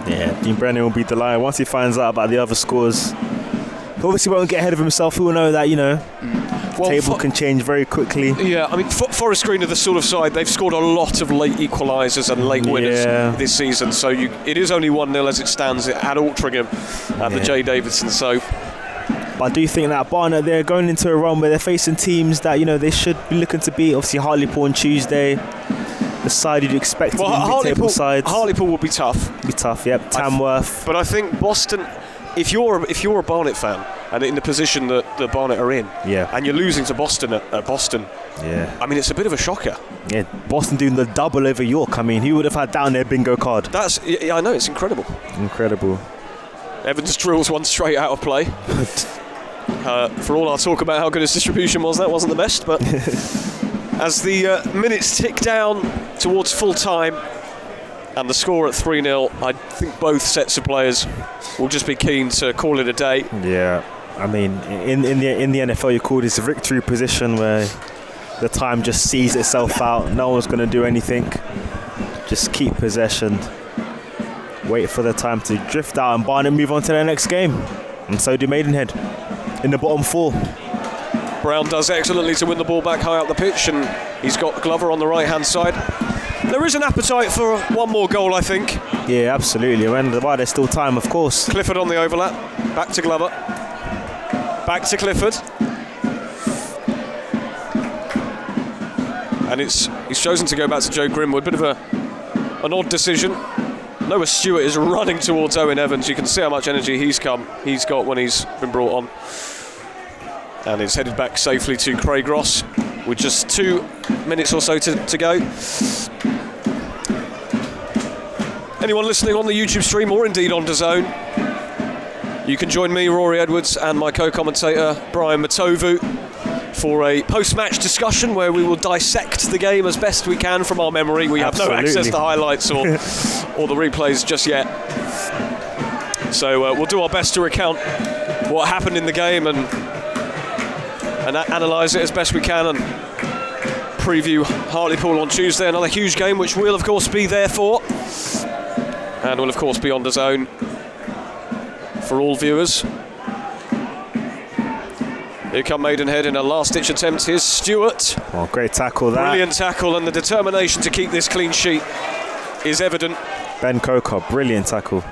Yeah, Dean Brennan will be delighted once he finds out about the other scores. He obviously won't get ahead of himself. He will know that, the table can change very quickly. Yeah, I mean, Forest Green are the sort of side, they've scored a lot of late equalisers and late winners this season, so it is only 1-0 as it stands at Altrincham at the J. Davidson, so... But I do think that Barnet, they're going into a run where they're facing teams that, they should be looking to beat. Obviously, Hartlepool on Tuesday. The side you'd expect to be mid-table sides. Hartlepool will be tough. Yep. Tamworth. But I think Boston, if you're a Barnet fan and in the position that the Barnet are in, and you're losing to Boston at Boston, I mean, it's a bit of a shocker. Yeah, Boston doing the double over York. I mean, who would have had that on their bingo card? I know, it's incredible. Evans drills one straight out of play. For all our talk about how good his distribution was, that wasn't the best, but as the minutes tick down towards full time and the score at 3-0, I think both sets of players will just be keen to call it a day. Yeah, I mean, in the NFL, you call this a victory position where the time just sees itself out. No one's going to do anything. Just keep possession. Wait for the time to drift out and Barnet move on to their next game. And so do Maidenhead in the bottom 4. Brown does excellently to win the ball back high up the pitch, and he's got Glover on the right-hand side. There is an appetite for one more goal, I think. Yeah, absolutely. And while there's still time, of course. Clifford on the overlap. Back to Glover. Back to Clifford. And he's chosen to go back to Joe Grimwood. Bit of an odd decision. Noah Stewart is running towards Owen Evans. You can see how much energy he's got when he's been brought on. And it's headed back safely to Craig Ross with just 2 minutes or so to go. Anyone listening on the YouTube stream or indeed on DAZN, you can join me, Rory Edwards, and my co-commentator Brian Matovu for a post-match discussion where we will dissect the game as best we can from our memory. We have no access to highlights or the replays just yet. So we'll do our best to recount what happened in the game and analyse it as best we can and preview Hartlepool on Tuesday, another huge game which we'll of course be there for, and will of course be on DAZN for all viewers. Here come Maidenhead in a last-ditch attempt. Here's Stewart. Oh, great tackle that. Brilliant tackle, and the determination to keep this clean sheet is evident. Ben Coker, brilliant tackle.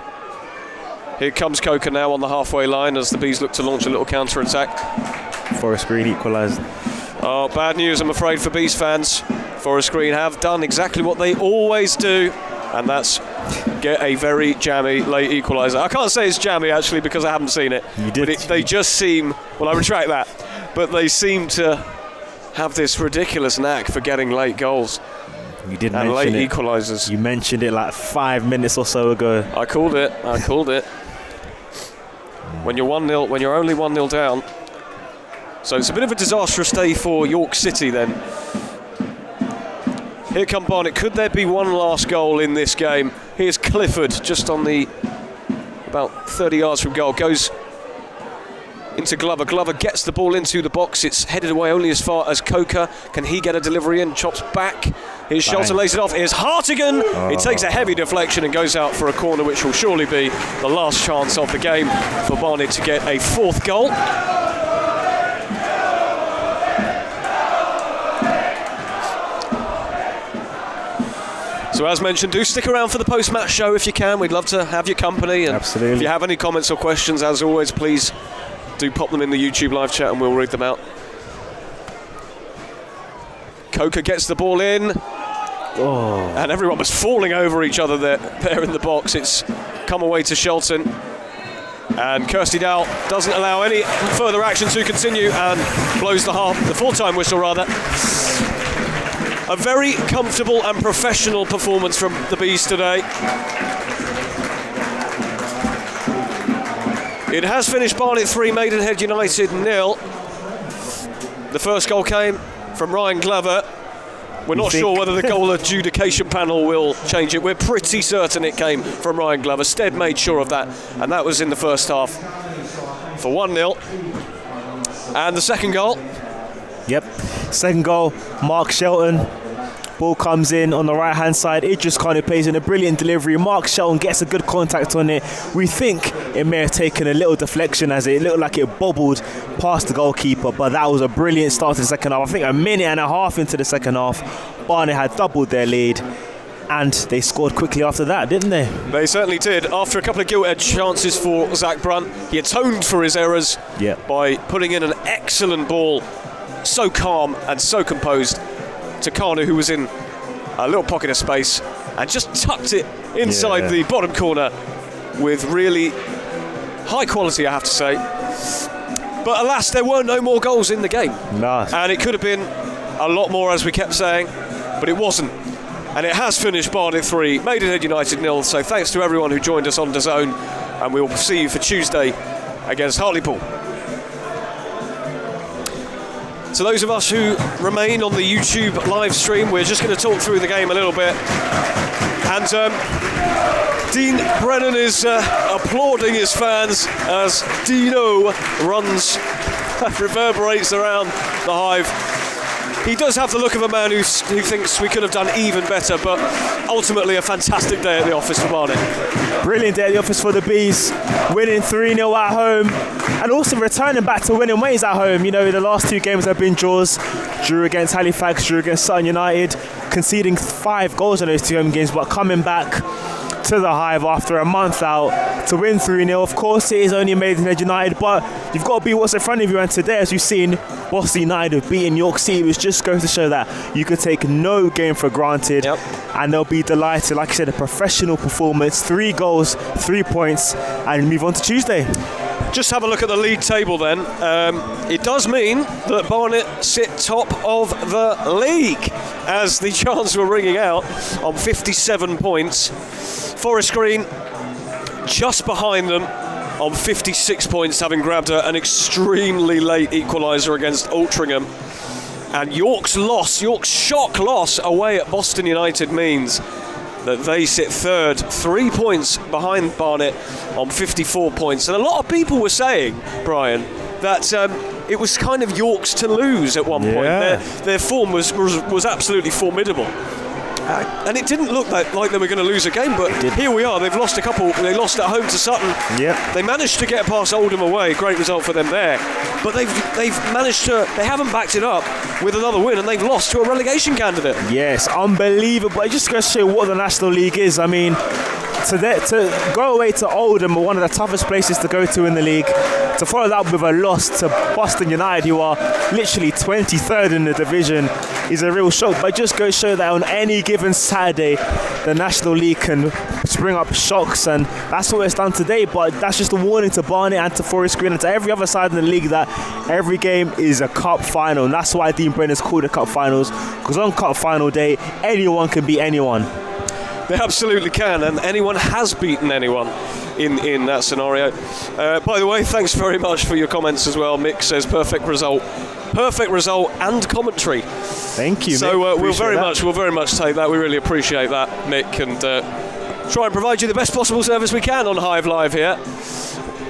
Here comes Coker now on the halfway line as the Bees look to launch a little counter-attack. Forest Green equalised. Oh, bad news, I'm afraid, for Bees fans. Forest Green have done exactly what they always do, and that's get a very jammy late equaliser. I can't say it's jammy, actually, because I haven't seen it. You did. But they just seem... Well, I retract that. But they seem to have this ridiculous knack for getting late goals. You did and mention late it. equalisers. You mentioned it like 5 minutes or so ago. I called it. When you're 1-0, when you're only 1-0 down. So it's a bit of a disastrous day for York City then. Here come Barnet. Could there be one last goal in this game? Here's Clifford, just on the about 30 yards from goal. Goes into Glover. Glover gets the ball into the box. It's headed away only as far as Coker. Can he get a delivery in? Chops back. Here's Shelter, lays it off. Here's Hartigan. It takes a heavy deflection and goes out for a corner, which will surely be the last chance of the game for Barnet to get a fourth goal. So as mentioned, do stick around for the post-match show if you can. We'd love to have your company. And absolutely. If you have any comments or questions, as always, please do pop them in the YouTube live chat and we'll read them out. Coker gets the ball in. Oh. And everyone was falling over each other there in the box. It's come away to Shelton. And Kirsty Dow doesn't allow any further action to continue and blows the full-time whistle rather. A very comfortable and professional performance from the Bees today. It has finished Barnet 3, Maidenhead United 0. The first goal came from Ryan Glover. We're not sure whether the goal adjudication panel will change it. We're pretty certain it came from Ryan Glover. Stead made sure of that, and that was in the first half for 1-0. And the second goal? Yep, second goal, Mark Shelton. Ball comes in on the right hand side. Idris Khan plays in a brilliant delivery. Mark Shelton gets a good contact on it. We think it may have taken a little deflection as it looked like it bobbled past the goalkeeper, but that was a brilliant start to the second half. I think a minute and a half into the second half, Barnet had doubled their lead and they scored quickly after that, didn't they? They certainly did. After a couple of gilt-edged chances for Zach Brunt, he atoned for his errors by putting in an excellent ball, so calm and so composed, to Kanu, who was in a little pocket of space and just tucked it inside the bottom corner with really high quality, I have to say. But alas, there were no more goals in the game. Nice. And it could have been a lot more, as we kept saying, but it wasn't. And it has finished Barnet 3, Maidenhead United 0. So thanks to everyone who joined us on DAZN, and we will see you for Tuesday against Hartlepool. So those of us who remain on the YouTube live stream, we're just going to talk through the game a little bit. And Dean Brennan is applauding his fans as Dino runs, reverberates around the Hive. He does have the look of a man who thinks we could have done even better, but ultimately a fantastic day at the office for Barnet. Brilliant day at the office for the Bees, winning 3-0 at home and also returning back to winning ways at home. You know, the last two games have been draws. Drew against Halifax, drew against Sutton United, conceding 5 goals in those 2 home games, but coming back to the Hive after a month out to win 3-0. Of course, it is only Maidenhead United, but you've got to be what's in front of you. And today, as you've seen, Boston United have beaten York City, which just goes to show that you could take no game for granted. And they'll be delighted. Like I said, a professional performance, 3 goals, 3 points, and move on to Tuesday. Just have a look at the league table then. It does mean that Barnet sit top of the league as the chants were ringing out on 57 points. Forest Green just behind them on 56 points, having grabbed an extremely late equaliser against Altrincham. And York's shock loss away at Boston United means that they sit third, 3 points behind Barnet on 54 points. And a lot of people were saying, Brian, that it was kind of York's to lose at one point. Their form was absolutely formidable. And it didn't look like they were going to lose a game, but here we are. They've lost a couple. They lost at home to Sutton. Yep. They managed to get past Oldham away. Great result for them there. But they've managed to. They haven't backed it up with another win, and they've lost to a relegation candidate. Yes, unbelievable. It just goes to show what the National League is. I mean, to go away to Oldham, one of the toughest places to go to in the league, to follow that up with a loss to Boston United, who are literally 23rd in the division, is a real shock. But it just goes to show that on any given Saturday, the National League can spring up shocks, and that's what it's done today. But that's just a warning to Barnet and to Forest Green and to every other side in the league that every game is a cup final, and that's why Dean Brenner's called it cup finals, because on cup final day, anyone can beat anyone. They absolutely can, and anyone has beaten anyone in that scenario. By the way, thanks very much for your comments as well. Mick says perfect result and commentary. Thank you, so Mick. we'll very much take that. We really appreciate that, Mick, and try and provide you the best possible service we can on Hive Live here.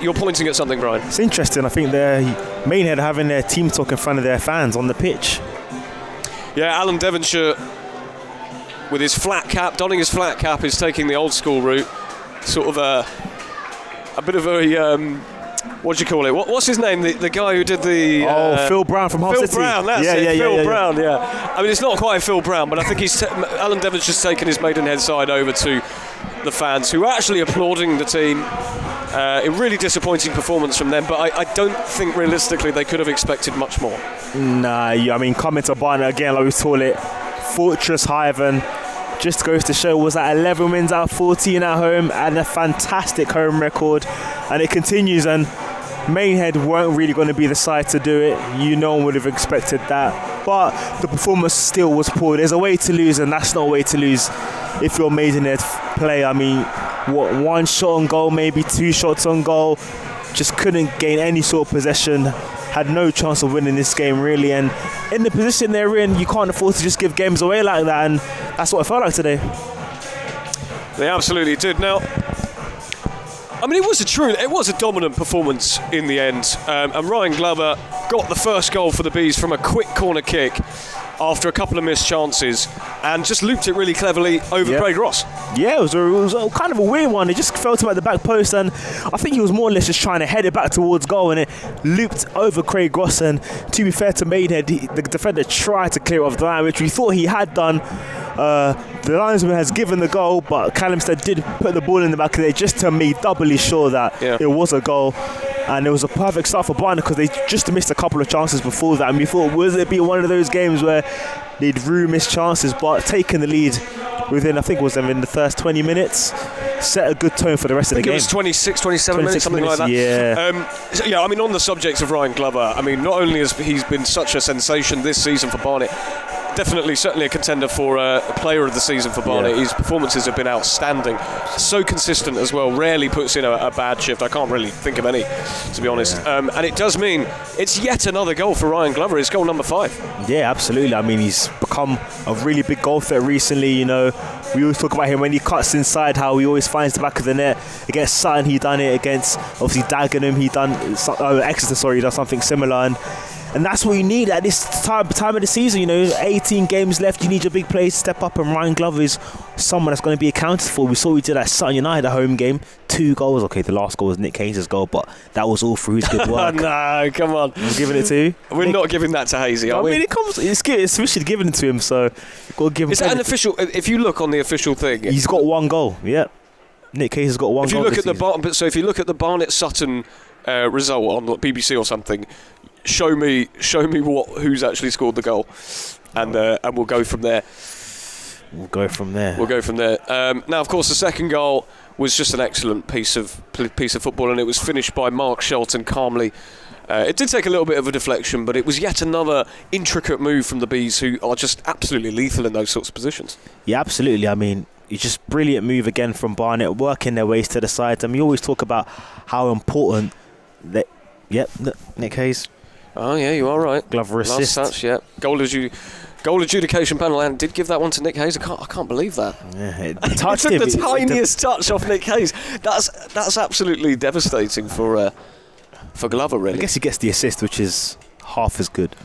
You're pointing at something, Brian. It's interesting. I think Maidenhead are having their team talk in front of their fans on the pitch. Yeah, Alan Devonshire, with his flat cap, donning his flat cap, is taking the old school route. Sort of a bit of a what do you call it? What's his name? The guy who did the Phil Brown from Hull City. Phil Brown, that's it. Phil Brown, yeah. I mean, it's not quite Phil Brown, but I think Alan Devonshire's taken his Maidenhead side over to the fans, who are actually applauding the team. A really disappointing performance from them, but I don't think realistically they could have expected much more. Nah, I mean, coming to Barnet again, like we call it, Fortress Hyven, just goes to show was that 11 wins out of 14 at home and a fantastic home record, and it continues. And Maidenhead weren't really going to be the side to do it. No one would have expected that, but the performance still was poor. There's a way to lose, and that's not a way to lose if you're Maidenhead play. I mean, one shot on goal, maybe 2 shots on goal, just couldn't gain any sort of possession, had no chance of winning this game really, and in the position they're in, you can't afford to just give games away like that, and that's what it felt like today. They absolutely did. Now, I mean, it was a dominant performance in the end, and Ryan Glover got the first goal for the Bees from a quick corner kick after a couple of missed chances, and just looped it really cleverly over Craig Ross. Yeah, it was a kind of a weird one. It just fell to him at the back post, and I think he was more or less just trying to head it back towards goal, and it looped over Craig Ross. And to be fair to Maidenhead, the defender tried to clear off the line, which we thought he had done. The linesman has given the goal, but Callumstead did put the ball in the back of there just to be doubly sure that it was a goal. And it was a perfect start for Barnet because they just missed a couple of chances before that, and we thought, will it be one of those games where they'd rue missed chances? But taking the lead within, I think it was in the first 20 minutes, set a good tone for the rest of the game. I think it was 26, 27 minutes, something like that. Yeah. I mean, on the subject of Ryan Glover, I mean, not only has he been such a sensation this season for Barnet, certainly a contender for a player of the season for Barnet. His performances have been outstanding, so consistent as well, rarely puts in a bad shift. I can't really think of any, to be honest. And it does mean it's yet another goal for Ryan Glover. It's goal number 5. Yeah, absolutely. I mean, he's become a really big goal threat recently. We always talk about him when he cuts inside, how he always finds the back of the net. Against Sutton, he done it. Against obviously Dagenham, Exeter, he done something similar. And that's what you need at this time of the season. 18 games left. You need your big players to step up, and Ryan Glover is someone that's going to be accounted for. We saw we did at Sutton United, a home game, 2 goals. Okay, the last goal was Nick Hayes' goal, but that was all through his good work. No, come on. I'm giving it to you. We're not giving that to Hazy, are we? I mean, it's officially given to him, so you've got to give him. Is that an official? If you look on the official thing, he's got 1 goal. Yeah, Nick Hayes has got 1 goal. If you look at if you look at the Barnet Sutton result on BBC or something, show me who's actually scored the goal, and we'll go from there. Now, of course, the second goal was just an excellent piece of football, and it was finished by Mark Shelton calmly. It did take a little bit of a deflection, but it was yet another intricate move from the Bees, who are just absolutely lethal in those sorts of positions. Yeah, absolutely. I mean, it's just brilliant move again from Barnet, working their ways to the sides. I mean, you always talk about how important that. Yep, Nick Hayes. Oh yeah, you are right. Glover assist. Last touch, yeah. Goal adjudication panel, and did give that one to Nick Hayes. I can't believe that. Yeah, it touched him. The tiniest touch off Nick Hayes. That's absolutely devastating for Glover, really. I guess he gets the assist, which is half as good.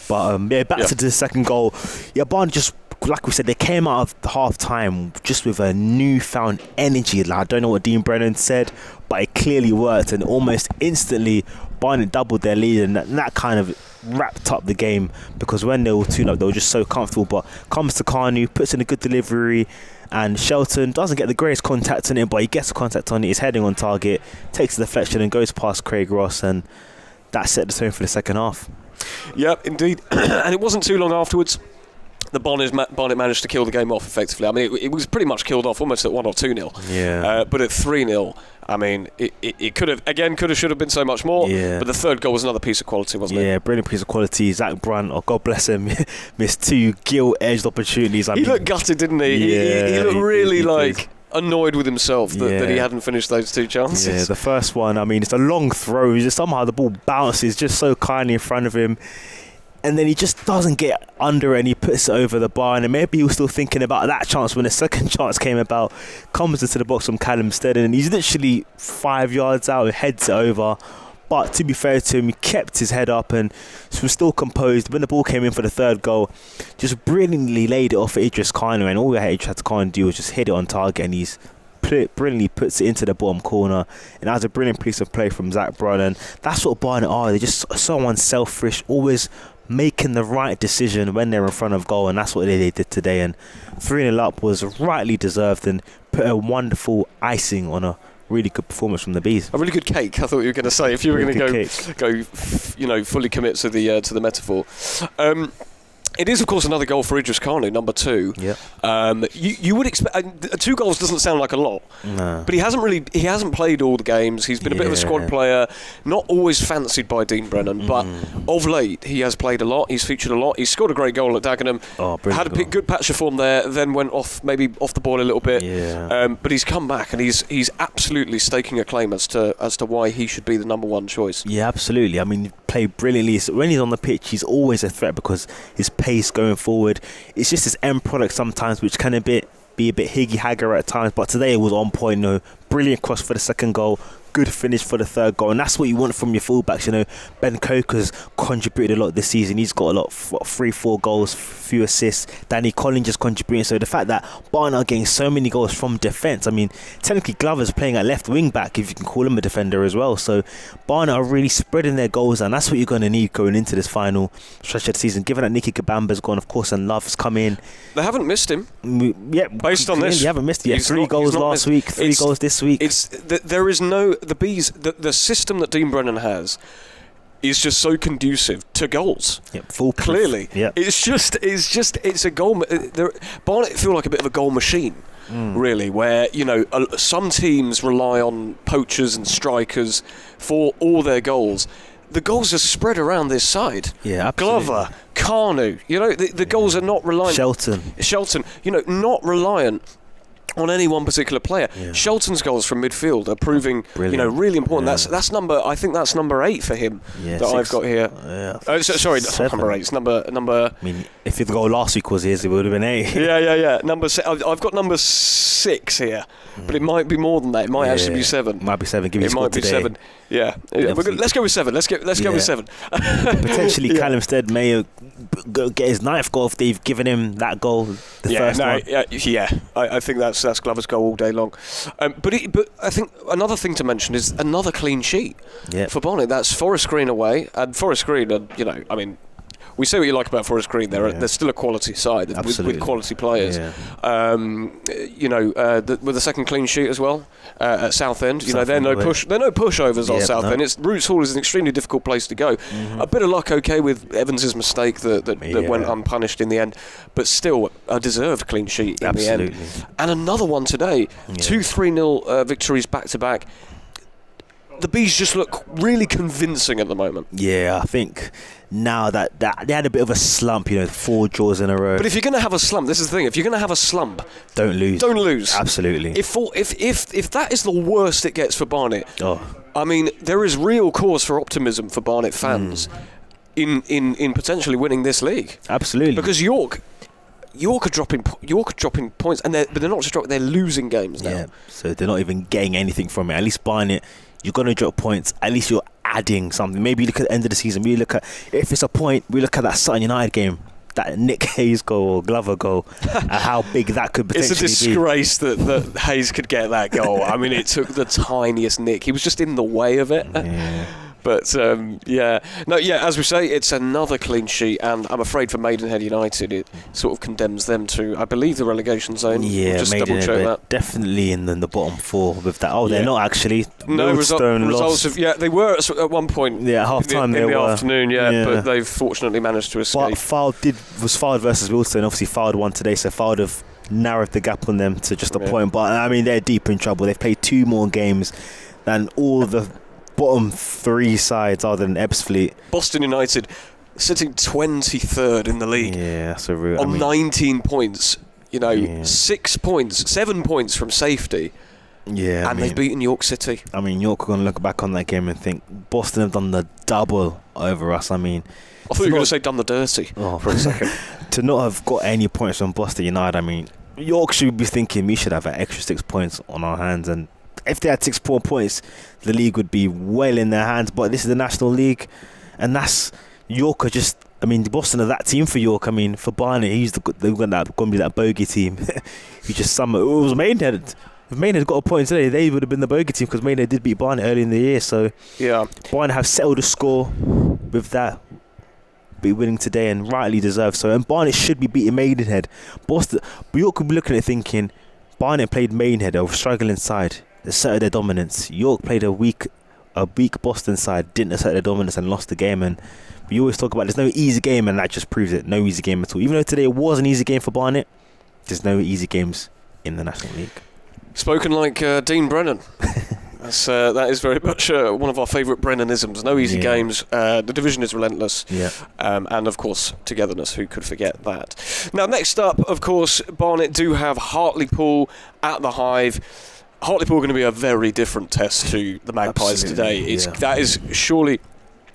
But back to the second goal. Yeah, Barnet just like we said, they came out of the half time just with a newfound energy. Like, I don't know what Dean Brennan said, but it clearly worked, and almost instantly Barnet doubled their lead, and that kind of wrapped up the game, because when they were 2-0 they were just so comfortable. But comes to Kanu, puts in a good delivery, and Shelton doesn't get the greatest contact on it, but he gets the contact on it. He's heading on target, takes the deflection and goes past Craig Ross, and that set the tone for the second half. Yeah, indeed. And it wasn't too long afterwards the Barnet managed to kill the game off effectively. I mean, it was pretty much killed off almost at 1 or 2-0. Yeah. But at 3-0, I mean, it should have been so much more. Yeah. But the third goal was another piece of quality, wasn't it? Yeah, brilliant piece of quality. Zach Brunt, God bless him, missed 2 gilt-edged opportunities. He looked gutted, didn't he? Yeah, he looked really did. Annoyed with himself that he hadn't finished those 2 chances. Yeah, the first one, I mean, it's a long throw. Just somehow the ball bounces just so kindly in front of him, and then he just doesn't get under it, and he puts it over the bar. And maybe he was still thinking about that chance when the second chance came about. Comes into the box from Callum Steadon, and he's literally 5 yards out, heads it over. But to be fair to him, he kept his head up and was still composed. When the ball came in for the third goal, just brilliantly laid it off at Idris Kanu, and all Idris had to kind of do was just hit it on target, and he's brilliantly puts it into the bottom corner. And that was a brilliant piece of play from Zach Brown, and that's what Barnet are. They're just so unselfish, always making the right decision when they're in front of goal, and that's what they did today. And 3-0 up was rightly deserved and put a wonderful icing on a really good performance from the Bees. A really good cake, I thought you were going to say, if you were going to go fully commit to the metaphor. It is, of course, another goal for Idris Kanu, number 2. Yeah. You would expect 2 goals doesn't sound like a lot, No. but he hasn't played all the games. He's been a bit of a squad player, not always fancied by Dean Brennan, but of late he has played a lot. He's featured a lot. He's scored a great goal at Dagenham. Had a good patch of form there, then went off the ball a little bit. Yeah. But he's come back, and he's absolutely staking a claim as to why he should be the number 1 choice. Yeah, absolutely. I mean, he played brilliantly. So when he's on the pitch, he's always a threat because his pace going forward. It's just his end product sometimes, which can be a bit higgy-hagger at times. But today it was on point. Brilliant cross for the second goal. Good finish for the third goal, and that's what you want from your fullbacks. Ben Coker's contributed a lot this season. He's got a lot, 3-4 goals, few assists. Danny Collins just contributing. So the fact that Barnet are getting so many goals from defence, I mean, technically Glover's playing at left wing back, if you can call him a defender as well. So Barnet are really spreading their goals, and that's what you're going to need going into this final stretch of the season. Given that Nicky Kabamba's gone, of course, and Love's come in. They haven't missed him. Yeah, based on this, you haven't missed it. Yeah, 3 goals last week, 3 goals this week. There is no. The Bees, the system that Dean Brennan has is just so conducive to goals. Yep, foolproof. Clearly, yep. It's a goal. Barnet feel like a bit of a goal machine, really, where some teams rely on poachers and strikers for all their goals. The goals are spread around this side. Yeah, absolutely. Glover, Kanu, the goals are not reliant. Shelton, not reliant on any one particular player. Yeah. Shelton's goals from midfield are proving, really important. Yeah. That's number. I think that's number 8 for him I've got here. Sorry, not number 8. It's number. I mean, if the goal last week was his, it would have been 8. Yeah. Number. I've got number 6 here, but it might be more than that. It might actually be 7. Might be 7. Give me a score today. It might be 7. Yeah. Let's go with 7. Let's go with 7. Potentially, Callum Stead may get his 9th goal if they've given him that goal. The first one. I think that's Glover's goal all day long. But I think another thing to mention is another clean sheet for Barnet. That's Forest Green away, and Forest Green are, we say what you like about Forest Green. They're still a quality side with quality players. Yeah. With the second clean sheet as well at Southend. They're no pushovers on Southend. Roots Hall is an extremely difficult place to go. A bit of luck, with Evans's mistake that went unpunished in the end, but still a deserved clean sheet in the end. And another one today. 2 3-0 victories back to back. The Bees just look really convincing at the moment. Yeah, I think now that they had a bit of a slump, 4 draws in a row. But if you're going to have a slump, this is the thing. If you're going to have a slump, don't lose. Absolutely. If that is the worst it gets for Barnet, I mean, there is real cause for optimism for Barnet fans in potentially winning this league. Absolutely. Because York are dropping points, but they're not just dropping; they're losing games now. Yeah, so they're not even getting anything from it. At least Barnet, you're going to drop points. At least you're adding something. Maybe you look at the end of the season. We look at, if it's a point, we look at that Sutton United game. that Nick Hayes goal or Glover goal and how big that could potentially be. It's a disgrace that Hayes could get that goal. I mean, it took the tiniest nick. He was just in the way of it. Yeah. But, as we say, it's another clean sheet, and I'm afraid for Maidenhead United, it sort of condemns them to, I believe, the relegation zone. Yeah, we'll just double check that. Definitely in the bottom 4 with that. Oh, they're not actually. No, results of, they were at one point. Yeah, at half time in the afternoon, but they've fortunately managed to escape. But Fylde was Fylde versus Wilson. Obviously, Fylde won today, so Fylde have narrowed the gap on them to just a point. But I mean, they're deep in trouble. They've played 2 more games than all the bottom 3 sides other than Ebbsfleet. Boston United sitting 23rd in the league. Yeah, that's a real. On 19 points, 7 points from safety. Yeah, and they've beaten York City. I mean, York are going to look back on that game and think Boston have done the double over us. I mean, I thought you were going to say done the dirty for a second. To not have got any points from Boston United, I mean, York should be thinking we should have an extra 6 points on our hands, and if they had 6 points, the league would be well in their hands. But this is the National League, and that's York are just. I mean, Boston are that team for York. I mean, for Barnet, they're going to be that bogey team. You just it was Maidenhead. If Maidenhead got a point today, they would have been the bogey team because Maidenhead did beat Barnet early in the year. So Barnet have settled the score with that. Be winning today and rightly deserved so. And Barnet should be beating Maidenhead. York could be looking at thinking Barnet played Maidenhead, a struggling side. They asserted their dominance. York played a weak Boston side, didn't assert their dominance and lost the game. And we always talk about there's no easy game, and that just proves it. No easy game at all. Even though today was an easy game for Barnet, there's no easy games in the National League. Spoken like Dean Brennan. That is very much one of our favourite Brennanisms. No easy games. The division is relentless. Yeah. And, of course, togetherness. Who could forget that? Now, next up, of course, Barnet do have Hartlepool at the Hive. Hartlepool are going to be a very different test to the Magpies today. That is surely,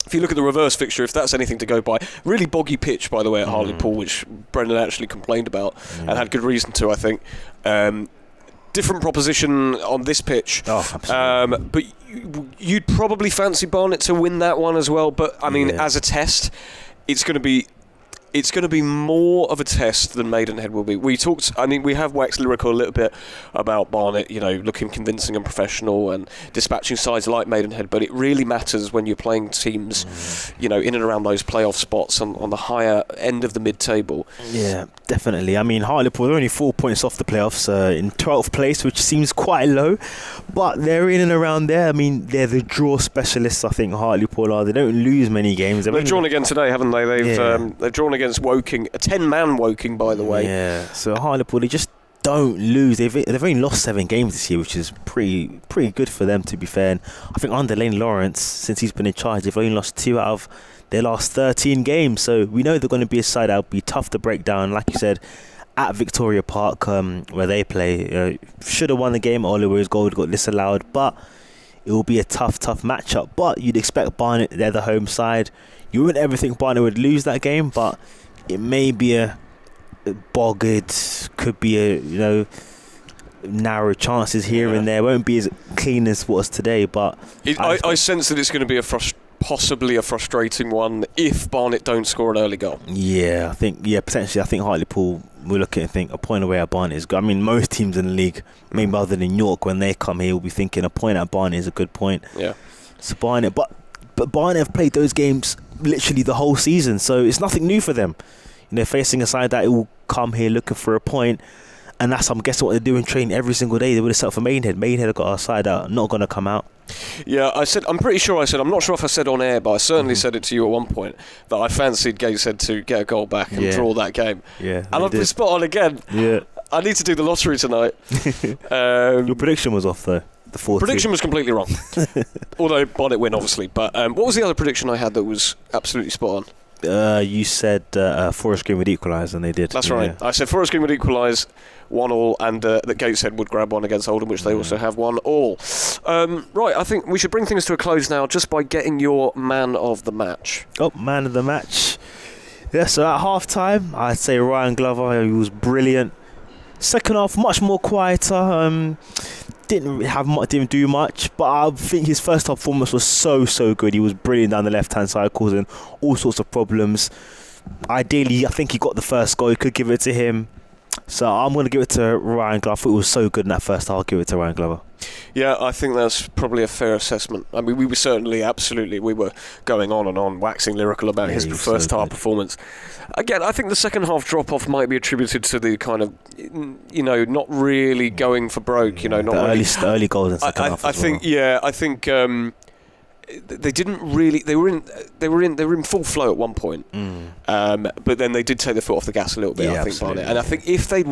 if you look at the reverse fixture, if that's anything to go by, really boggy pitch, by the way, at Hartlepool, which Brendan actually complained about and had good reason to, I think. Different proposition on this pitch. Oh, absolutely. But you'd probably fancy Barnet to win that one as well. But, I mean, as a test, it's going to be more of a test than Maidenhead will be. We have waxed lyrical a little bit about Barnet, looking convincing and professional and dispatching sides like Maidenhead, but it really matters when you're playing teams, in and around those playoff spots on the higher end of the mid-table. Yeah, definitely. I mean, Hartlepool are only 4 points off the playoffs, in 12th place, which seems quite low, but they're in and around there. I mean, they're the draw specialists, I think, Hartlepool are. They don't lose many games. They've drawn again today, haven't they? They've drawn against Woking, a 10-man Woking, by the way. Yeah, so Hartlepool, they just don't lose. They've only lost 7 games this year, which is pretty good for them, to be fair. And I think under Lane Lawrence, since he's been in charge, they've only lost 2 out of their last 13 games. So we know they're going to be a side that will be tough to break down. Like you said, at Victoria Park, where they play, should have won the game. Oliver's goal got disallowed, but it will be a tough matchup. But you'd expect Barnet, they're the home side. You wouldn't ever think Barnet would lose that game, but it may be a bogged, could be a narrow chances here and there. Won't be as clean as was today, but I sense that it's going to be possibly a frustrating one if Barnet don't score an early goal. Yeah, potentially. I think Hartlepool will look at it and think a point away at Barnet is good. I mean, most teams in the league, maybe other than York, when they come here, will be thinking a point at Barnet is a good point. Yeah. So Barnet, but Barnet have played those games literally the whole season, so it's nothing new for them. Facing a side that will come here looking for a point, and that's, I'm guessing, what they do in training every single day. They would have set up for Maidenhead. Maidenhead have got our side out, not going to come out. Yeah, I'm pretty sure I said, I'm not sure if I said on air, but I certainly said it to you at one point, that I fancied Gateshead to get a goal back and draw that game. Yeah, and I've been spot on again. Yeah. I need to do the lottery tonight. Your prediction was off, though. The 4-2. Prediction was completely wrong. Although Barnet win, obviously. But what was the other prediction I had that was absolutely spot on? You said Forest Green would equalise, and they did. That's right. I said Forest Green would equalise 1-1, and that Gateshead would grab one against Oldham, which they also have 1-1. Right, I think we should bring things to a close now just by getting your man of the match. Oh, man of the match. Yeah, so at half-time, I'd say Ryan Glover. He was brilliant. Second half, much more quieter. Didn't do much, but I think his first half performance was so good. He was brilliant down the left hand side, causing all sorts of problems. ideally, I think he got the first goal. He could give it to him. So I'm going to give it to Ryan Glover. I thought he was so good in that first half. I'll give it to Ryan Glover. Yeah, I think that's probably a fair assessment. I mean, we were certainly, absolutely, we were going on and on, waxing lyrical about his first half performance. Again, I think the second half drop-off might be attributed to the kind of, not really going for broke, not really. The early goals in the second half. I think they didn't really. They were in full flow at one point, but then they did take their foot off the gas a little bit. I think Barnet, and I think if they'd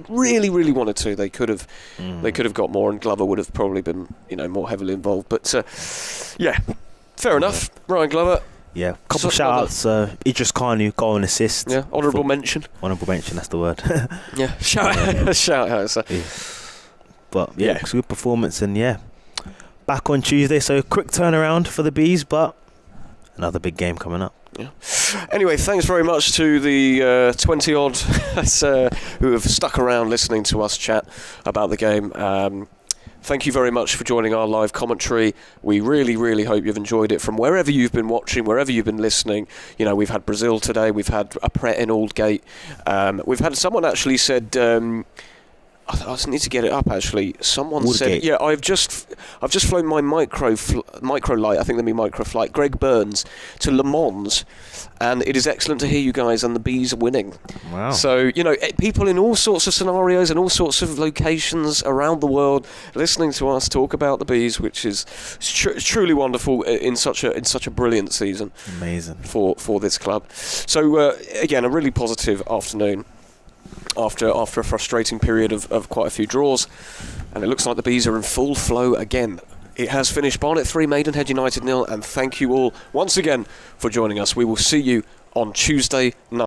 really wanted to, they could have got more, and Glover would have probably been more heavily involved. But fair enough, Ryan Glover. Yeah, couple shout-outs. Idris Kanu, goal and assist. Yeah, honourable mention. Honourable mention, that's the word. Yeah, shout out. So. Yeah. But it's a good performance, and back on Tuesday, so quick turnaround for the Bees, but another big game coming up. Yeah. Anyway, thanks very much to the 20-odd who have stuck around listening to us chat about the game. Thank you very much for joining our live commentary. We really, really hope you've enjoyed it from wherever you've been watching, wherever you've been listening. We've had Brazil today, we've had a Pret in Aldgate. We've had someone actually said... I just need to get it up. Actually, someone said, I've just flown my micro light. I think they mean micro flight. Greg Burns to Le Mans, and it is excellent to hear you guys. And the Bees are winning. Wow! So people in all sorts of scenarios and all sorts of locations around the world listening to us talk about the Bees, which is truly wonderful in such a brilliant season. Amazing for this club. So again, a really positive afternoon. After a frustrating period of quite a few draws, and it looks like the Bees are in full flow again. It has finished Barnet 3, Maidenhead United 0, and thank you all once again for joining us. We will see you on Tuesday night.